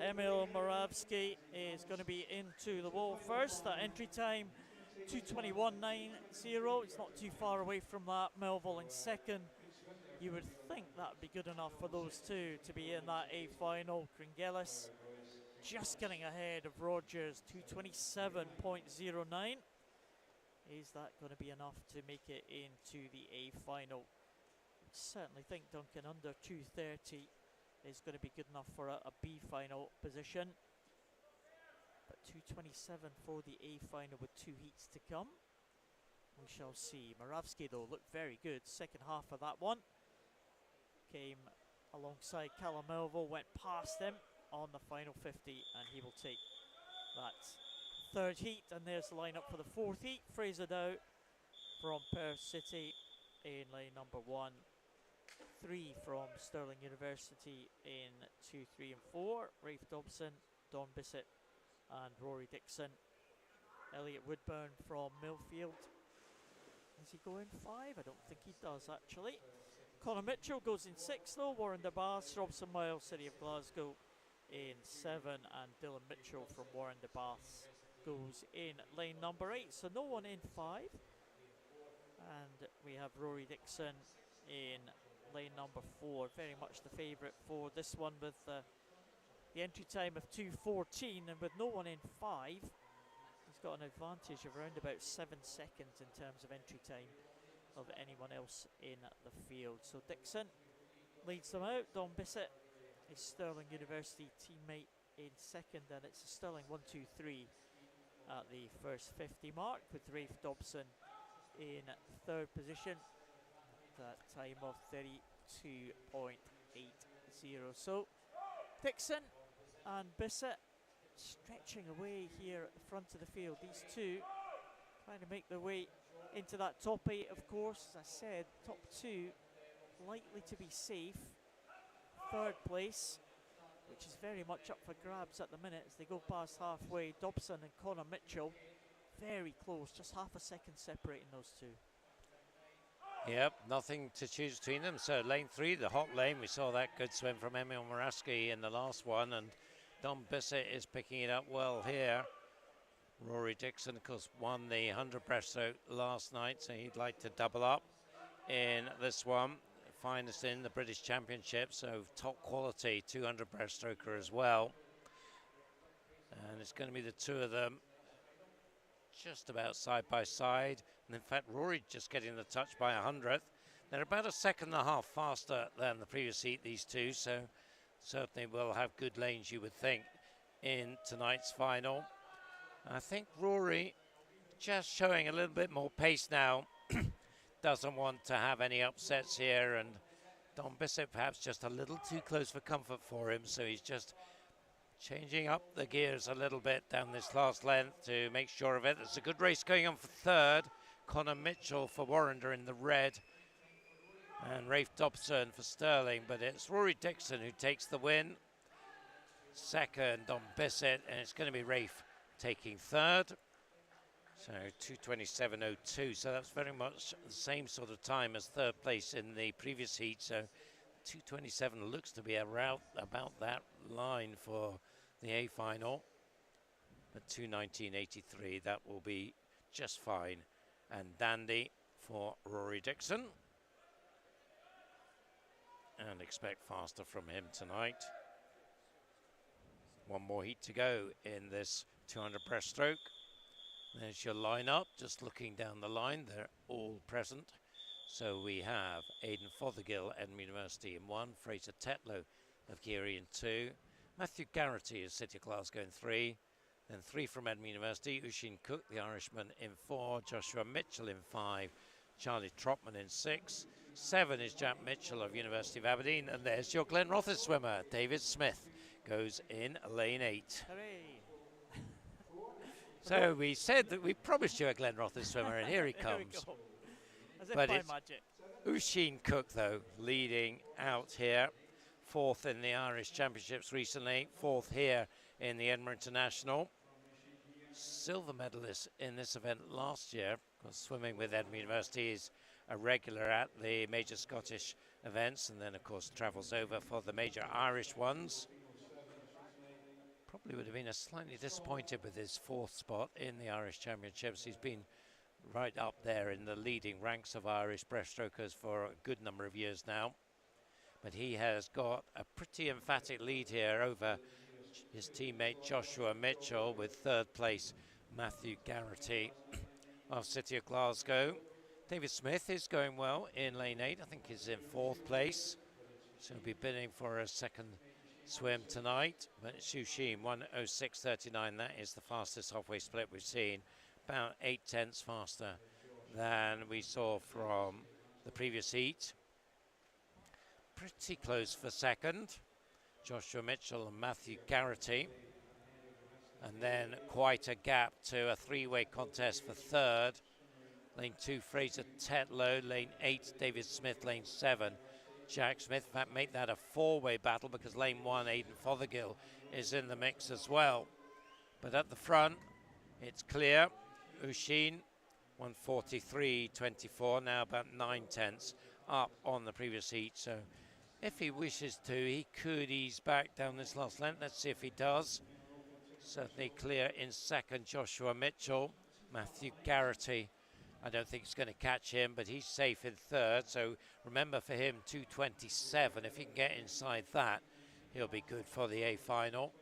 Emil Moravsky is going to be into the wall first. That entry time 2:21.90. It's not too far away from that. Melville in second. You would think that would be good enough for those two to be in that A final. Kringelis just getting ahead of Rogers, 2:27.09. Is that going to be enough to make it into the A final? Certainly think Duncan under 2:30 is going to be good enough for a B final position. But 2:27 for the A final with 2 heats to come. We shall see. Moravsky though looked very good. Second half of that one. Came alongside Callum Melville, went past him on the final 50, and he will take that third heat. And there's the lineup for the 4th heat. Fraser Dow from Perth City in lane number 1. 3 from Stirling University in 2, 3 and 4. Rafe Dobson, Don Bissett and Rory Dixon. Elliot Woodburn from Millfield. Is he going 5? I don't think he does actually. Conor Mitchell goes in 6 though. Warren de Bath, Robson Miles, City of Glasgow in 7, and Dylan Mitchell from Warren de Bath goes in lane number 8. So no one in 5. And we have Rory Dixon in lane number 4. Very much the favourite for this one with the entry time of 2:14, and with no one in 5, he's got an advantage of around about 7 seconds in terms of entry time of anyone else in the field. So Dixon leads them out. Don Bissett, his Stirling University teammate, in second, and it's a Stirling 1-2-3 at the first 50 mark, with Rafe Dobson in third position. That time of 32.80. So Dixon and Bissett stretching away here at the front of the field. These two trying to make their way into that top 8, of course. As I said, top 2 likely to be safe. Third place, which is very much up for grabs at the minute as they go past halfway. Dobson and Conor Mitchell very close, just half a second separating those two. Yep, nothing to choose between them. So lane 3, the hot lane, we saw that good swim from Emil Moravsky in the last one, and Don Bissett is picking it up well here. Rory Dixon, of course, won the 100 breaststroke last night, so he'd like to double up in this one. Finest in the British Championship, so top quality 200 breaststroker as well. And it's going to be the two of them just about side by side. And in fact, Rory just getting the touch by 100th. They're about a second and a half faster than the previous heat, these two, so certainly will have good lanes, you would think, in tonight's final. I think Rory just showing a little bit more pace now. Doesn't want to have any upsets here, and Don Bissett perhaps just a little too close for comfort for him, so he's just changing up the gears a little bit down this last length to make sure of it. There's a good race going on for third. Conor Mitchell for Warrender in the red, and Rafe Dobson for Stirling, but it's Rory Dixon who takes the win. Second, Don Bissett, and it's going to be Rafe taking third. So 2:27.02, so that's very much the same sort of time as third place in the previous heat. So 2:27 looks to be around about that line for the A final. But 2:19.83, that will be just fine and dandy for Rory Dixon. And expect faster from him tonight. One more heat to go in this 200 breaststroke. There's your lineup, just looking down the line, they're all present. So we have Aidan Fothergill, Edinburgh University in 1, Fraser Tetlow of Geary in 2, Matthew Garrity of City of Glasgow in 3, then 3 from Edinburgh University, Usheen Cook, the Irishman, in 4, Joshua Mitchell in 5, Charlie Trotman in 6, 7 is Jack Mitchell of University of Aberdeen, and there's your Glenrothes swimmer, David Smith, goes in lane 8. Hooray! So we said that we promised you a Glenrothes swimmer, and here he comes. As if But by it's magic. Usheen Cook, though, leading out here. 4th in the Irish Championships recently, 4th here in the Edinburgh International. Silver medalist in this event last year, because swimming with Edinburgh University is a regular at the major Scottish events, and then, of course, travels over for the major Irish ones. Probably would have been slightly disappointed with his 4th spot in the Irish Championships. He's been right up there in the leading ranks of Irish breaststrokers for a good number of years now. But he has got a pretty emphatic lead here over his teammate Joshua Mitchell, with 3rd place Matthew Garrity of City of Glasgow. David Smith is going well in lane 8. I think he's in 4th place. So he'll be bidding for a second swim tonight. But it's Usheen 1:06.39. That is the fastest halfway split we've seen. About 8/10 faster than we saw from the previous heat. Pretty close for second. Joshua Mitchell and Matthew Garrity. And then quite a gap to a 3-way contest for 3rd. Lane 2, Fraser Tetlow. Lane 8, David Smith. Lane 7, Jack Smith. In fact, make that a 4-way battle, because lane 1, Aidan Fothergill, is in the mix as well. But at the front, it's clear. Usheen, 1:43.24, now about 9/10 up on the previous heat. So if he wishes to, he could ease back down this last length. Let's see if he does. Certainly clear in second, Joshua Mitchell. Matthew Garrity, I don't think it's going to catch him, but he's safe in 3rd. So remember, for him, 2:27. If he can get inside that, he'll be good for the A final.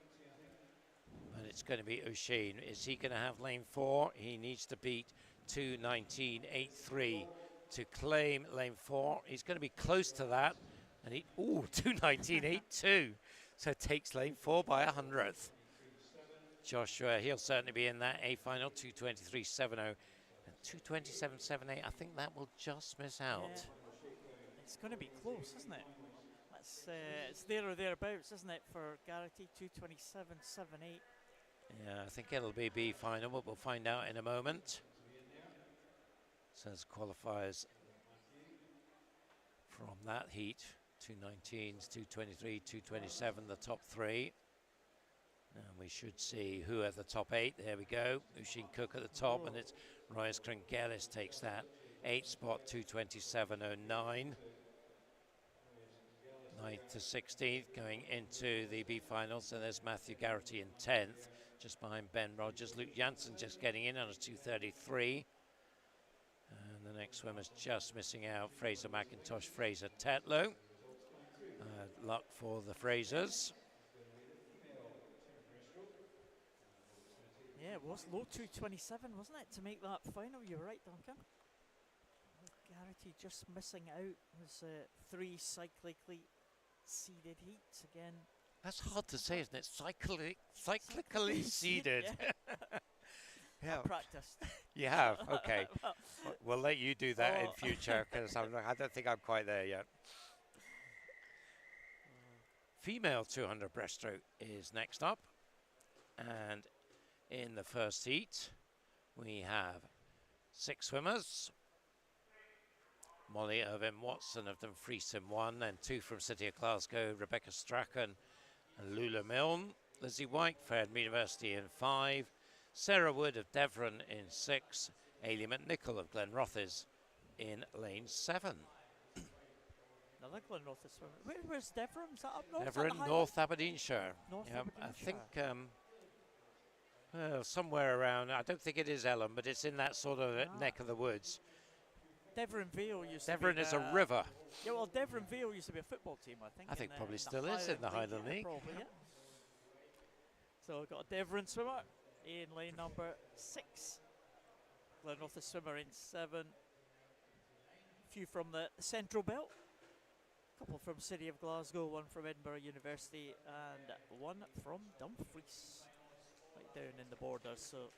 But it's going to be Usheen. Is he going to have lane 4? He needs to beat 2:19.83 to claim lane 4. He's going to be close to that. And he, 2:19.82. So takes lane 4 by 100th. Joshua, he'll certainly be in that A final, 2:23.70. And 2:27.78, I think that will just miss out. Yeah. It's going to be close, isn't it? It's there or thereabouts, isn't it, for Garrity, 2:27.78. Yeah, I think it'll be B final, but we'll find out in a moment. Says qualifiers from that heat, 2:19s, 2:23, 2:27, the top 3. And we should see who are the top 8. There we go. Usheen Cook at the top, and it's Royce Kringelis takes that 8th spot, 2:27.09. 9th to 16th going into the B finals, and there's Matthew Garrity in 10th, just behind Ben Rogers. Luke Janssen just getting in on a 2:33. And the next swimmer's just missing out, Fraser McIntosh, Fraser Tetlow. Luck for the Frasers. Yeah, it was low 2:27, wasn't it, to make that final? You're right, Duncan. Garrity just missing out. There's 3 cyclically seeded heats again. That's hard to say, isn't it? Cyclically seeded. Yeah. Yeah. I practiced. You have? Okay. We'll let you do that in future, because I don't think I'm quite there yet. Female 200 breaststroke is next up. And in the first heat, we have 6 swimmers. Molly Irvin-Watson of Dumfries in 1, and 2 from City of Glasgow, Rebecca Strachan and Lula Milne. Lizzie White for Edinburgh University in 5, Sarah Wood of Devon in 6, Aileen McNichol of Glenrothes in lane 7. Another Glenrothes swimmer. Where's Devon? Is that up north? Devon, North Aberdeenshire. North Yeah, I Aberdeenshire. think, somewhere around, I don't think it is Ellen, but it's in that sort of neck of the woods. Devon Vale used to be. Devon is a river. Yeah, well, Devon Vale used to be a football team, I think. I think probably still is in the Highland League. Probably, yeah. So we've got a Devon swimmer in lane number 6. Glenrothes swimmer in 7. A few from the central belt. A couple from City of Glasgow, one from Edinburgh University, and one from Dumfries. Right down in the borders. So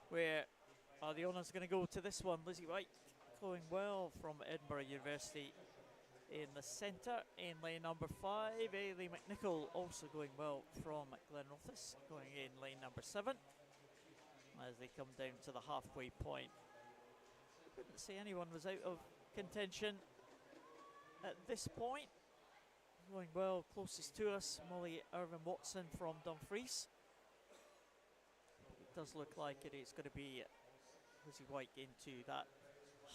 where are the honours going to go to this one? Lizzie White going well from Edinburgh University in the centre in lane number 5. Ailey McNichol also going well from Glenrothes, going in lane number 7 as they come down to the halfway point. Couldn't say anyone was out of contention at this point. Going well, closest to us, Molly Irvin Watson from Dumfries. It does look like it is going to be Lizzie White into that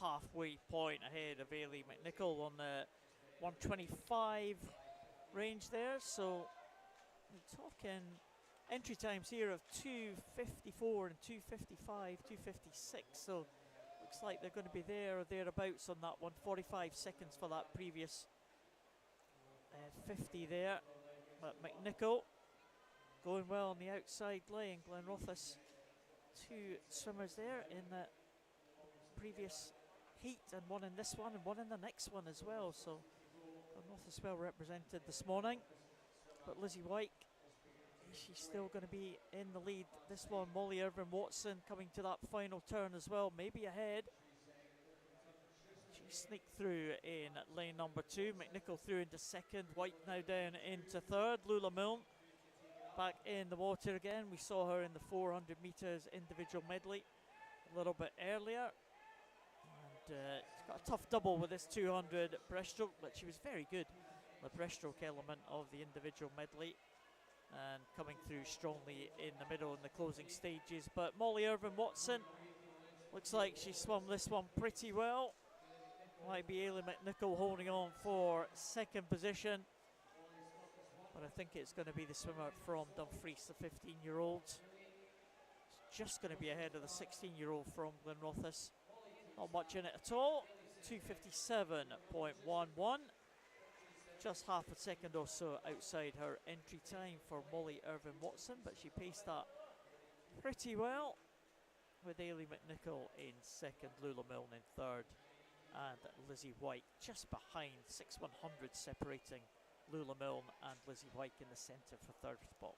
halfway point ahead of Ailey McNichol on the 125 range there. So we're talking entry times here of 2:54 and 2:55, 2:56. So looks like they're going to be there or thereabouts on that one. 45 seconds for that previous 50 there. But McNichol going well on the outside lane. Glenrothes, 2 swimmers there in the previous heat, and one in this one and one in the next one as well. So Glenrothes well represented this morning. But Lizzie White, she's still going to be in the lead. This one, Molly Irvin Watson coming to that final turn as well, maybe ahead. She sneaked through in lane number 2. McNichol through into second. White now down into third. Lula Milne back in the water again. We saw her in the 400 metres individual medley a little bit earlier. And she's got a tough double with this 200 breaststroke, but she was very good the breaststroke element of the individual medley, and coming through strongly in the middle in the closing stages. But Molly Irvin Watson looks like she swum this one pretty well. Might be Ailey McNichol holding on for second position, but I think it's going to be the swimmer from Dumfries, the 15-year-old. Just going to be ahead of the 16-year-old from Glenrothes. Not much in it at all. 2:57.11. Just half a second or so outside her entry time for Molly Irvin Watson, but she paced that pretty well, with Ailey McNichol in second, Lula Milne in third, and Lizzie White just behind, 6/100 separating Lula Milne and Lizzie White in the centre for third spot.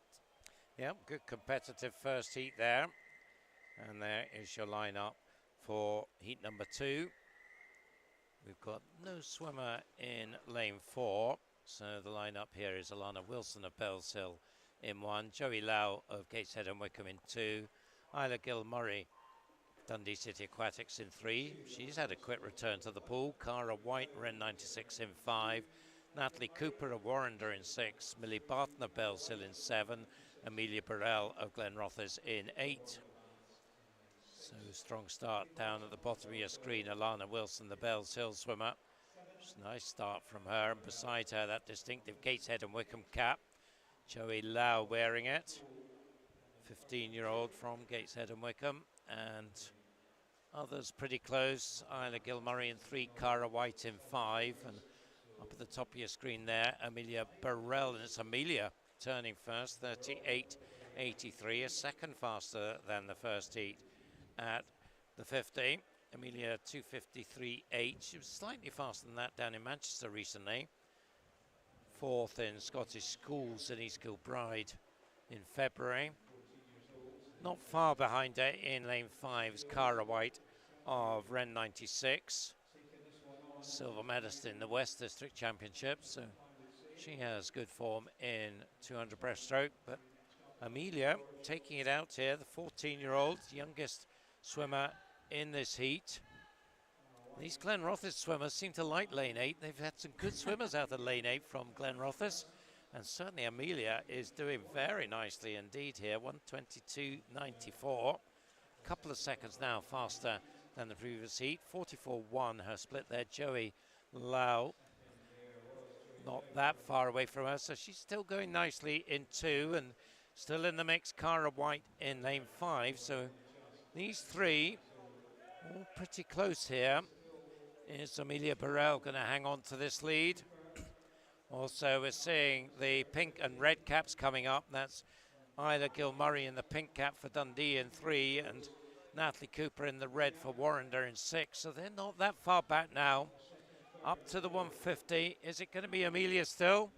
Yeah, good competitive first heat there. And there is your lineup for heat number 2. We've got no swimmer in lane 4, so the lineup here is Alana Wilson of Bells Hill in 1, Joey Lau of Gateshead and Wickham in 2, Isla Gill-Murray, Dundee City Aquatics in 3. She's had a quick return to the pool. Cara White, Ren 96 in 5, Natalie Cooper of Warrender in 6, Millie Barton of Bells Hill in 7, Amelia Burrell of Glenrothes in 8. So strong start down at the bottom of your screen. Alana Wilson, the Bells Hill swimmer. Just a nice start from her. And beside her, that distinctive Gateshead and Wickham cap. Joey Lau wearing it. 15-year-old from Gateshead and Wickham. And others pretty close. Isla Gill-Murray in 3, Cara White in 5. And up at the top of your screen there, Amelia Burrell. And it's Amelia turning first, 38.83. A second faster than the first heat at the 50. Amelia 2:53.8. She was slightly faster than that down in Manchester recently. 4th in Scottish Schools in East Kilbride in February. Not far behind her in lane 5 is Cara White of Ren 96. Silver medalist in the West District Championship, so she has good form in 200 breaststroke. But Amelia taking it out here, the 14-year-old, youngest swimmer in this heat. These Glenrothes swimmers seem to like lane 8. They've had some good swimmers out of lane 8 from Glenrothes, and certainly Amelia is doing very nicely indeed here. 1:22.94, a couple of seconds now faster than the previous heat. 44.1 her split there. Joey Lau not that far away from her, so she's still going nicely in 2, and Still in the mix, Cara White in lane 5. So these three all pretty close here. Is Amelia Burrell going to hang on to this lead? Also, we're seeing the pink and red caps coming up. That's Isla Gilmurray in the pink cap for Dundee in 3 and Natalie Cooper in the red for Warrender in 6. So they're not that far back now. Up to the 150. Is it going to be Amelia still?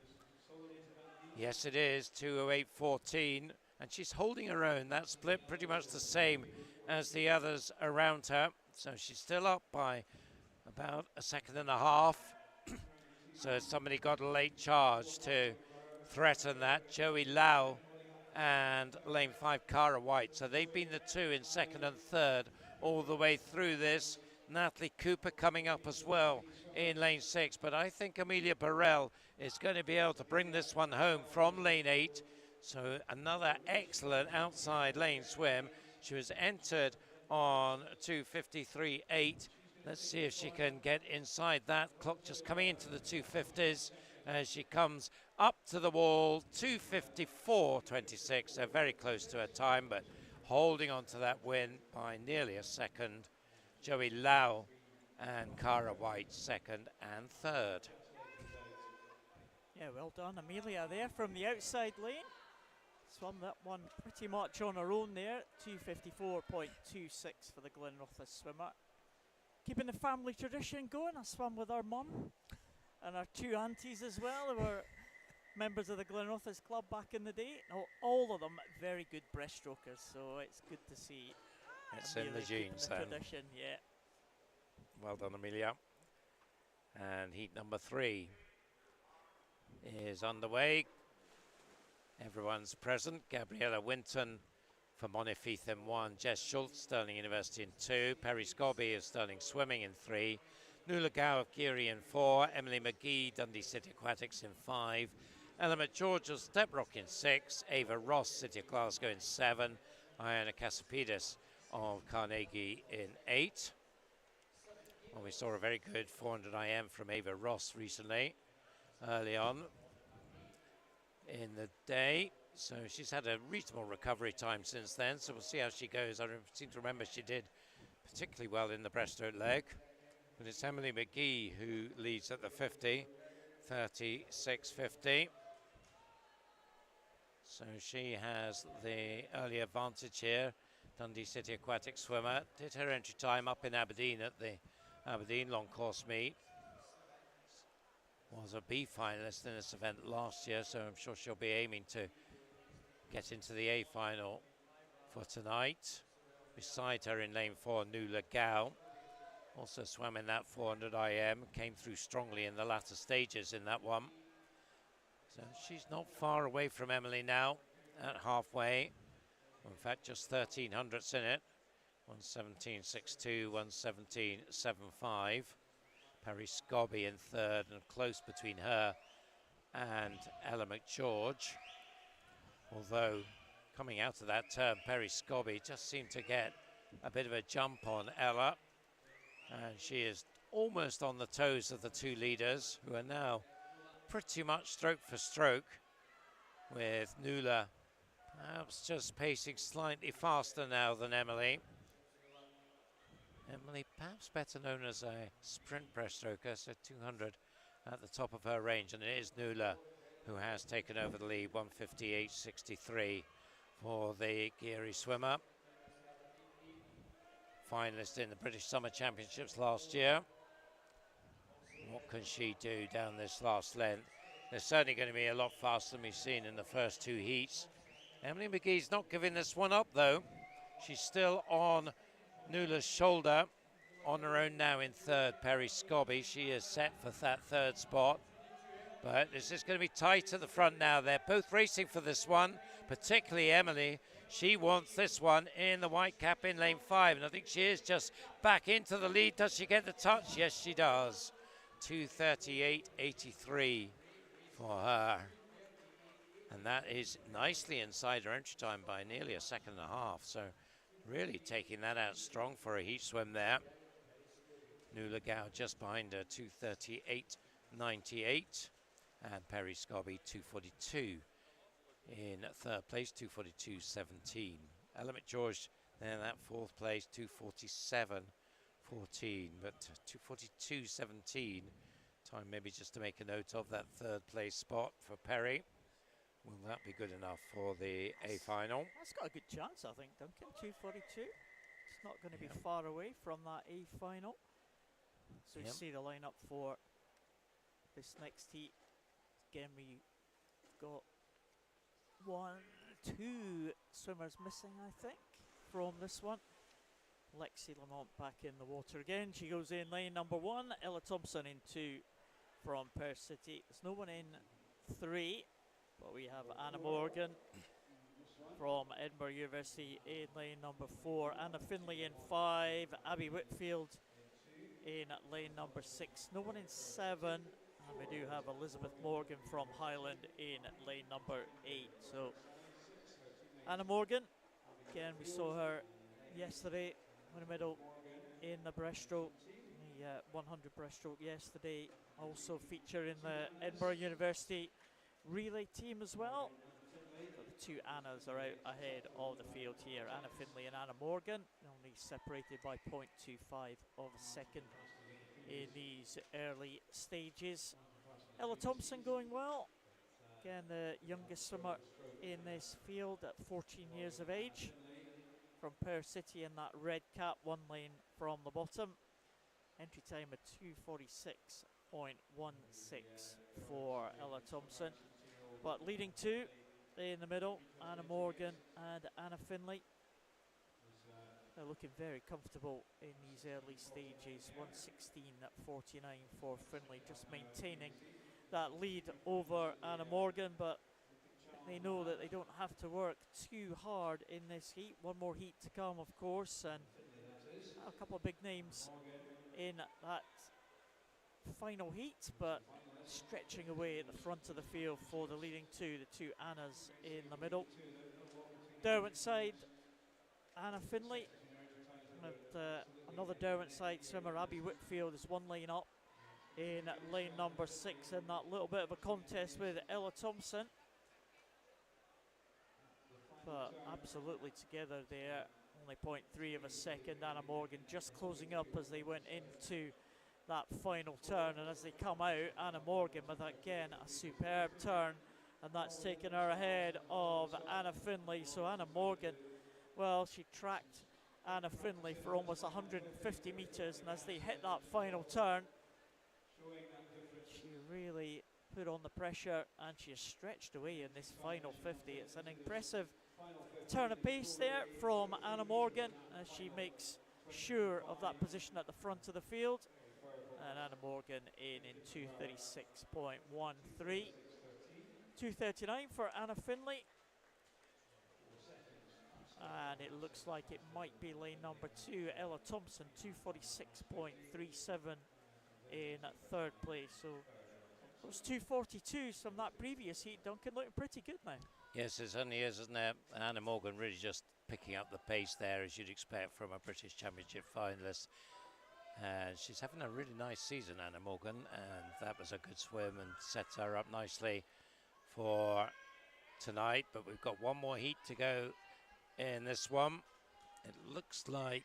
Yes, it is. 2:08.14. And she's holding her own. That split pretty much the same as the others around her. So she's still up by about a second and a half. So somebody got a late charge to threaten that. Joey Lau and lane 5 Cara White. So they've been the two in second and third all the way through this. Natalie Cooper coming up as well in lane 6. But I think Amelia Burrell is going to be able to bring this one home from lane 8. So another excellent outside lane swim. She was entered on 2:53.8. Let's see if she can get inside that. Clock just coming into the 250s as she comes up to the wall. 2:54.26. So very close to her time, but holding on to that win by nearly a second. Joey Lau and Cara White second and third. Yeah, well done, Amelia there from the outside lane. Swum that one pretty much on her own there. 2:54.26 for the Glenrothes swimmer. Keeping the family tradition going, I swam with our mum and our two aunties as well, who were members of the Glenrothes club back in the day. All of them very good breaststrokers, so it's good to see. It's in the genes then. Tradition, yeah. Well done, Amelia. And heat number 3 is underway. Everyone's present. Gabriella Winton for Monifeith in 1. Jess Schultz, Stirling University in 2. Perry Scobby of Stirling Swimming in 3. Nuala Gow of Geary in 4. Emily McGee, Dundee City Aquatics in 5. Ella McGeorge of Steprock in 6. Ava Ross, City of Glasgow in 7. Iona Kasapidis of Carnegie in 8. Well, we saw a very good 400 IM from Ava Ross recently, early on in the day. So she's had a reasonable recovery time since then, so we'll see how she goes. I seem to remember she did particularly well in the breaststroke leg. But it's Emily McGee who leads at the 50, 36.50. So she has the early advantage here. Dundee City Aquatic swimmer. Did her entry time up in Aberdeen at the Aberdeen long course meet. Was a B finalist in this event last year, so I'm sure she'll be aiming to get into the A final for tonight. Beside her in lane 4, Nuala Gow. Also swam in that 400 IM, came through strongly in the latter stages in that one. So she's not far away from Emily now at halfway. In fact, just 1300ths in it. 1:17.62, 1:17.75. Perry Scobby in third, and close between her and Ella McGeorge. Although coming out of that turn, Perry Scobby just seemed to get a bit of a jump on Ella. And she is almost on the toes of the two leaders, who are now pretty much stroke for stroke, with Nuala perhaps just pacing slightly faster now than Emily. Emily, perhaps better known as a sprint breaststroker, so 200 at the top of her range, and it is Nuala who has taken over the lead, 1:58.63 for the Geary swimmer. Finalist in the British Summer Championships last year. What can she do down this last length? They're certainly going to be a lot faster than we've seen in the first two heats. Emily McGee's not giving this one up, though. She's still on Nuala's shoulder. On her own now in third, Perry Scobby. She is set for that third spot. But this is going to be tight at the front now. They're both racing for this one, particularly Emily. She wants this one in the white cap in lane 5. And I think she is just back into the lead. Does she get the touch? Yes, she does. 2:38.83 for her. And that is nicely inside her entry time by nearly a second and a half. So really taking that out strong for a heat swim there. Nuala Gow just behind her, 2:38.98. And Perry Scobby, 2:42. in third place, 2:42.17. Ella McGeorge then that fourth place, 2:47.14, but 2:42.17 time maybe just to make a note of that third place spot for Perry. Will that be good enough for the A final? That's got a good chance, I think, Duncan. 2:42. It's not going to be far away from that A final. So you see the lineup for this next heat. Again, we've got 2 swimmers missing, I think, from this one. Lexi Lamont back in the water again. She goes in lane number 1. Ella Thompson in 2 from Perth City. There's no one in 3, but we have Anna Morgan from Edinburgh University in lane number 4. Anna Finlay in 5. Abby Whitfield in lane number 6. No one in 7. And we do have Elizabeth Morgan from Highland in lane number 8. So Anna Morgan, again, we saw her yesterday win a medal in the breaststroke, the 100 breaststroke yesterday. Also feature in the Edinburgh University relay team as well. But the 2 Annas are out ahead of the field here. Anna Finlay and Anna Morgan, only separated by 0.25 of a second in these early stages. Ella Thompson going well. Again, the youngest swimmer in this field at 14 years of age. From Perth City in that red cap, 1 lane from the bottom. Entry time of 2:46.16 for Ella Thompson. But leading 2 in the middle, Anna Morgan and Anna Finlay. They're looking very comfortable in these early stages. 1:16.49 for Finlay, just maintaining that lead over Anna Morgan, but they know that they don't have to work too hard in this heat. One more heat to come, of course, and a couple of big names in that final heat, but stretching away at the front of the field for the leading 2, the 2 Annas in the middle. Derwent side, Anna Finlay, and another Derwent side swimmer, Abby Whitfield, is 1 lane up in lane number 6 in that little bit of a contest with Ella Thompson. But absolutely together there, only 0.3 of a second. Anna Morgan just closing up as they went into that final turn, and as they come out, Anna Morgan with again a superb turn, and that's taken her ahead of Anna Finlay. So Anna Morgan, well, she tracked Anna Finlay for almost 150 metres, and as they hit that final turn, she really put on the pressure and she has stretched away in this final 50. It's an impressive turn of pace there from Anna Morgan as she makes sure of that position at the front of the field. And Anna Morgan in 2:36.13. 2:39 for Anna Finlay. And it looks like it might be lane number 2, Ella Thompson, 2:46.37 in third place. So those 2:42s from that previous heat, Duncan, looking pretty good now. Yes, it certainly is, isn't it? Anna Morgan really just picking up the pace there, as you'd expect from a British Championship finalist. She's having a really nice season, Anna Morgan, and that was a good swim and sets her up nicely for tonight. But we've got 1 more heat to go in this one. It looks like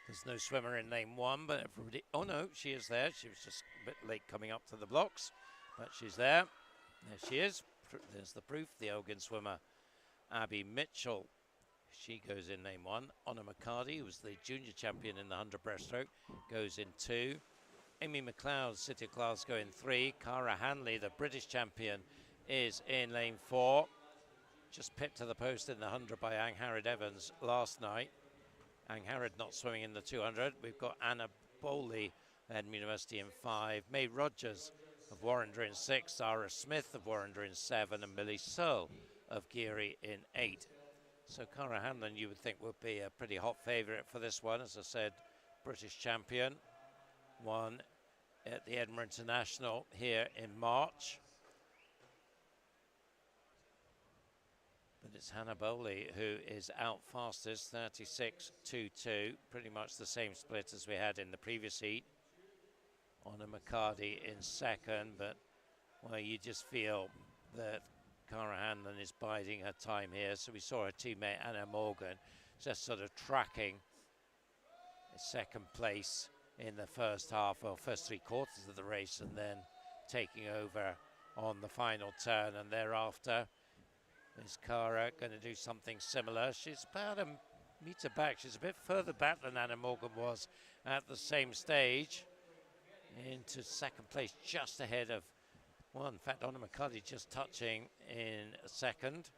there's no swimmer in lane 1, but everybody... Oh, no, she is there. She was just a bit late coming up to the blocks, but she's there. There she is. There's the proof, the Elgin swimmer, Abby Mitchell. She goes in lane 1. Honor McCarty, who was the junior champion in the 100 breaststroke, goes in 2. Amy McLeod, City of Glasgow, in 3. Cara Hanley, the British champion, is in lane 4. Just pipped to the post in the 100 by Angharad Evans last night. Angharad not swimming in the 200. We've got Anna Bowley, Edinburgh University, in 5. May Rogers of Warrender in 6. Sarah Smith of Warrender in 7. And Millie Searle of Geary in 8. So Cara Hanlon, you would think, would be a pretty hot favourite for this one. As I said, British champion. Won at the Edinburgh International here in March. But it's Hannah Bowley who is out fastest, 36.22. Pretty much the same split as we had in the previous heat. Honor McCarty in second, but well, you just feel that Cara Hanlon is biding her time here. So we saw her teammate Anna Morgan just sort of tracking second place in the first half, or first 3/4 of the race, and then taking over on the final turn. And thereafter, is Cara going to do something similar? She's about a metre back. She's a bit further back than Anna Morgan was at the same stage. Into second place, just ahead of, well, in fact, Anna McCarty just touching in second.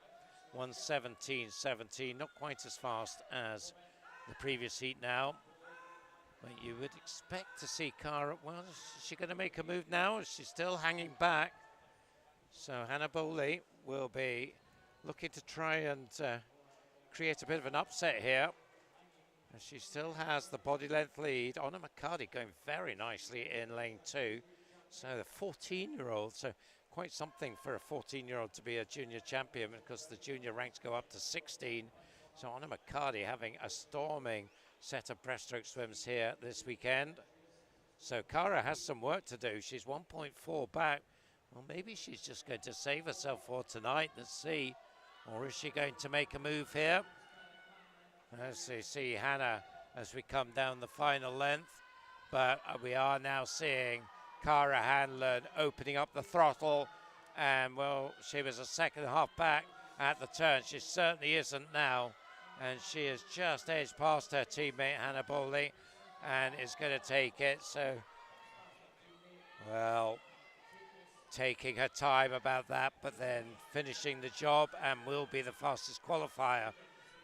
1:17.17, not quite as fast as the previous heat now. But you would expect to see Cara, well, is she going to make a move now? Is she still hanging back? So Hannah Bowley will be looking to try and create a bit of an upset here. And she still has the body length lead. Anna McCarty going very nicely in lane 2. So the 14-year-old, so quite something for a 14-year-old to be a junior champion, because the junior ranks go up to 16. So Anna McCarty having a storming set of breaststroke swims here this weekend. So Cara has some work to do. She's 1.4 back. Well, maybe she's just going to save herself for tonight. Let's see. Or is she going to make a move here? As you see Hannah as we come down the final length. But we are now seeing Cara Hanlon opening up the throttle. And, well, she was a second half back at the turn. She certainly isn't now. And she has just edged past her teammate Hannah Bowley and is going to take it. So, well, taking her time about that, but then finishing the job, and will be the fastest qualifier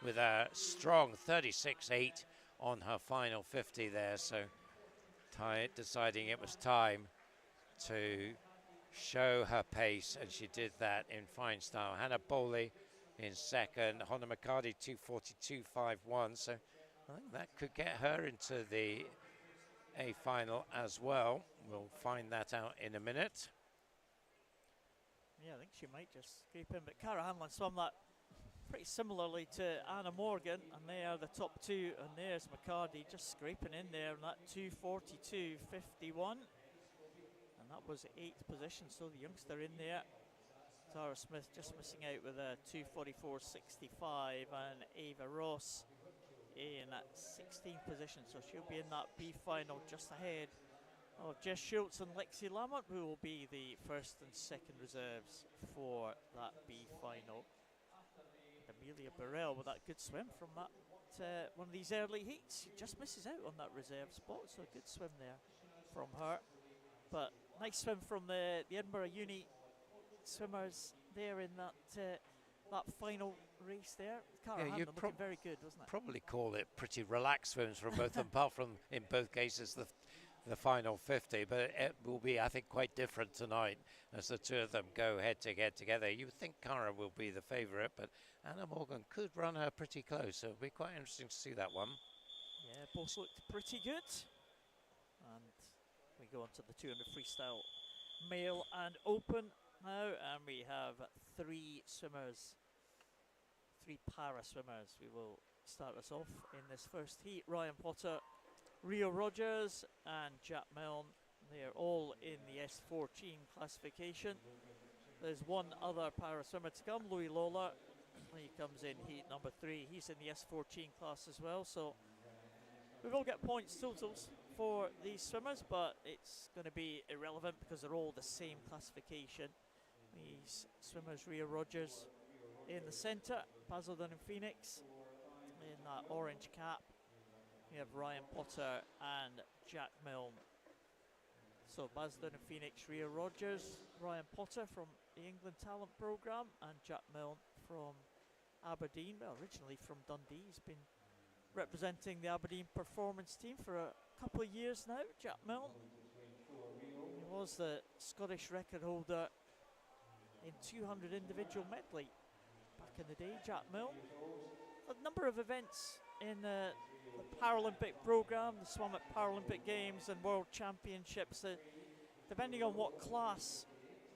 with a strong 36.8 on her final 50 there. So deciding it was time to show her pace, and she did that in fine style. Hannah Bowley in second, Hannah McCarty 2:42.51. So I think that could get her into the A final as well. We'll find that out in a minute. Yeah, I think she might just scrape in, but Cara Hanlon swam that pretty similarly to Anna Morgan, and they are the top two, and there's McCarty just scraping in there on that 2:42.51, and that was 8th position, so the youngster in there. Tara Smith just missing out with a 2:44.65, and Ava Ross in at 16th position, so she'll be in that B final just ahead of Jess Schultz and Lexi Lamont, who will be the first and second reserves for that B final. And Amelia Burrell with that good swim from that one of these early heats. She just misses out on that reserve spot, so a good swim there from her. But nice swim from the Edinburgh Uni swimmers there in that final race there. Cara Hanlon looking very good, wasn't it? Probably call it pretty relaxed swims from both of them, apart from in both cases the final 50, but it will be, I think, quite different tonight as the two of them go head to head together. You would think Cara will be the favourite, but Anna Morgan could run her pretty close, so it'll be quite interesting to see that one. Yeah, both looked pretty good. And we go on to the 200 freestyle male and open now, and we have 3 swimmers, 3 para swimmers. We will start us off in this first heat. Ryan Potter, Rio Rogers and Jack Milne. They're all in the S14 classification. There's one other para swimmer to come, Louis Lawler. He comes in heat number 3. He's in the S14 class as well. So we will get points totals for these swimmers, but it's going to be irrelevant because they're all the same classification. These swimmers, Rio Rogers in the centre, Basildon and Phoenix in that orange cap. We have Ryan Potter and Jack Milne. So Basildon and Phoenix, Rio Rogers, Ryan Potter from the England Talent Programme, and Jack Milne from Aberdeen, well, originally from Dundee. He's been representing the Aberdeen performance team for a couple of years now, Jack Milne. He was the Scottish record holder in 200 individual medley back in the day, Jack Milne. A number of events in the Paralympic programme, the swam at Paralympic Games and World Championships. Depending on what class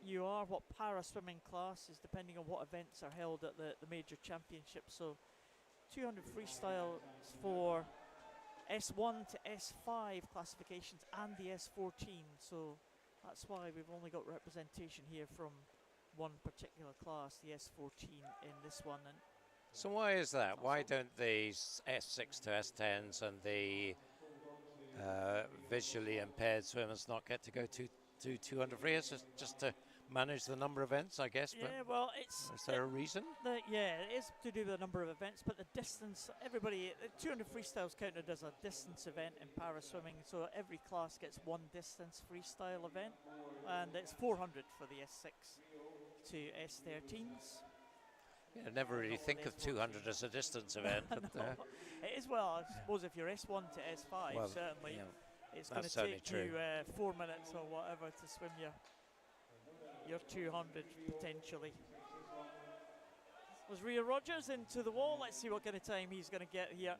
you are, what para swimming class is depending on what events are held at the major championships. So 200 freestyle for S1 to S5 classifications and the S14. So that's why we've only got representation here from one particular class, the S14 in this one. And So why is that? Why don't these S6 to S10s and the visually impaired swimmers not get to go to 200 free? It's just to manage the number of events, I guess. yeah, well, it's Is there a reason? yeah, it is to do with the number of events, but the distance. Everybody, 200 freestyles counted as a distance event in para swimming, so every class gets one distance freestyle event, and it's 400 for the S6 to S13s. Yeah, I never really think of 200 as a distance event. But, It is, well, I suppose if you're S1 to S5, well, certainly yeah, it's going to that's certainly take you true. 4 minutes or whatever to swim your 200 potentially. Was Rhea Rogers into the wall? Let's see what kind of time he's going to get here.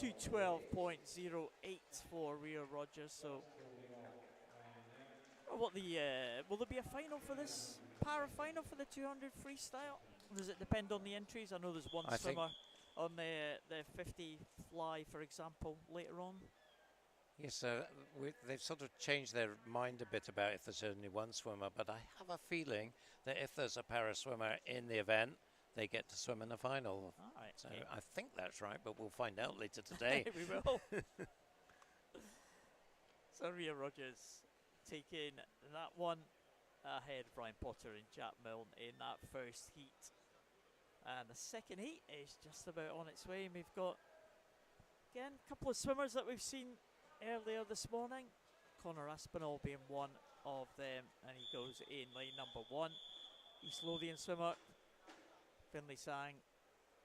2:12.08 for Rhea Rogers. So, what will there be a final for this para final for the 200 freestyle? Does it depend on the entries? I know there's one swimmer on the 50 fly, for example, later on. Yes, they've sort of changed their mind a bit about if there's only one swimmer, but I have a feeling that if there's a para swimmer in the event, they get to swim in the final. All right, So okay. I think that's right, but we'll find out later today. We will. So Rhea Rogers taking that one ahead of Brian Potter and Jack Milne in that first heat. And the second heat is just about on its way. And we've got, again, a couple of swimmers that we've seen earlier this morning. Connor Aspinall being one of them, and he goes in lane number 1. East Lothian swimmer Finlay Sang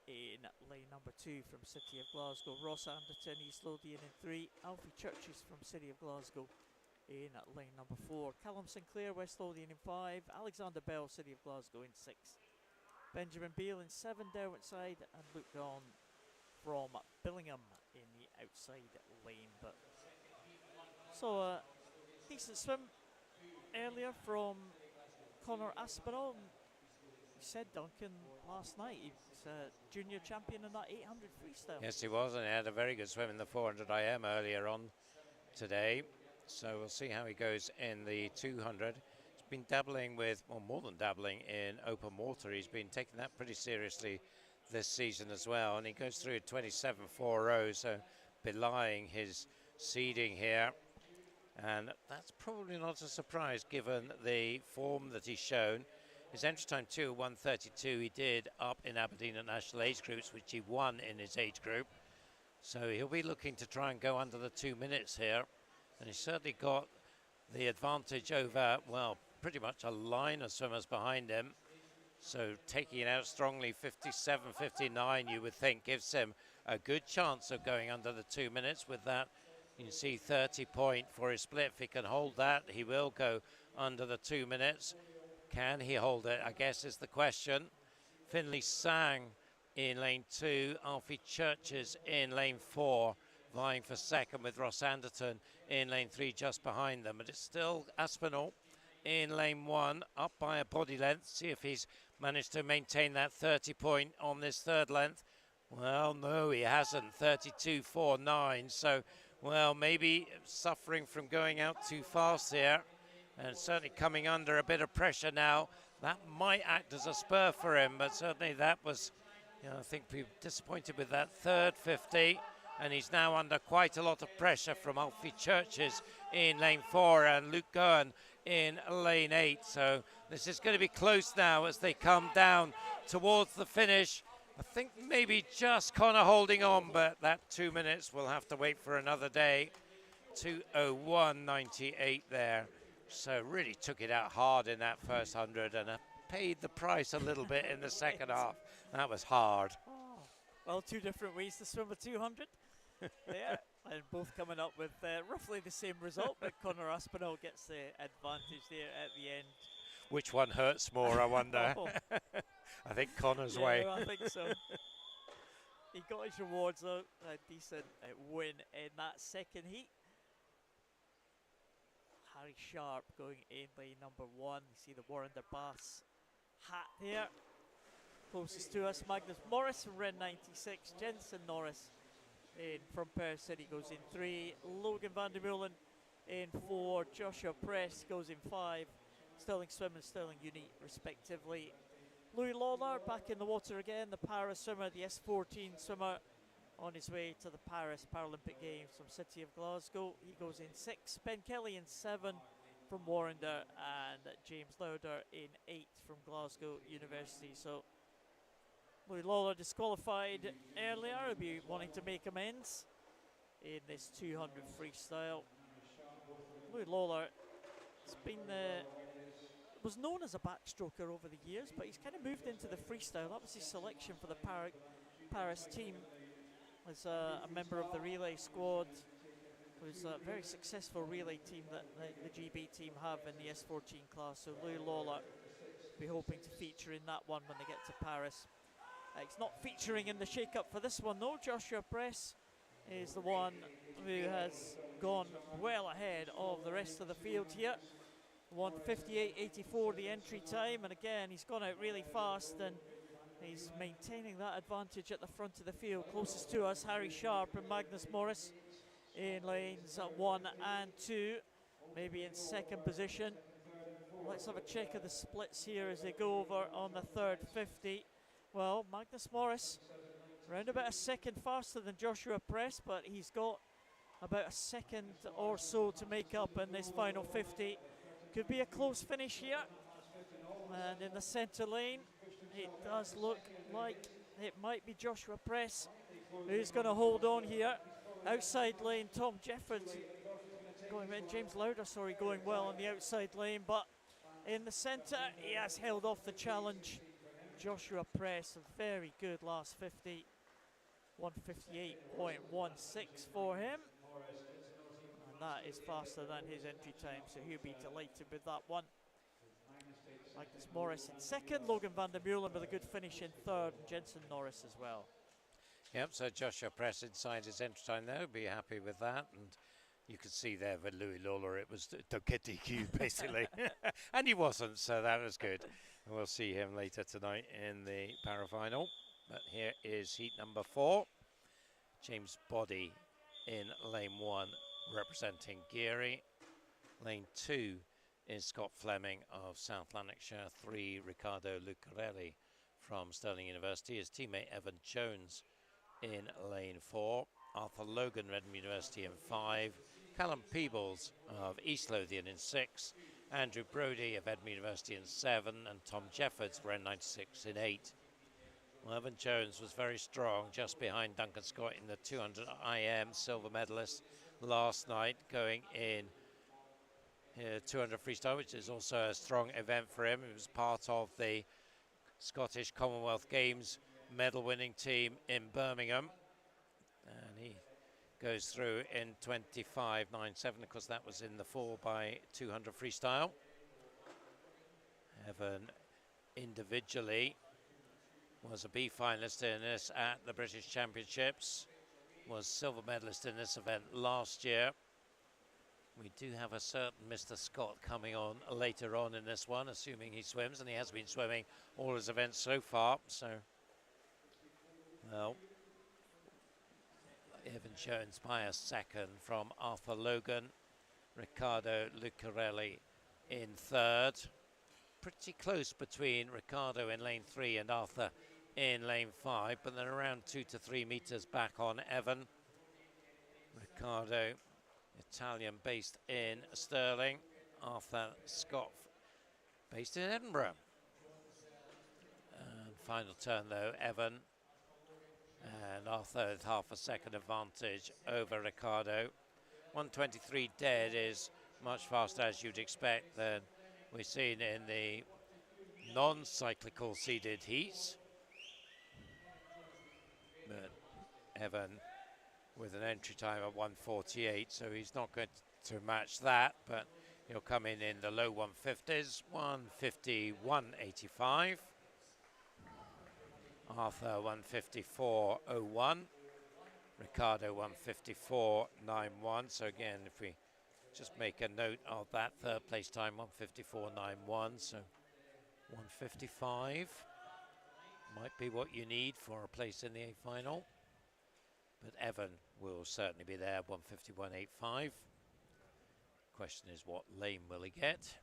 in lane number 2 from City of Glasgow. Ross Anderton, East Lothian in 3. Alfie Churches from City of Glasgow in lane number 4. Callum Sinclair, West Lothian in 5. Alexander Bell, City of Glasgow in 6. Benjamin Beale in 7, Derwent side, and Luke Gaughan from Billingham in the outside lane. But so a decent swim earlier from Connor Aspinall. He said, Duncan, last night he was a junior champion in that 800 freestyle. Yes, he was, and he had a very good swim in the 400 IM earlier on today. So we'll see how he goes in the 200. He's been dabbling with, well, more than dabbling in open water. He's been taking that pretty seriously this season as well, and he goes through 27.40, so belying his seeding here. And that's probably not a surprise given the form that he's shown. His entry time 2:1:32 he did up in Aberdeen at national age groups, which he won in his age group. So he'll be looking to try and go under the 2 minutes here. And he's certainly got the advantage over, well, pretty much a line of swimmers behind him. So taking it out strongly, 57.59 you would think gives him a good chance of going under the 2 minutes. With that, you can see 30 point for his split. If he can hold that, he will go under the 2 minutes. Can he hold it, I guess, is the question. Finlay Sang in lane 2, Alfie Churches in lane 4, vying for second with Ross Anderton in lane 3 just behind them. But it's still Aspinall in lane 1, up by a body length. See if he's managed to maintain that 30 point on this third length. Well, no, he hasn't. 32.49. So, well, maybe suffering from going out too fast here. And certainly coming under a bit of pressure now. That might act as a spur for him, but certainly that was, I think we were disappointed with that third 50. And he's now under quite a lot of pressure from Alfie Churches in lane 4 and Luke Gaughan in lane 8. So this is going to be close now as they come down towards the finish. I think maybe just Connor holding on, but that 2 minutes will have to wait for another day. 2:01.98 there. So really took it out hard in that first 100 and paid the price a little bit in the second half. That was hard. Oh, well, 2 different ways to swim a 200. Yeah, and both coming up with roughly the same result, but Connor Aspinall gets the advantage there at the end. Which one hurts more, I wonder? Oh. I think Connor's Yeah, way. I think so. He got his rewards though, a decent win in that second heat. Harry Sharp going in lane number 1. You see the Warren de Bass hat there. Closest to us, Magnus Morris from Ren 96. Jensen Norris from Perth City goes in 3. Logan van der Meulen in 4. Joshua Press goes in 5. Sterling Swim and Sterling Uni respectively. Louis Lawler back in the water again, the para swimmer, the S14 swimmer, on his way to the Paris Paralympic Games from City of Glasgow. He goes in 6. Ben Kelly in 7 from Warrender, and James Lauder in 8 from Glasgow University. So Louis Lawler disqualified earlier. He'll be wanting to make amends in this 200 freestyle. Louis Lawler has been was known as a backstroker over the years, but he's kind of moved into the freestyle. That was his selection for the Paris team as a member of the relay squad. It was a very successful relay team that the GB team have in the S14 class. So Louis Lawler will be hoping to feature in that one when they get to Paris. He's not featuring in the shake-up for this one though. Joshua Press is the one who has gone well ahead of the rest of the field here. 1:58.84 the entry time, and again he's gone out really fast and he's maintaining that advantage at the front of the field. Closest to us, Harry Sharp and Magnus Morris in lanes 1 and 2, maybe in second position. Let's have a check of the splits here as they go over on the third 50. Well, Magnus Morris around about a second faster than Joshua Press, but he's got about a second or so to make up in this final 50. Could be a close finish here. And in the centre lane, it does look like it might be Joshua Press who's going to hold on here. Outside lane, Tom Jeffords James Lauder, sorry, going well on the outside lane, but in the centre, he has held off the challenge. Joshua Press, a very good last 50. 1:58.16 for him. And that is faster than his entry time, so he'll be delighted with that one. Magnus Morris in second, Logan van der Meulen with a good finish in third, and Jensen Norris as well. Yep, so Joshua Press inside his entry time there, be happy with that. And you could see there with Louis Lawler, it was don't get DQ basically. And he wasn't, so that was good. And we'll see him later tonight in the para-final. But here is heat number 4. James Boddy in lane 1 representing Geary. Lane 2 is Scott Fleming of South Lanarkshire. 3, Riccardo Lucarelli from Stirling University. His teammate Evan Jones in lane 4. Arthur Logan, Redmond University in 5. Callum Peebles of East Lothian in 6. Andrew Brodie of Edinburgh University in 7. And Tom Jeffords for N96 in 8. Well, Evan Jones was very strong, just behind Duncan Scott in the 200 IM silver medalist last night, going in 200 freestyle, which is also a strong event for him. He was part of the Scottish Commonwealth Games medal winning team in Birmingham, and he goes through in 25.97. Of course, that was in the 4x200 freestyle. Evan individually was a B finalist in this at the British Championships, was silver medalist in this event last year. We do have a certain Mr. Scott coming on later on in this one, assuming he swims, and he has been swimming all his events so far. So, well, Evan Jones by a second from Arthur Logan. Riccardo Lucarelli in third. Pretty close between Riccardo in lane 3 and Arthur in lane 5, but then around 2 to 3 meters back on Evan. Riccardo, Italian based in Stirling. Arthur Scott based in Edinburgh. And final turn though, Evan. And Arthur with half a second advantage over Riccardo. 1:23 dead is much faster, as you'd expect, than we've seen in the non-cyclical seeded heats. But Evan with an entry time of 1:48, so he's not going to match that, but he'll come in the low 150s, 1:51.85. Arthur 1:54.01. Riccardo 1:54.91. So again, if we just make a note of that third place time, 1:54.91. So 1:55 might be what you need for a place in the A final. But Evan will certainly be there, 1:51.85. Question is, what lane will he get?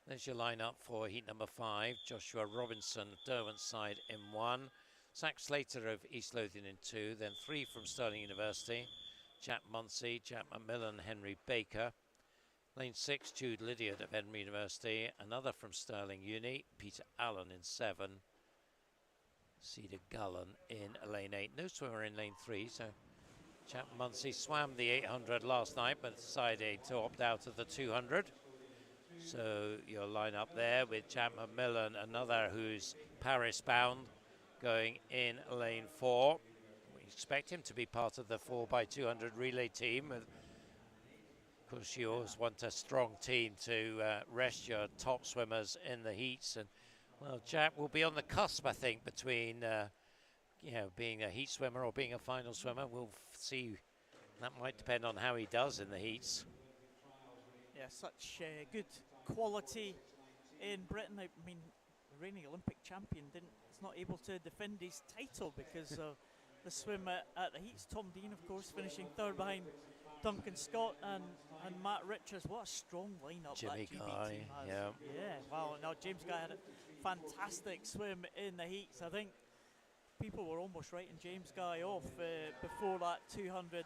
There's your lineup for heat number 5. Joshua Robinson, Derwent's side in 1. Zach Slater of East Lothian in 2. Then 3 from Stirling University. Jack Munsey, Jack McMillan, Henry Baker. Lane 6, Jude Lydiard of Edinburgh University. Another from Stirling Uni, Peter Allen in 7. Cedar Gullen in lane 8. No swimmer in lane 3, so Jack Munsey swam the 800 last night, but decided to opt out of the 200. So your line up there with Jack McMillan, another who's Paris bound, going in lane 4. We expect him to be part of the 4x200 relay team. Of course, you always want a strong team to rest your top swimmers in the heats. And well, Jack will be on the cusp, I think, between being a heat swimmer or being a final swimmer. We'll see. That might depend on how he does in the heats. Yeah, such good quality in Britain. I mean, the reigning Olympic champion is not able to defend his title because of the swim at the heats. Tom Dean, of course, finishing 3rd behind Duncan Scott and Matt Richards. What a strong lineup Jimmy that GB Guy, team has. yeah. Wow. No, James Guy had a fantastic swim in the heats. I think people were almost writing James Guy off before that 200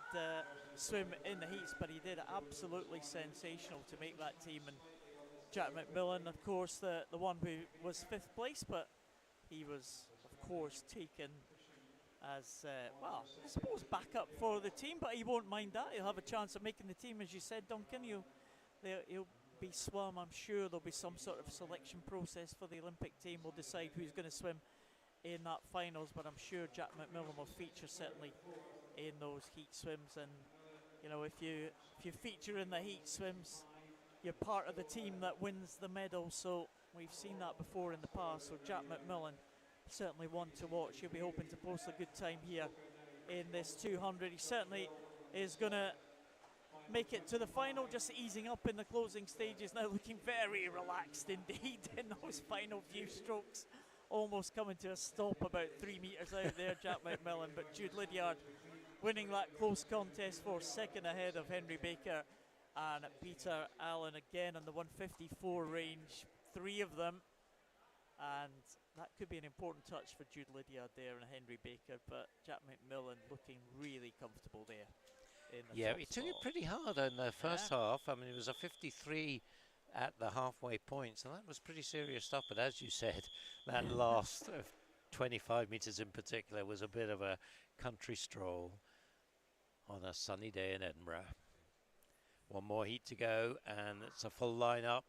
swim in the heats, but he did absolutely sensational to make that team. And Jack McMillan, of course, the one who was 5th place, but he was, of course, taken as, well, I suppose backup for the team, but he won't mind that. He'll have a chance of making the team, as you said, Duncan. He'll be swum. I'm sure there'll be some sort of selection process for the Olympic team. We'll decide who's going to swim in that finals, but I'm sure Jack McMillan will feature certainly in those heat swims. And you know, if you feature in the heat swims, you're part of the team that wins the medal. So we've seen that before in the past. So Jack McMillan, certainly one to watch. He'll be hoping to post a good time here in this 200. He certainly is going to make it to the final, just easing up in the closing stages now, looking very relaxed indeed in those final few strokes. Almost coming to a stop about 3 meters out there, Jack McMillan. But Jude Lydiard winning that close contest for 2nd ahead of Henry Baker and Peter Allen again on the 154 range, 3 of them. And that could be an important touch for Jude Lydiard there and Henry Baker, but Jack McMillan looking really comfortable there. Yeah, he took it pretty hard in the first half. I mean, it was a 53 at the halfway point, so that was pretty serious stuff. But as you said, that last 25 meters in particular was a bit of a country stroll on a sunny day in Edinburgh. One more heat to go, and it's a full lineup.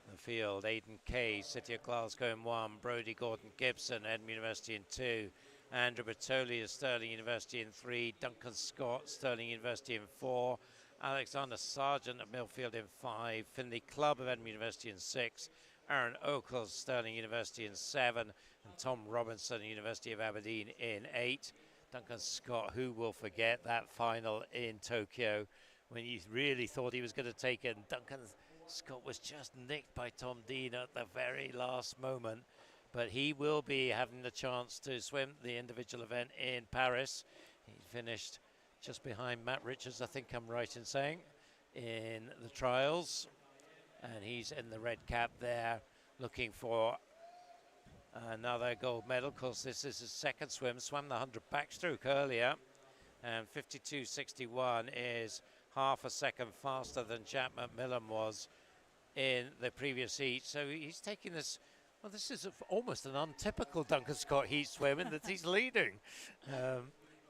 The field: Aidan Kay, City of Glasgow in 1, Brodie Gordon Gibson, Edinburgh University in 2, Andrew Bertoli of Stirling University in 3, Duncan Scott, Stirling University in 4, Alexander Sargent of Millfield in 5, Finlay Clubb of Edinburgh University in 6, Aaron Oakles, Stirling University in 7, and Tom Robinson, University of Aberdeen in 8. Duncan Scott, who will forget that final in Tokyo when you really thought he was going to take it. Duncan Scott was just nicked by Tom Dean at the very last moment, but he will be having the chance to swim the individual event in Paris. He finished just behind Matt Richards, I think I'm right in saying, in the trials, and he's in the red cap there looking for another gold medal. Of course, this is his 2nd swim, swam the 100 backstroke earlier, and 52.61 is half a second faster than Jack McMillan was in the previous heat. So he's taking this, well, this is almost an untypical Duncan Scott heat swim in that he's leading.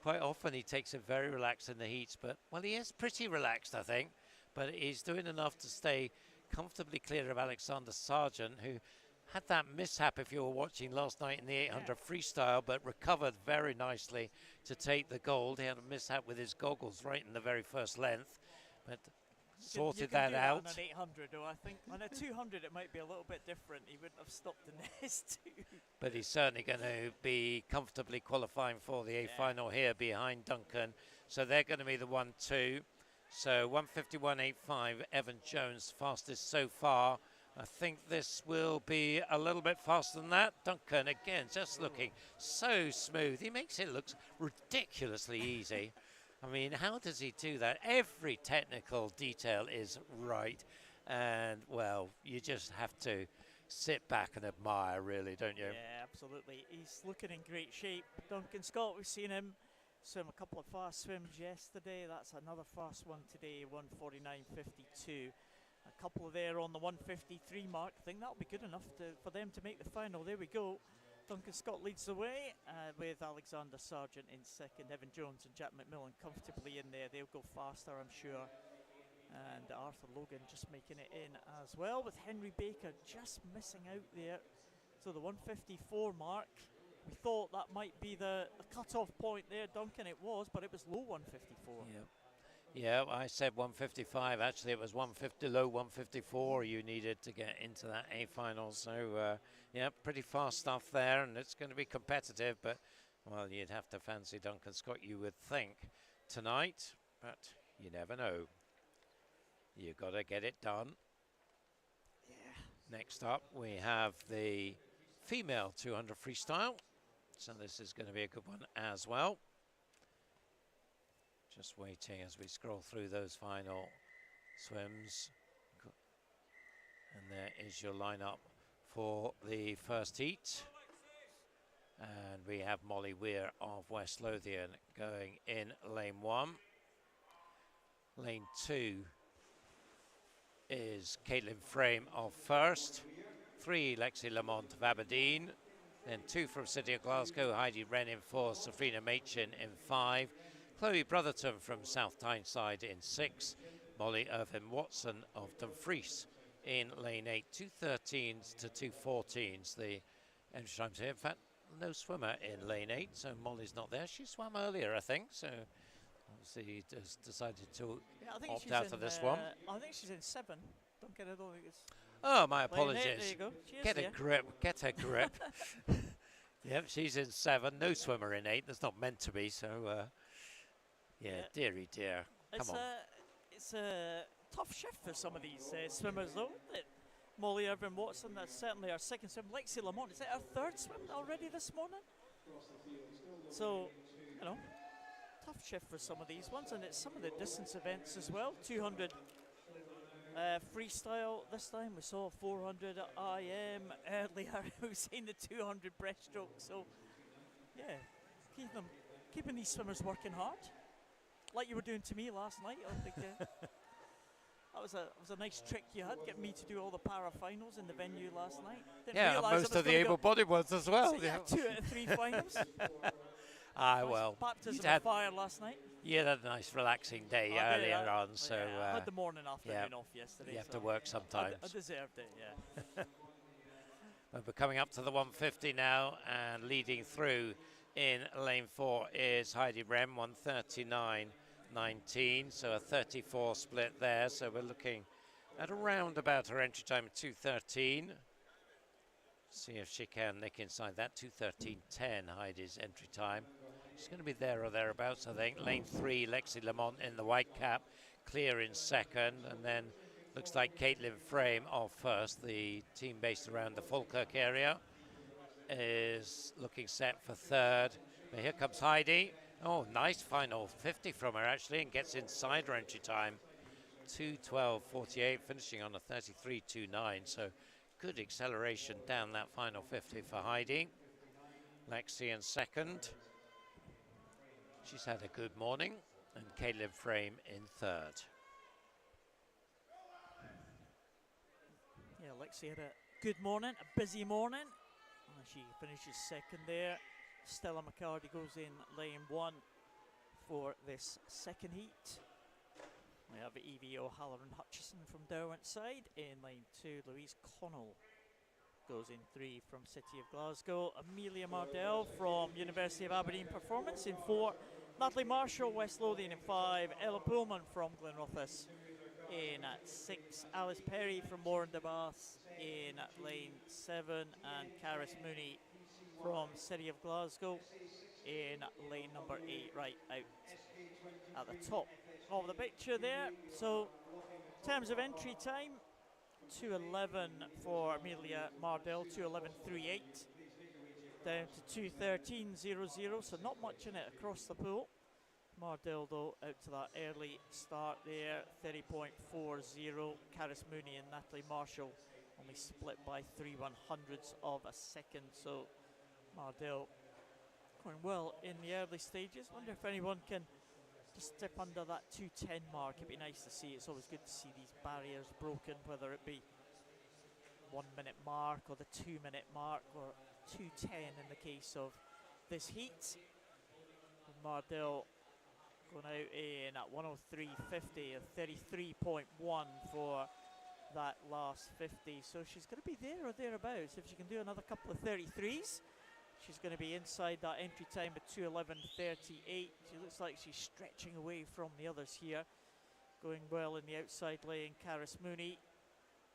Quite often he takes it very relaxed in the heats, but, well, he is pretty relaxed, I think, but he's doing enough to stay comfortably clear of Alexander Sargent, who had that mishap, if you were watching last night, in the 800 freestyle, but recovered very nicely to take the gold. He had a mishap with his goggles right in the very first length, but sorted that out. On an 800, though, I think on a 200 it might be a little bit different. He wouldn't have stopped the nest too. But he's certainly going to be comfortably qualifying for the A final here behind Duncan. So they're going to be the 1-2. So 151.85, Evan Jones, fastest so far. I think this will be a little bit faster than that. Duncan, again, just looking so smooth. He makes it look ridiculously easy. I mean, how does he do that? Every technical detail is right. And, well, you just have to sit back and admire, really, don't you? Yeah, absolutely. He's looking in great shape. Duncan Scott, we've seen him swim a couple of fast swims yesterday. That's another fast one today, 1:49.52. A couple there on the 1:53 mark. I think that'll be good enough for them to make the final. There we go. Duncan Scott leads the way with Alexander Sargent in second. Evan Jones and Jack McMillan comfortably in there. They'll go faster, I'm sure. And Arthur Logan just making it in as well, with Henry Baker just missing out there. So the 1:54 mark, we thought that might be the cut-off point there, Duncan. It was, but it was low 1:54. Yeah. Yeah, I said 1:55. Actually, it was 1:50, low 1:54 you needed to get into that A final. So, yeah, pretty fast stuff there, and it's going to be competitive. But, well, you'd have to fancy Duncan Scott, you would think, tonight. But you never know. You got to get it done. Yeah. Next up, we have the female 200 freestyle. So this is going to be a good one as well. Just waiting as we scroll through those final swims. And there is your lineup for the first heat. And we have Molly Weir of West Lothian going in lane 1. Lane 2 is Caitlin Frame of first. 3, Lexi Lamont of Aberdeen. Then 2 from City of Glasgow, Heidi Wren in 4, Safrina Machin in 5. Chloe Brotherton from South Tyneside in 6. Molly Irvin Watson of Dumfries in lane 8. 2:13s to 2:14s, the entry times here. In fact, no swimmer in lane 8, so Molly's not there. She swam earlier, I think, so obviously just decided to opt out of this one. I think she's in 7. Don't think it's... Oh, my Lane 8, apologies. there you go. She is Get a there. grip, get a grip. Yep, she's in 7. No swimmer in 8. There's not meant to be, so yeah, dearie dear. Come on. It's a tough shift for some of these swimmers, though. Molly Irvin Watson, that's certainly our second swim. Lexi Lamont, is that our third swim already this morning? So, you know, tough shift for some of these ones, and it's some of the distance events as well. 200 freestyle this time. We saw 400 IM earlier. We've seen the 200 breaststroke. So, yeah, keeping these swimmers working hard, like you were doing to me last night. I think that was a nice trick you had, getting me to do all the para finals in the venue last night. Yeah, most of the able-bodied ones as well. So yeah, 2 out of 3 finals. Ah, well, baptism of fire last night. You had a nice relaxing day earlier on, so I had the morning afternoon off yesterday. You have to work sometimes. I deserved it, yeah. Well, we're coming up to the 150 now, and leading through in lane 4 is Heidi Wren, 1:39.19, so a 34 split there. So we're looking at around about her entry time of 2:13. See if she can nick inside that. 2:13.10 Heidi's entry time. She's going to be there or thereabouts, I think. Lane 3, Lexi Lamont in the white cap, clear in second, and then looks like Caitlin Frame off first. The team based around the Falkirk area is looking set for third. But here comes Heidi. Oh, nice final 50 from her, actually, and gets inside her entry time. 2:12.48, finishing on a 33.29, so good acceleration down that final 50 for Heidi. Lexi in second. She's had a good morning, and Caitlin Frame in third. Yeah, Lexi had a good morning, a busy morning. And she finishes second there. Stella McCarty goes in lane 1 for this second heat. We have Evie O'Halloran Hutchison from Derwent side in lane 2. Louise Connell goes in 3 from City of Glasgow. Amelia Mardell from University of Aberdeen Performance in 4. Natalie Marshall, West Lothian in 5. Ella Pullman from Glenrothes in at 6. Alice Perry from Morandabath in lane 7. And Caris Mooney from City of Glasgow in lane number 8, right out at the top of the picture there. So, in terms of entry time, 2:11 for Amelia Mardell, 2:11.38, down to 2:13.00, so not much in it across the pool. Mardell, though, out to that early start there, 30.40. Caris Mooney and Natalie Marshall only split by 3/100ths of a second. So Mardell going well in the early stages. Wonder if anyone can just dip under that 2:10 mark. It'd be nice to see. It's always good to see these barriers broken, whether it be 1 minute mark or the 2 minute mark or 2:10 in the case of this heat. Mardell going out in at 103.50, a 33.1 for that last 50. So she's going to be there or thereabouts. If she can do another couple of 33s, she's going to be inside that entry time of 2:11.38. She looks like she's stretching away from the others here. Going well in the outside lane, Caris Mooney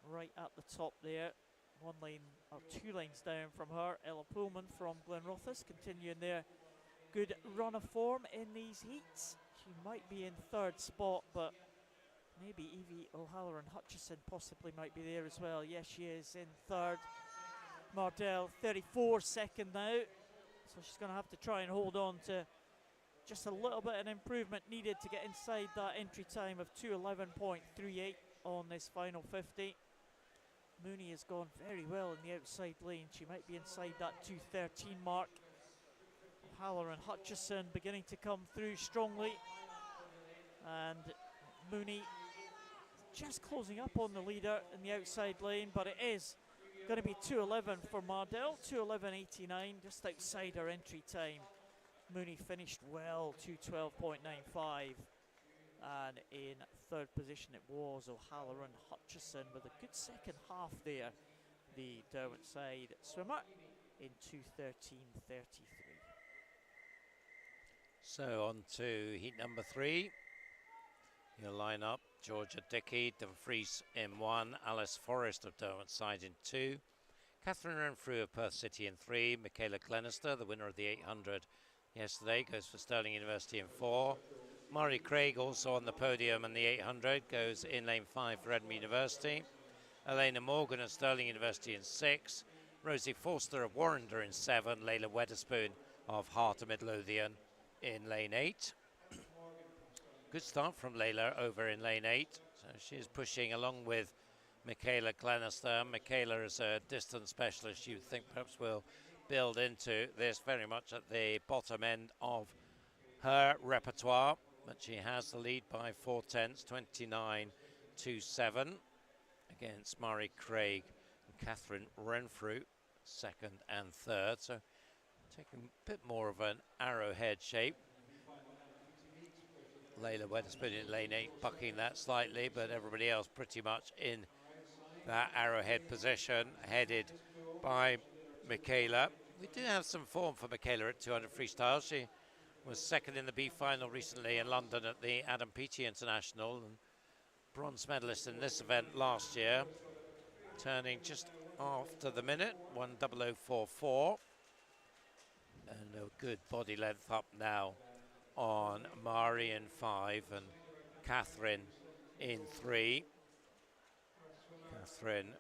right at the top there. 1 lane or 2 lanes down from her. Ella Pullman from Glenrothes continuing their good run of form in these heats. She might be in 3rd spot, but maybe Evie O'Halloran Hutchison possibly might be there as well. Yes, she is in 3rd. Mardell 34 now, so she's going to have to try and hold on to just a little bit of an improvement needed to get inside that entry time of 2:11.38 on this final 50. Mooney has gone very well in the outside lane. She might be inside that 2:13 mark. O'Halloran Hutchison beginning to come through strongly, and Mooney just closing up on the leader in the outside lane, but it is going to be 2:11 for Mardell, 2:11.89, just outside her entry time. Mooney finished well, 2:12.95, and in 3rd position it was O'Halloran Hutchison with a good second half there, the Derwent side swimmer, in 2:13.33. So on to heat number 3. Your lineup: Georgia Dickey, Dumfries in 1, Alice Forrest of Derwent side in 2, Catherine Renfrew of Perth City in 3, Michaela Glenister, the winner of the 800 yesterday, goes for Stirling University in 4, Mari Craig also on the podium in the 800, goes in lane 5 for Edinburgh University, Elena Morgan of Stirling University in 6, Rosie Forster of Warrender in 7, Layla Weatherspoon of Heart of Midlothian in lane 8. Good start from Layla over in lane 8. So she is pushing along with Michaela Glenister. Michaela is a distance specialist. You would think perhaps will build into this very much at the bottom end of her repertoire. But she has the lead by 4/10, 29.27 against Mari Craig and Catherine Renfrew, 2nd and 3rd. So taking a bit more of an arrowhead shape. Layla Weatherspoon in lane 8, bucking that slightly, but everybody else pretty much in that arrowhead position, headed by Michaela. We do have some form for Michaela at 200 freestyle. She was 2nd in the B final recently in London at the Adam Peaty International, and bronze medalist in this event last year, turning just after the minute, 1:00.44, and a good body length up now on Mari in 5 and Catherine in 3. Catherine,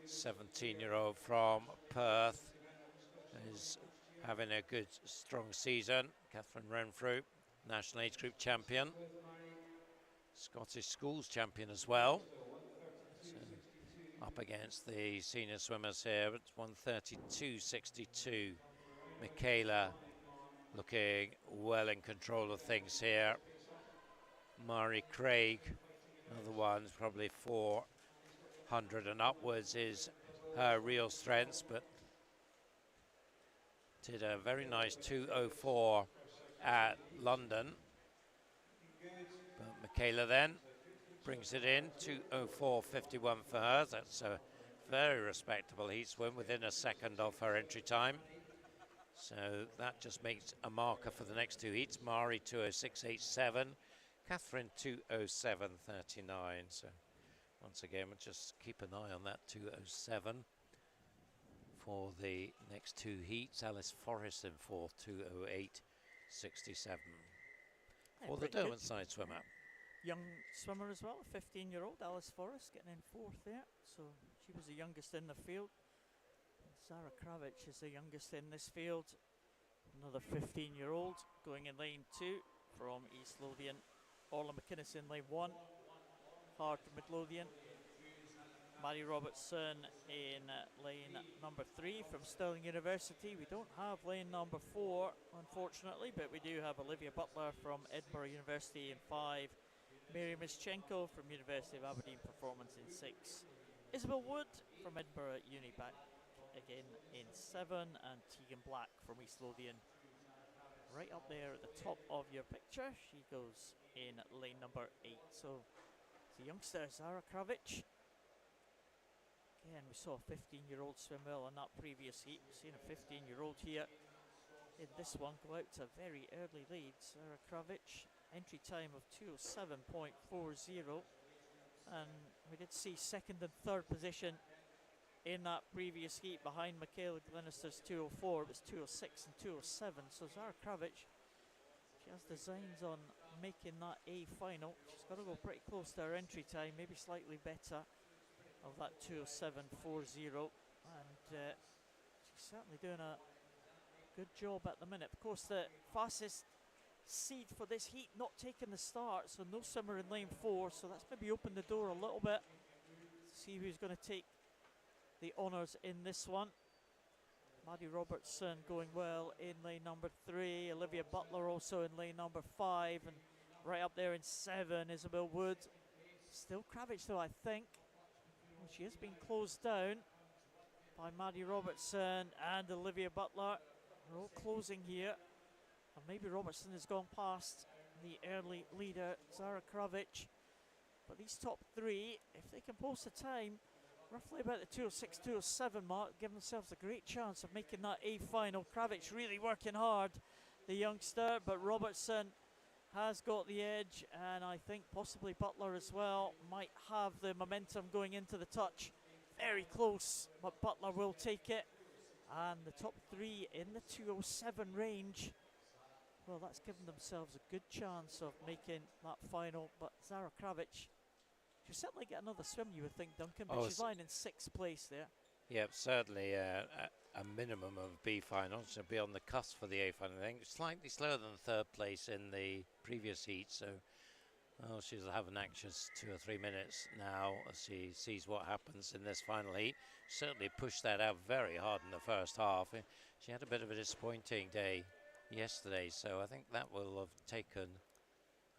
17-year-old from Perth, is having a good, strong season. Catherine Renfrew, national age group champion, Scottish schools champion as well. So up against the senior swimmers here, it's 1:32.62. Michaela looking well in control of things here. Mari Craig, another one, probably 400 and upwards is her real strengths, but did a very nice 2:04 at London. But Michaela then brings it in, 2:04.51 for her. That's a very respectable heat swim within a second of her entry time. So that just makes a marker for the next 2 heats. Mari 2:06.87, Catherine 2:07.39. So once again, we'll just keep an eye on that 2:07 for the next 2 heats. Alice Forrest in 4th, 2:08.67 for the Derwent side swimmer. Young swimmer as well, a 15-year-old, Alice Forrest, getting in 4th there. So she was the youngest in the field. Sarah Kravich is the youngest in this field. Another 15-year-old going in lane 2 from East Lothian. Orla McInnes in lane 1. Hard from Midlothian. Mary Robertson in lane number 3 from Stirling University. We don't have lane number 4, unfortunately, but we do have Olivia Butler from Edinburgh University in 5. Mary Mischenko from University of Aberdeen Performance in 6. Isabel Wood from Edinburgh Uni back again in 7. And Tegan Black from East Lothian right up there at the top of your picture. She goes in lane number 8. So the youngster Zara Kravic. Again, we saw a 15-year-old swim well in that previous heat. We've seen a 15-year-old here in this one go out to a very early lead. Zara Kravic, entry time of 2:07.40, and we did see second and third position in that previous heat behind Michaela Glenister's 2:04. It was 2:06 and 2:07. So Zara Kravic, she has designs on making that A final. She's got to go pretty close to her entry time, maybe slightly better of that 2:07.40, and she's certainly doing a good job at the minute. Of course, the fastest seed for this heat not taking the start, so no swimmer in lane 4, so that's maybe opened the door a little bit. See who's going to take the honours in this one. Maddie Robertson going well in lane number 3, Olivia Butler also in lane number 5, and right up there in 7, Isabel Wood. Still Kravic though, I think. Well, she has been closed down by Maddie Robertson and Olivia Butler. They're all closing here, and maybe Robertson has gone past the early leader, Zara Kravic. But these top 3, if they can post a time roughly about the 2:06, 2:07 mark, give themselves a great chance of making that A final. Kravic really working hard, the youngster, but Robertson has got the edge, and I think possibly Butler as well might have the momentum going into the touch. Very close, but Butler will take it. And the top 3 in the 2:07 range, well, that's given themselves a good chance of making that final. But Zara Kravic, she'll certainly get another swim, you would think, Duncan, but she's lying in 6th place there. Yep, certainly a minimum of B final. She'll be on the cusp for the A final, I think. Slightly slower than 3rd place in the previous heat, so she'll have an anxious 2 or 3 minutes now as she sees what happens in this final heat. Certainly pushed that out very hard in the first half. She had a bit of a disappointing day yesterday, so I think that will have taken,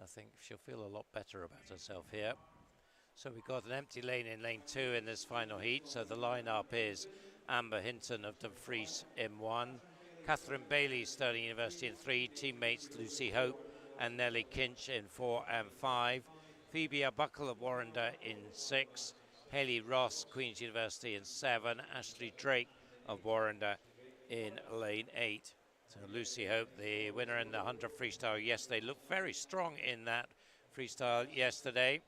I think she'll feel a lot better about herself here. So we've got an empty lane in lane 2 in this final heat. So the lineup is Amber Hinton of Dumfries in 1, Catherine Bailey, Stirling University in 3, teammates Lucy Hope and Nellie Kinch in 4 and 5, Phoebe Abuckle of Warrender in 6, Hayley Ross, Queen's University in 7, Ashley Drake of Warrender in lane 8. So Lucy Hope, the winner in the 100 freestyle yesterday, looked very strong in that freestyle yesterday.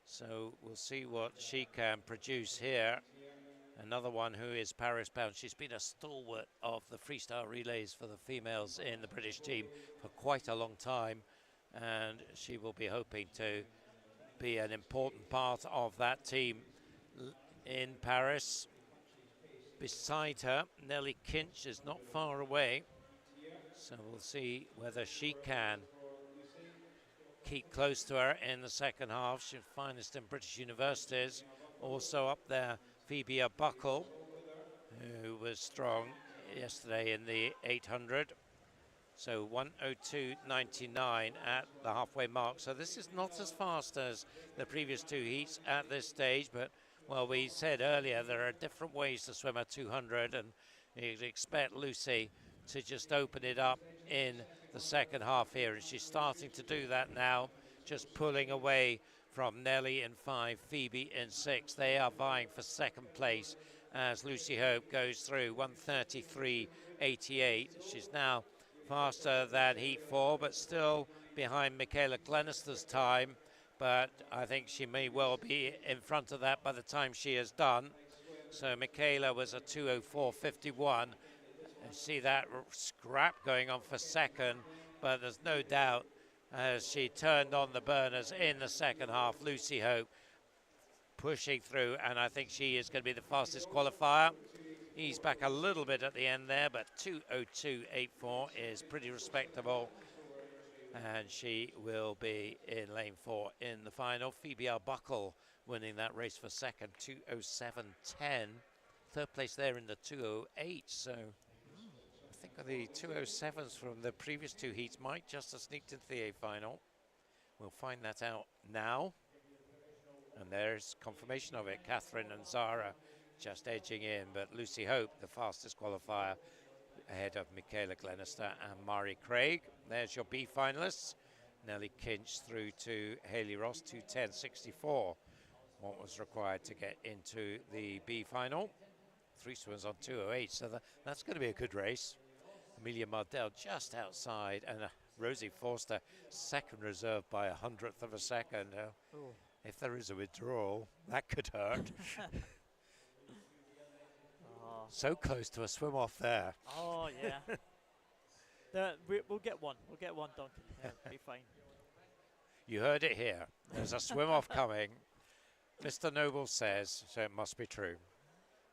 So we'll see what she can produce here. Another one who is Paris bound. She's been a stalwart of the freestyle relays for the females in the British team for quite a long time, and she will be hoping to be an important part of that team in Paris. Beside her, Nellie Kinch is not far away, so we'll see whether she can keep close to her in the second half. She's finest in British universities. Also up there, Phoebe Buckle, who was strong yesterday in the 800. So 1:02.99 at the halfway mark. So this is not as fast as the previous 2 heats at this stage, but well, we said earlier there are different ways to swim a 200, and you'd expect Lucy to just open it up in the second half here, and she's starting to do that now, just pulling away from Nellie in 5, Phoebe in 6. They are vying for second place as Lucy Hope goes through 1:33.88. She's now faster than heat 4, but still behind Michaela Glenister's time, but I think she may well be in front of that by the time she is done. So Michaela was a 2:04.51. See that scrap going on for second, but there's no doubt as she turned on the burners in the second half, Lucy Hope pushing through, and I think she is going to be the fastest qualifier. He's back a little bit at the end there, but 2:02.84 is pretty respectable. and she will be in lane 4 in the final. Phoebe Arbuckle winning that race for second, 2:07.10. Third place there in the 2:08. So I think the 2:07s from the previous 2 heats might just have sneaked into the A final. We'll find that out now. And there's confirmation of it. Catherine and Zara just edging in, but Lucy Hope, the fastest qualifier, ahead of Michaela Glenister and Mari Craig. There's your B finalists. Nellie Kinch through to Hayley Ross, 2:10.64. What was required to get into the B final. 3 swimmers on 2:08, so that's going to be a good race. Amelia Mardell just outside, and Rosie Forster second reserve by 100th of a second. If there is a withdrawal, that could hurt. So close to a swim off there. Oh, yeah. We'll get one. We'll get one, Duncan. Yeah, it'll be fine. You heard it here. There's a swim off coming. Mr. Noble says, so it must be true.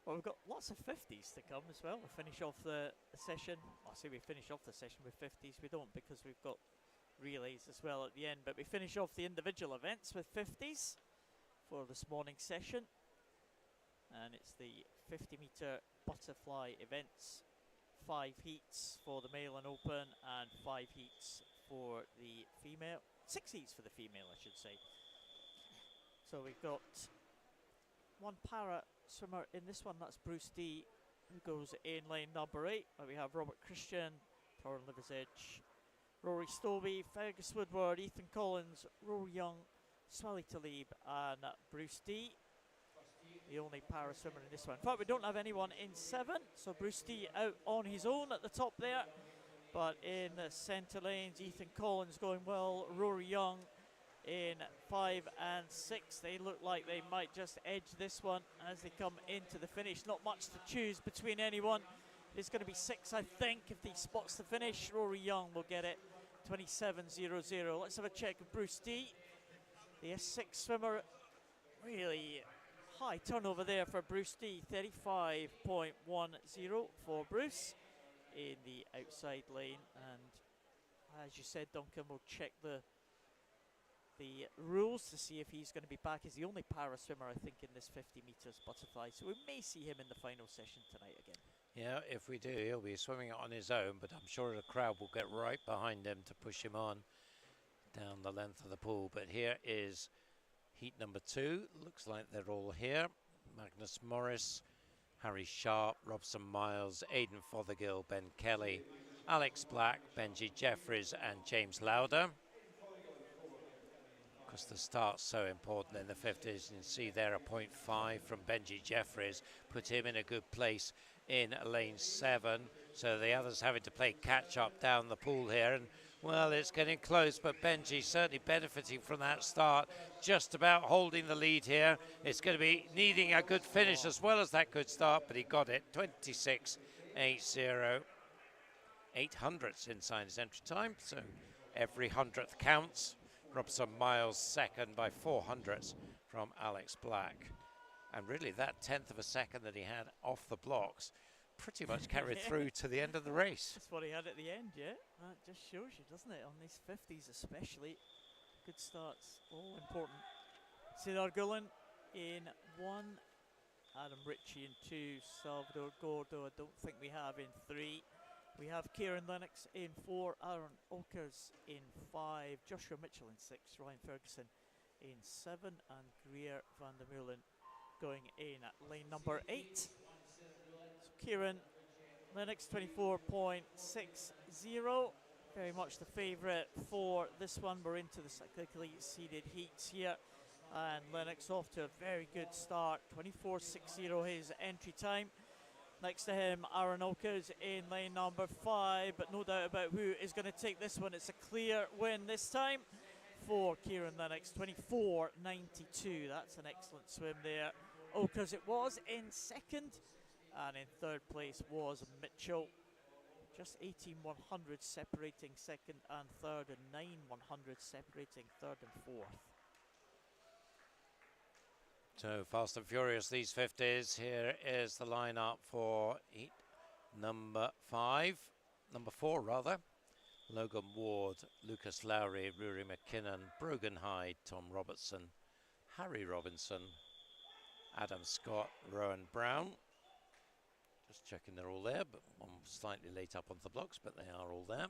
Well, we've got lots of 50s to come as well. We'll finish off the session. I say we finish off the session with 50s. We don't, because we've got relays as well at the end. But we finish off the individual events with 50s for this morning's session. And it's the 50-metre butterfly events. 5 heats for the male and open, and 5 heats for the female. 6 heats for the female, I should say. So we've got one para swimmer in this one. That's Bruce D, who goes in lane number 8. Where we have Robert Christian, Torrin Liversedge, Rory Stobie, Fergus Woodward, Ethan Collins, Rory Young, Swally Talib, and Bruce D. The only para swimmer in this one. In fact, we don't have anyone in 7, so Bruce D out on his own at the top there. But in the centre lanes, Ethan Collins going well, Rory Young in 5 and 6. They look like they might just edge this one as they come into the finish. Not much to choose between anyone. It's going to be 6, I think, if he spots the finish. Rory Young will get it, 27.00. Let's have a check of Bruce D. The S6 swimmer, really high turnover there for Bruce D, 35.10 for Bruce in the outside lane. And as you said, Duncan, we'll check the rules to see if he's going to be back. He's the only para swimmer, I think, in this 50 metres butterfly, so we may see him in the final session tonight again. Yeah, if we do, he'll be swimming it on his own, but I'm sure the crowd will get right behind him to push him on down the length of the pool. But here is heat number 2. Looks like they're all here. Magnus Morris, Harry Sharp, Robson Miles, Aidan Fothergill, Ben Kelly, Alex Black, Benji Jeffries, and James Lauder. Because the start's so important in the 50s. You can see there a 0.5 from Benji Jeffries, put him in a good place in lane 7. So the others having to play catch up down the pool here. And well, it's getting close, but Benji certainly benefiting from that start, just about holding the lead here. It's going to be needing a good finish as well as that good start, but he got it, 26.80. 800ths inside his entry time, so every 100th counts. Robson Miles second by 400ths from Alex Black. And really that 10th of a second that he had off the blocks pretty much carried through to the end of the race. That's what he had at the end, yeah. That just shows you, doesn't it? On these 50s especially. Good starts, all important. Cedar Gullen in 1. Adam Ritchie in 2. Salvador Gordo, I don't think we have in 3. We have Kieran Lennox in 4, Aaron Oakers in 5, Joshua Mitchell in 6, Ryan Ferguson in 7, and Greer van der Meulen going in at lane number 8. So Kieran Lennox 24.60, very much the favourite for this one. We're into the cyclically seeded heats here, and Lennox off to a very good start, 24.60 his entry time. Next to him, Aaron Oakers in lane number 5, but no doubt about who is going to take this one. It's a clear win this time for Kieran Lennox, 24.92. That's an excellent swim there. Oakers it was in second, and in third place was Mitchell. Just 18.100 separating second and third, and 9.100 separating third and fourth. So fast and furious, these 50s. Here is the lineup for heat number 4 rather. Logan Ward, Lucas Lowry, Rory McKinnon, Brogan Hyde, Tom Robertson, Harry Robinson, Adam Scott, Rowan Brown. Just checking they're all there, but I'm slightly late up on the blocks, but they are all there.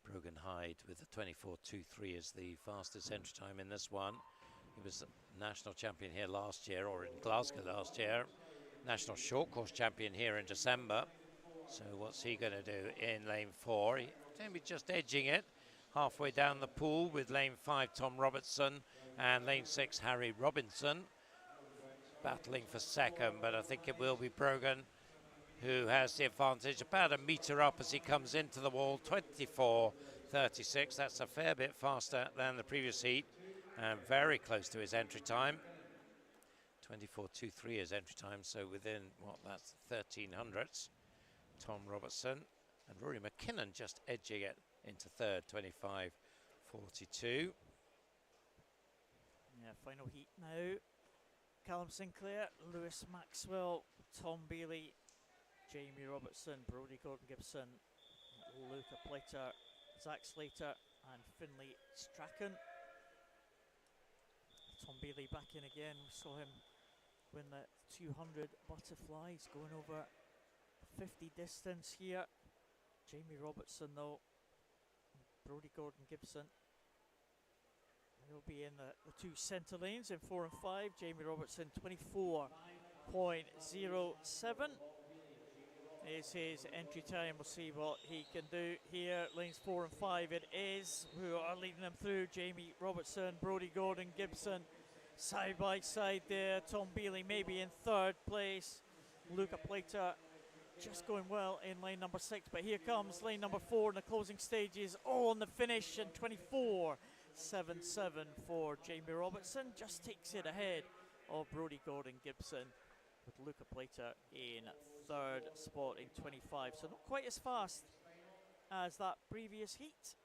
Brogan Hyde with a 24.23 is the fastest entry time in this one. He was national champion here last year, or in Glasgow last year. National short course champion here in December. So what's he going to do in lane 4? He's going to be just edging it halfway down the pool with lane 5 Tom Robertson and lane 6 Harry Robinson battling for second, but I think it will be Brogan who has the advantage, about a metre up as he comes into the wall. 24.36, that's a fair bit faster than the previous heat and very close to his entry time. 24.23 is entry time, so within, what, that's 13 hundredths. Tom Robertson and Rory McKinnon just edging it into third, 25.42. Yeah, final heat now. Callum Sinclair, Lewis Maxwell, Tom Bailey, Jamie Robertson, Brodie Gordon-Gibson, Luca Plater, Zach Slater and Finlay Strachan. Tom Bailey back in again. We saw him win the 200 butterflies, going over 50 distance here. Jamie Robertson though, Brodie Gordon-Gibson, he'll be in the two centre lanes in 4 and 5. Jamie Robertson 24.07 is his entry time. We'll see what he can do here. Lanes 4 and 5 it is, who are leading them through. Jamie Robertson, Brodie Gordon-Gibson side by side there. Tom Bailey maybe in third place. Luca Plater just going well in lane number 6, but here comes lane number 4 in the closing stages. Oh, on the finish, and 24.77 for Jamie Robertson. Just takes it ahead of Brodie Gordon-Gibson, with Luca Plater in third spot in 25. So not quite as fast as that previous heat.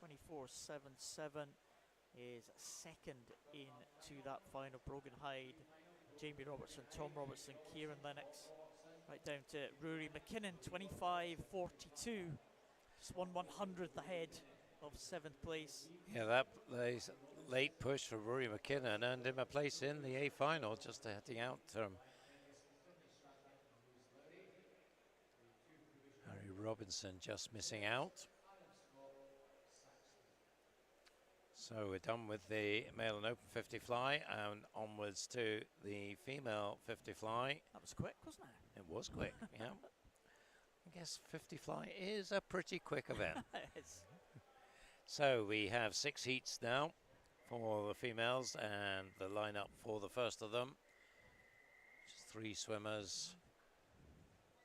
24.77 is second into that final. Brogan Hyde, Jamie Robertson, Tom Robertson, Kieran Lennox, right down to Rory McKinnon, 25.42. Just 1/100th ahead of 7th place. Yeah, that late push for Rory McKinnon earned him a place in the A final, just heading out. Harry Robinson just missing out. So we're done with the male and open 50 fly and onwards to the female 50 fly. That was quick, wasn't it? It was quick, yeah. I guess 50 fly is a pretty quick event. So we have 6 heats now for the females, and the lineup for the first of them. Just 3 swimmers,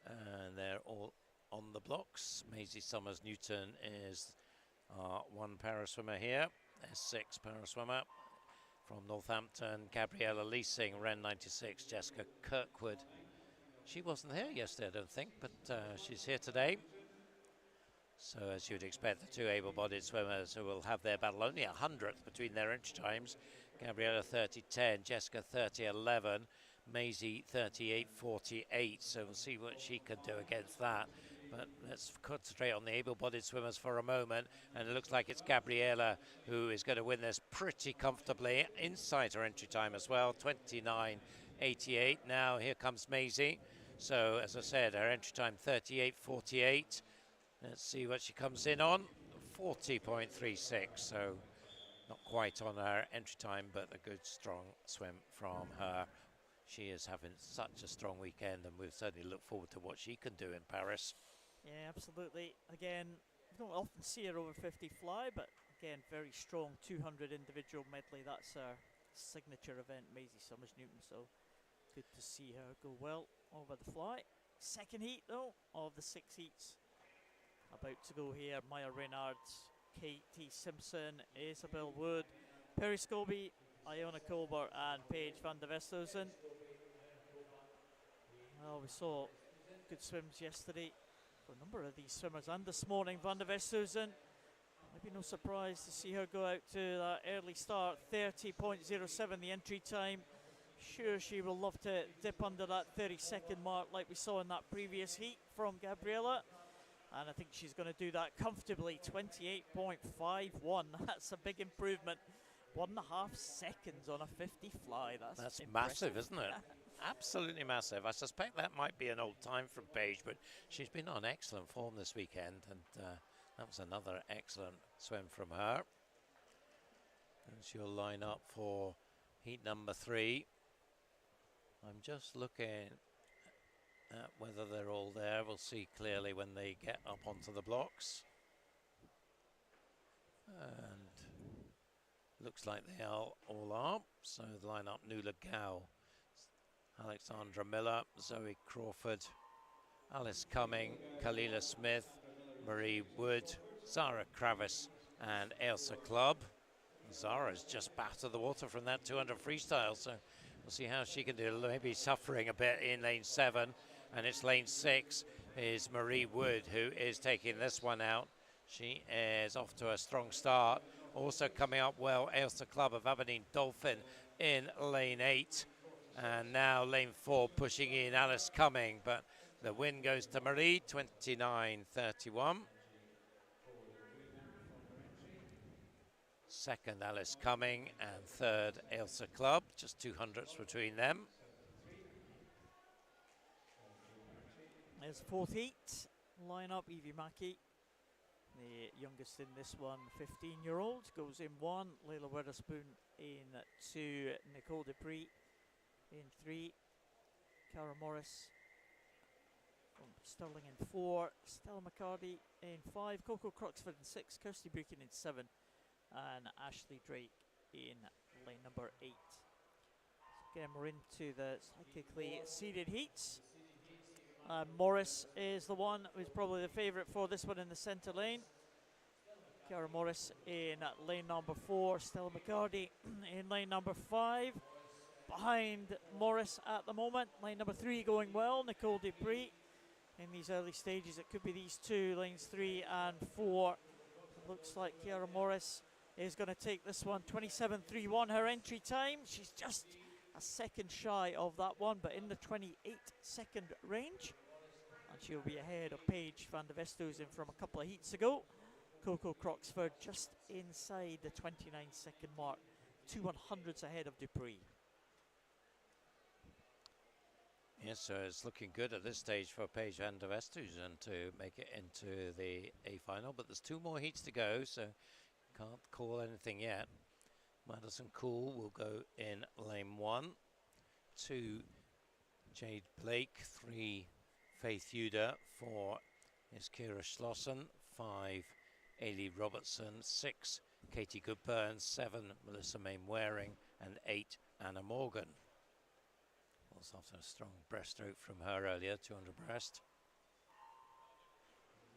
and they're all on the blocks. Maisie Summers Newton is our 1 para swimmer here. There's 6 para swimmer from Northampton. Gabriella Leasing, Ren 96. Jessica Kirkwood. She wasn't here yesterday, I don't think, but she's here today. So as you'd expect, the 2 able-bodied swimmers who will have their battle, only 100th between their entry times. Gabriella 30.10, Jessica 30.11, Maisie 38.48. So we'll see what she can do against that. But let's concentrate on the able-bodied swimmers for a moment. And it looks like it's Gabriella who is going to win this pretty comfortably inside her entry time as well, 29.88. Now here comes Maisie. So as I said, her entry time 38.48. Let's see what she comes in on, 40.36. So not quite on her entry time, but a good strong swim from her. She is having such a strong weekend, and we'll certainly look forward to what she can do in Paris. Yeah, absolutely. Again, we don't often see her over 50 fly, but again, very strong 200 individual medley. That's her signature event, Maisie Summers Newton. So good to see her go well over the fly. Second heat, though, of the 6 heats. About to go here, Maya Reynards, Katie Simpson, Isabel Wood, Perry Scobie, Iona Colbert and Paige van der Westhuizen. Well, we saw good swims yesterday for a number of these swimmers, and this morning Van der Westhuizen. Maybe no surprise to see her go out to that early start, 30.07 the entry time. Sure, she will love to dip under that 30-second mark like we saw in that previous heat from Gabriella. And I think she's going to do that comfortably. 28.51. That's a big improvement. 1.5 seconds on a 50 fly. That's massive, isn't it? Absolutely massive. I suspect that might be an old time from Paige, but she's been on excellent form this weekend, and that was another excellent swim from her. And she'll line up for heat number 3. I'm just looking at whether they're all there. We'll see clearly when they get up onto the blocks. And looks like they are all up. So the line up: Nuala Gow, Alexandra Miller, Zoe Crawford, Alice Cumming, Kalila Smith, Marie Wood, Zara Kravis and Ailsa Clubb. Zara's just battered the water from that 200 freestyle, so we'll see how she can do. Maybe suffering a bit in lane 7, and it's lane 6 is Marie Wood who is taking this one out. She is off to a strong start. Also coming up well, Ailsa Clubb of Aberdeen Dolphin in lane 8. And now lane 4 pushing in Alice Cumming, but the win goes to Marie, 29.31. Second, Alice Cumming, and third, Ailsa Clubb, just 200s between them. There's fourth heat. Line up: Evie Mackey, the youngest in this one, 15-year-old, goes in 1. Layla Witherspoon in 2. Nicole Dupree in 3. Cara Morris from Stirling in 4. Stella McCarty in 5. Coco Cruxford in 6. Kirsty Buchan in 7. And Ashley Drake in lane number 8. So again, we're into the psychically seeded heats. Morris is the one who's probably the favourite for this one in the centre lane. Cara Morris in lane number 4. Stella McCarty in lane number 5. Behind Morris at the moment. Lane number 3 going well. Nicole Dupree in these early stages. It could be these two, lanes 3 and 4. It looks like Cara Morris is going to take this one. 27.31 her entry time. She's just a second shy of that one, but in the 28-second range. And she'll be ahead of Paige van der Vestoesen from a couple of heats ago. Coco Cruxford just inside the 29-second mark. 2 100ths ahead of Dupree. Yes, so it's looking good at this stage for Paige van der Vestoesen to make it into the A final, but there's 2 more heats to go, so can't call anything yet. Madison Cool will go in lane 1. 2, Jade Blake. 3, Faith Uda. 4 is Kira Schlossen. 5, Ailey Robertson. 6, Katie Goodburn. 7, Melissa Main-Waring. And 8, Anna Morgan. Also after a strong breaststroke from her earlier, 200 breast.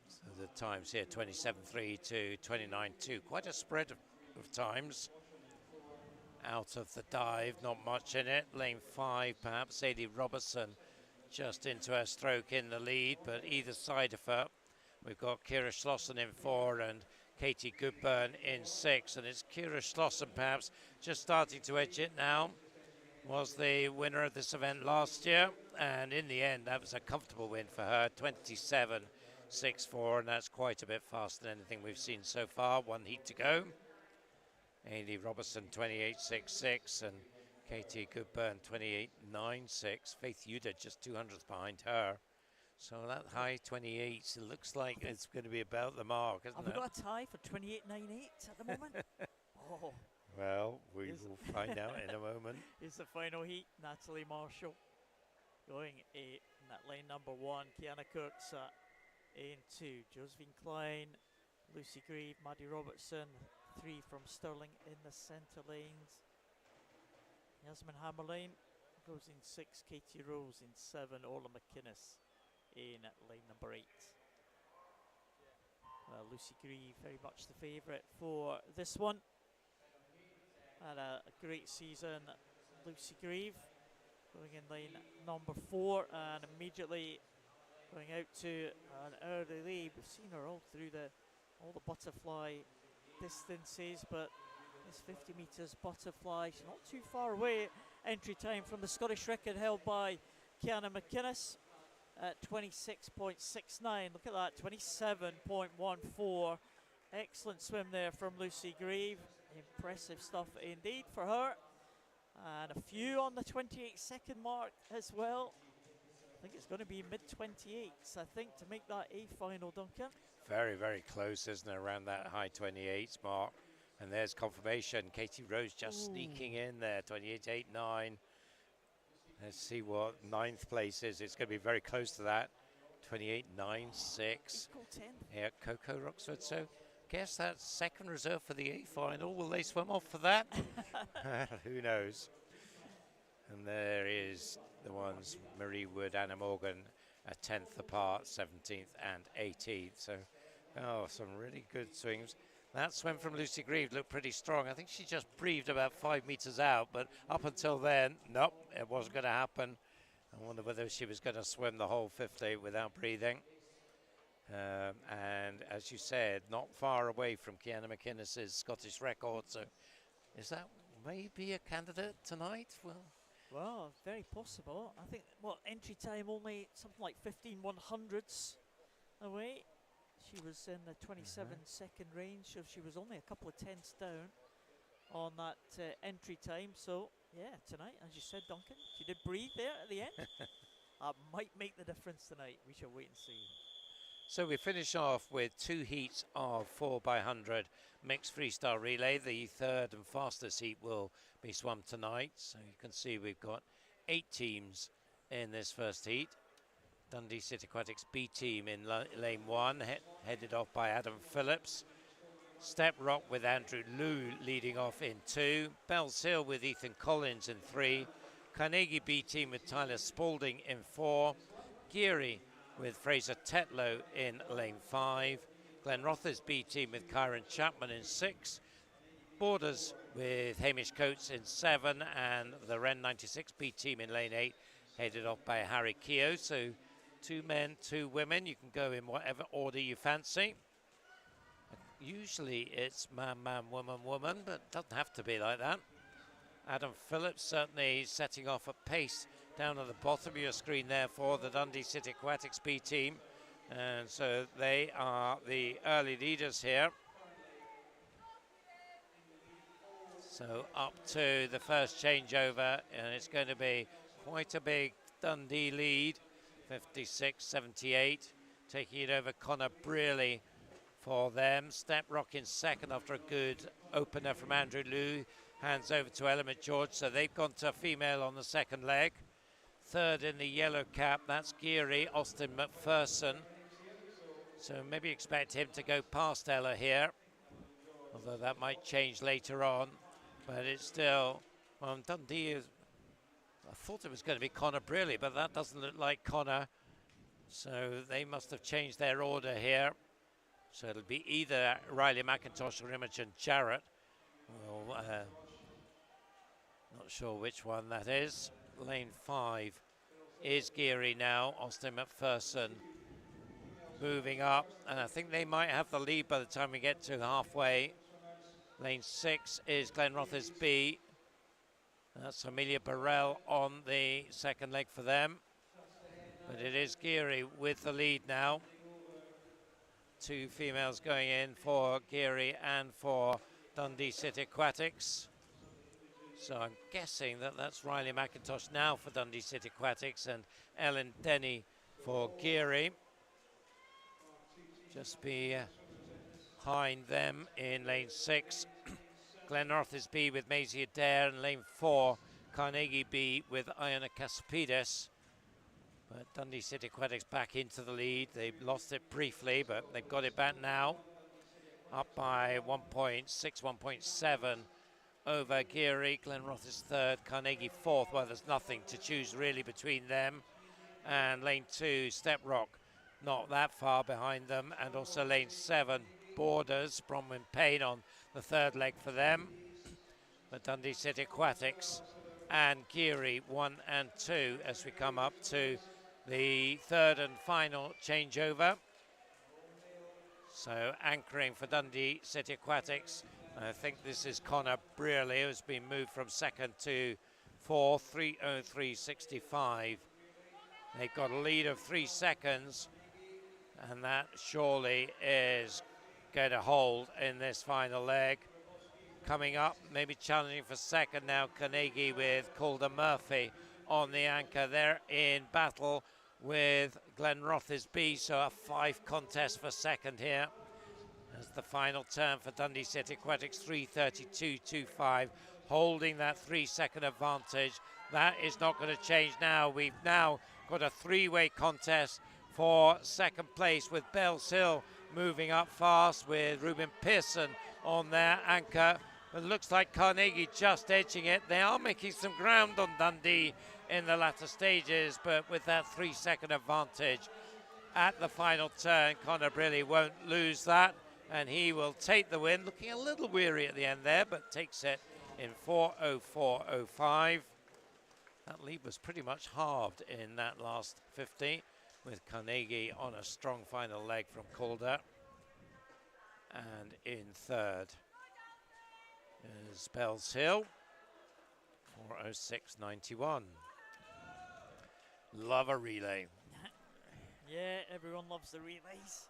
So the times here, 27.3 to 29.2. Quite a spread of times. Out of the dive, not much in it. Lane 5, perhaps Sadie Robertson just into her stroke in the lead, but either side of her, we've got Kira Schlossen in 4 and Katie Goodburn in 6. And it's Kira Schlossen perhaps just starting to edge it now. Was the winner of this event last year, and in the end that was a comfortable win for her. 27.64, and that's quite a bit faster than anything we've seen so far. 1 heat to go. Ailey Robertson 28.66 and Katie Goodburn 28.96. Faith Uda just 200ths behind her. So that high 28s, it looks like it's going to be about the mark, isn't it? Have we got a tie for 28.98 at the moment? Oh. Well, we will find out in a moment. Is the final heat. Natalie Marshall going in that lane number 1. Kiana Kurtz in 2. Josephine Klein, Lucy Grieve, Maddie Robertson. 3 from Stirling in the centre lanes. Yasmin Hammerlane goes in 6. Katie Rose in 7. Orla McInnes in lane number 8. Well, Lucy Grieve very much the favourite for this one. Had a great season, Lucy Grieve, going in lane number 4 and immediately going out to an early lead. We've seen her all through all the butterfly distances, but this 50 metres butterfly, she's not too far away. Entry time from the Scottish record held by Kiana McInnes. at 26.69. Look at that, 27.14. Excellent swim there from Lucy Grieve. Impressive stuff indeed for her. And a few on the 28-second mark as well. I think it's going to be mid-28s, I think, to make that A final, Duncan. Very, very close, isn't it, around that high 28s mark. And there's confirmation. Katie Rose just sneaking in there, 28.89. Let's see what 9th place is. It's going to be very close to that. 28.96. Yeah, Coco Roxford. So, guess that's second reserve for the A final. Will they swim off for that? Who knows? And there is the ones, Marie Wood, Anna Morgan, a 10th apart, 17th and 18th. So, some really good swings. That swim from Lucy Grieve looked pretty strong. I think she just breathed about 5 meters out, but up until then, nope, it wasn't going to happen. I wonder whether she was going to swim the whole 50 without breathing. And as you said, not far away from Kiana McInnes's Scottish record. So is that maybe a candidate tonight? Well, very possible. I think, entry time only something like 15/100ths away. She was in the 27-second range, so she was only a couple of tenths down on that entry time. So, yeah, tonight, as you said, Duncan, she did breathe there at the end. That might make the difference tonight. We shall wait and see. So we finish off with 2 heats of 4x100 mixed freestyle relay. The third and fastest heat will be swum tonight. So you can see we've got 8 teams in this first heat. Dundee City Aquatics B team in lane 1, headed off by Adam Phillips. Step Rock with Andrew Liu leading off in 2. Bells Hill with Ethan Collins in 3. Carnegie B team with Tyler Spalding in 4. Geary with Fraser Tetlow in lane 5. Glenrothes B team with Kyron Chapman in 6. Borders with Hamish Coates in 7. And the Ren 96 B team in lane 8, headed off by Harry Keogh. So 2 men, 2 women. You can go in whatever order you fancy. Usually it's man, man, woman, woman, but it doesn't have to be like that. Adam Phillips certainly setting off at pace down at the bottom of your screen there for the Dundee City Aquatics B team. And so they are the early leaders here. So up to the first changeover, and it's going to be quite a big Dundee lead. 56.78, taking it over Connor Brearley for them. Step Rock in second after a good opener from Andrew Liu. Hands over to Element George, so they've gone to a female on the second leg. Third in the yellow cap, that's Geary, Austin McPherson. So maybe expect him to go past Ella here, although that might change later on. But it's still, Dundee is, I thought it was going to be Connor Brearley, but that doesn't look like Connor. So they must have changed their order here. So it'll be either Riley McIntosh or Imogen Jarrett. Well, not sure which one that is. Lane 5 is Geary now. Austin McPherson moving up. And I think they might have the lead by the time we get to halfway. Lane 6 is Glenrothes B. That's Amelia Burrell on the second leg for them. But it is Geary with the lead now. 2 females going in for Geary and for Dundee City Aquatics. So I'm guessing that that's Riley McIntosh now for Dundee City Aquatics and Ellen Denny for Geary. Just behind them in lane 6. Glenrothes B with Maisie Adair, and lane 4, Carnegie B with Iona Kaspides. But Dundee City Aquatics back into the lead. They lost it briefly, but they've got it back now. Up by 1.6, 1.7 over Geary. Glenrothes third, Carnegie fourth. Well, there's nothing to choose really between them. And lane 2, Step Rock, not that far behind them. And also lane 7, Borders, Bronwyn Payne on the third leg for them. But Dundee City Aquatics and Geary 1 and 2 as we come up to the third and final changeover. So anchoring for Dundee City Aquatics, I think this is Connor Brearley, who's been moved from second to fourth, 3:03.65 They've got a lead of 3 seconds, and that surely is going to hold in this final leg. Coming up, maybe challenging for second now, Carnegie with Calder Murphy on the anchor. They're in battle with Glen Rothesby, so a 5 contest for second here. As the final turn for Dundee City Aquatics, 3:32.25, holding that 3-second advantage. That is not going to change now. We've now got a 3-way contest for second place, with Bells Hill moving up fast with Ruben Pearson on their anchor. It looks like Carnegie just edging it. They are making some ground on Dundee in the latter stages, but with that 3-second advantage at the final turn, Conor Briley won't lose that, and he will take the win. Looking a little weary at the end there, but takes it in 4:04.05. That lead was pretty much halved in that last 50, with Carnegie on a strong final leg from Calder. And in third is Bells Hill, 4:06.91. Love a relay. Yeah, everyone loves the relays.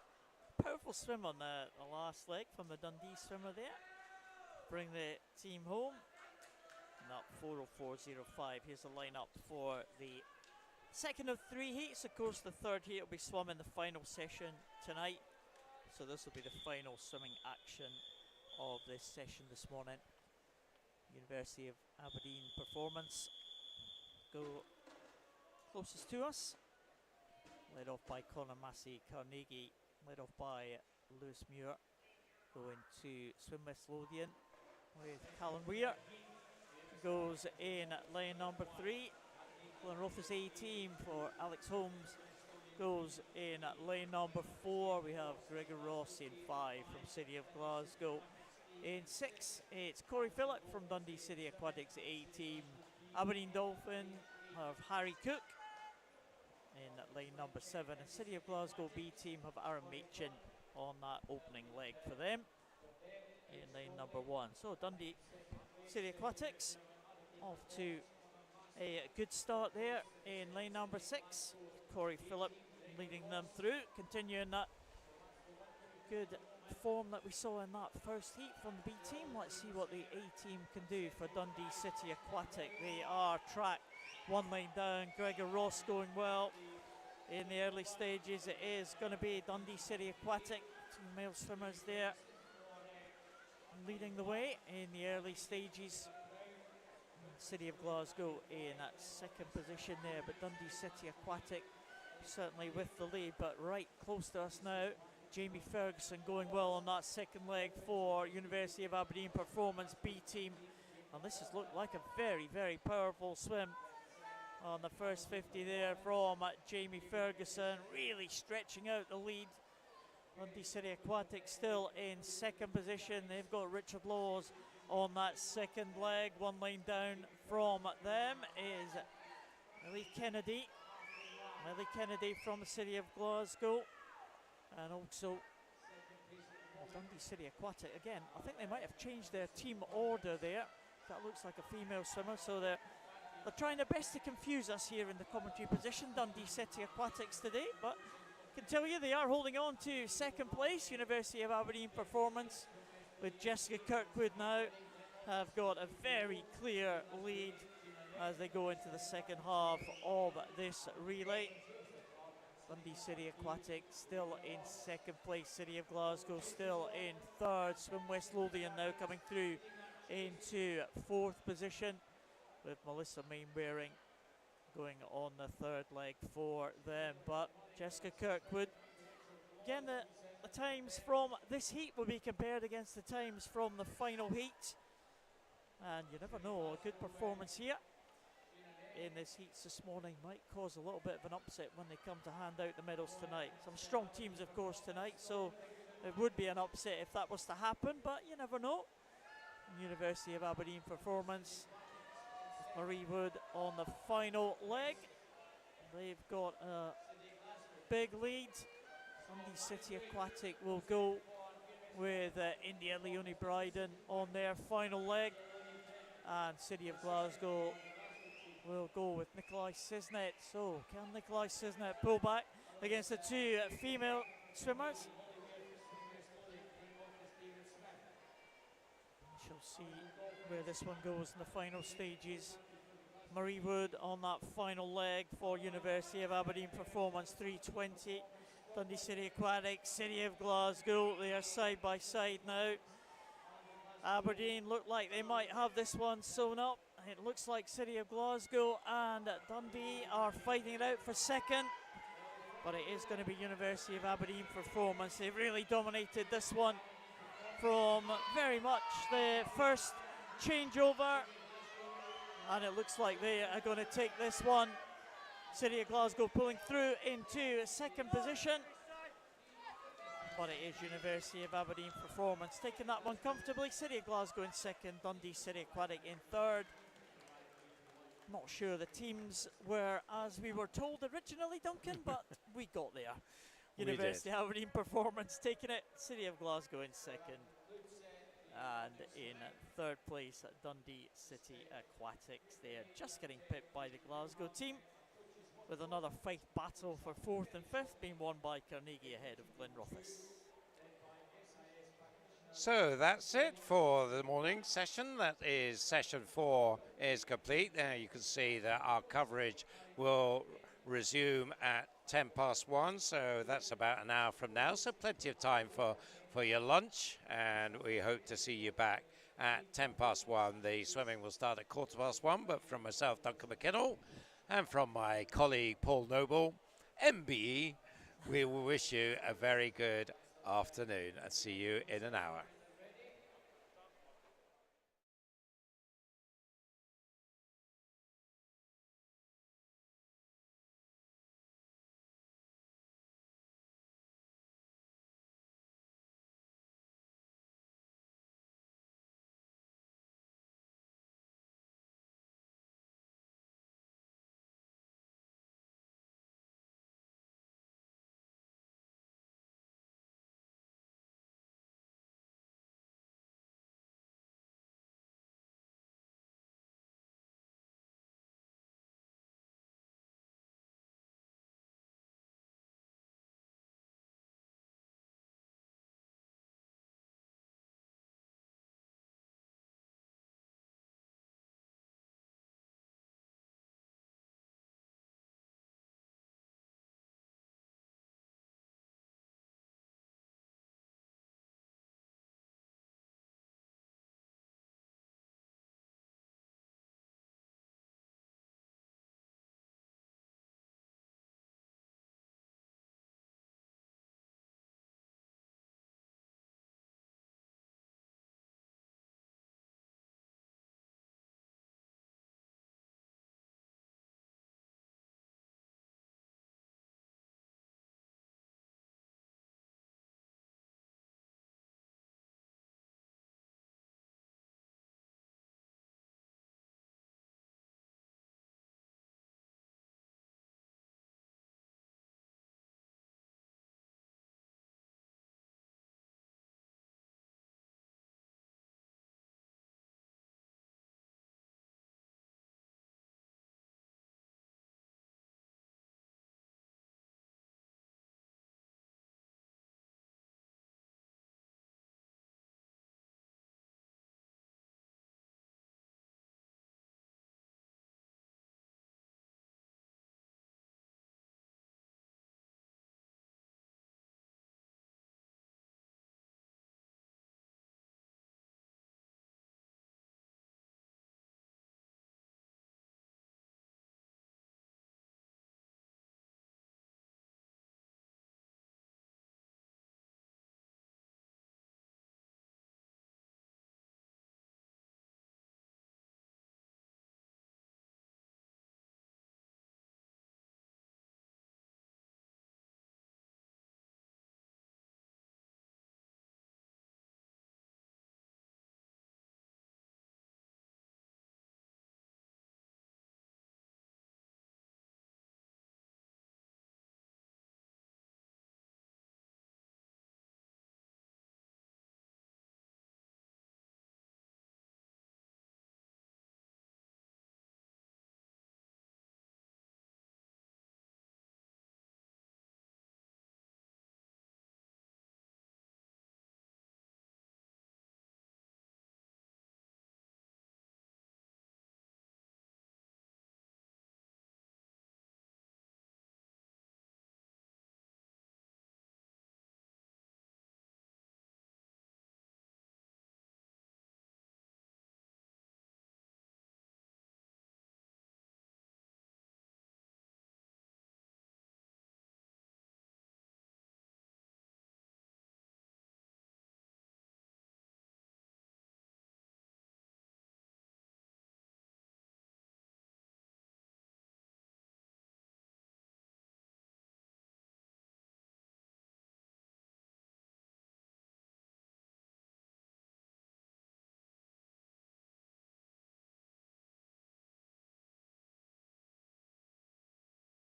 Powerful swim on the last leg from the Dundee swimmer there. Bring the team home. Not 4:04.05. Here's the lineup for the second of 3 heats. Of course, the third heat will be swum in the final session tonight. So this will be the final swimming action of this session this morning. University of Aberdeen performance go closest to us. Led off by Conor Massey. Carnegie led off by Lewis Muir. Going to swim West Lothian with Callan Weir. Goes in lane number 3. Glenrothes A team for Alex Holmes. Goes in lane number 4. We have Gregor Ross in 5 from City of Glasgow. In 6, it's Corey Phillip from Dundee City Aquatics A team. Aberdeen Dolphin have Harry Cook in lane number 7. And City of Glasgow B team have Aaron Machin on that opening leg for them in lane number 1. So Dundee City Aquatics off to a good start there in lane number 6. Corey Phillip leading them through, continuing that good form that we saw in that first heat from the B team. Let's see what the A team can do for Dundee City Aquatic. They are tracked 1 lane down. Gregor Ross going well in the early stages. It is going to be Dundee City Aquatic, 2 male swimmers there leading the way in the early stages. City of Glasgow in that second position there, but Dundee City Aquatic certainly with the lead, but right close to us now. Jamie Ferguson going well on that second leg for University of Aberdeen Performance B team, and this has looked like a very, very powerful swim on the first 50 there from Jamie Ferguson, really stretching out the lead. Dundee City Aquatic still in second position. They've got Richard Laws on that second leg. 1 lane down from them is Millie Kennedy. Millie Kennedy from the City of Glasgow. And also Dundee City Aquatic. Again, I think they might have changed their team order there. That looks like a female swimmer, so they're trying their best to confuse us here in the commentary position, Dundee City Aquatics today, but I can tell you they are holding on to second place. University of Aberdeen Performance with Jessica Kirkwood now have got a very clear lead as they go into the second half of this relay. Dundee City Aquatic still in second place. City of Glasgow still in third. Swim West Lothian now coming through into fourth position, with Melissa Mainwaring going on the third leg for them. But Jessica Kirkwood, again, the times from this heat will be compared against the times from the final heat, and you never know, a good performance here in this heats this morning might cause a little bit of an upset when they come to hand out the medals tonight. Some strong teams, of course, tonight, so it would be an upset if that was to happen, but you never know. University of Aberdeen Performance, Marie Wood on the final leg. They've got a big lead. Dundee City Aquatic will go with India Leonie Bryden on their final leg, and City of Glasgow will go with Nikolai Cisnet. So can Nikolai Cisnet pull back against the two female swimmers? She'll see where this one goes in the final stages. Marie Wood on that final leg for University of Aberdeen performance, 3:20. Dundee City Aquatic, City of Glasgow, they are side by side now. Aberdeen look like they might have this one sewn up. It looks like City of Glasgow and Dundee are fighting it out for second, but it is going to be University of Aberdeen performance. They've really dominated this one from very much the first changeover, and it looks like they are going to take this one. City of Glasgow pulling through into second position, but it is University of Aberdeen performance taking that one comfortably. City of Glasgow in second, Dundee City Aquatic in third. Not sure the teams were as we were told originally, Duncan, but we got there. University of Aberdeen performance taking it, City of Glasgow in second, and in third place Dundee City Aquatics. They are just getting pipped by the Glasgow team, with another fight battle for fourth and fifth being won by Carnegie ahead of Glenrothes. So that's it for the morning session. That is session 4 is complete. There you can see that our coverage will resume at 1:10, so that's about an hour from now. So plenty of time for your lunch, and we hope to see you back at 1:10. The swimming will start at 1:15, but from myself, Duncan McKinnell, and from my colleague Paul Noble, MBE, we will wish you a very good afternoon and see you in an hour.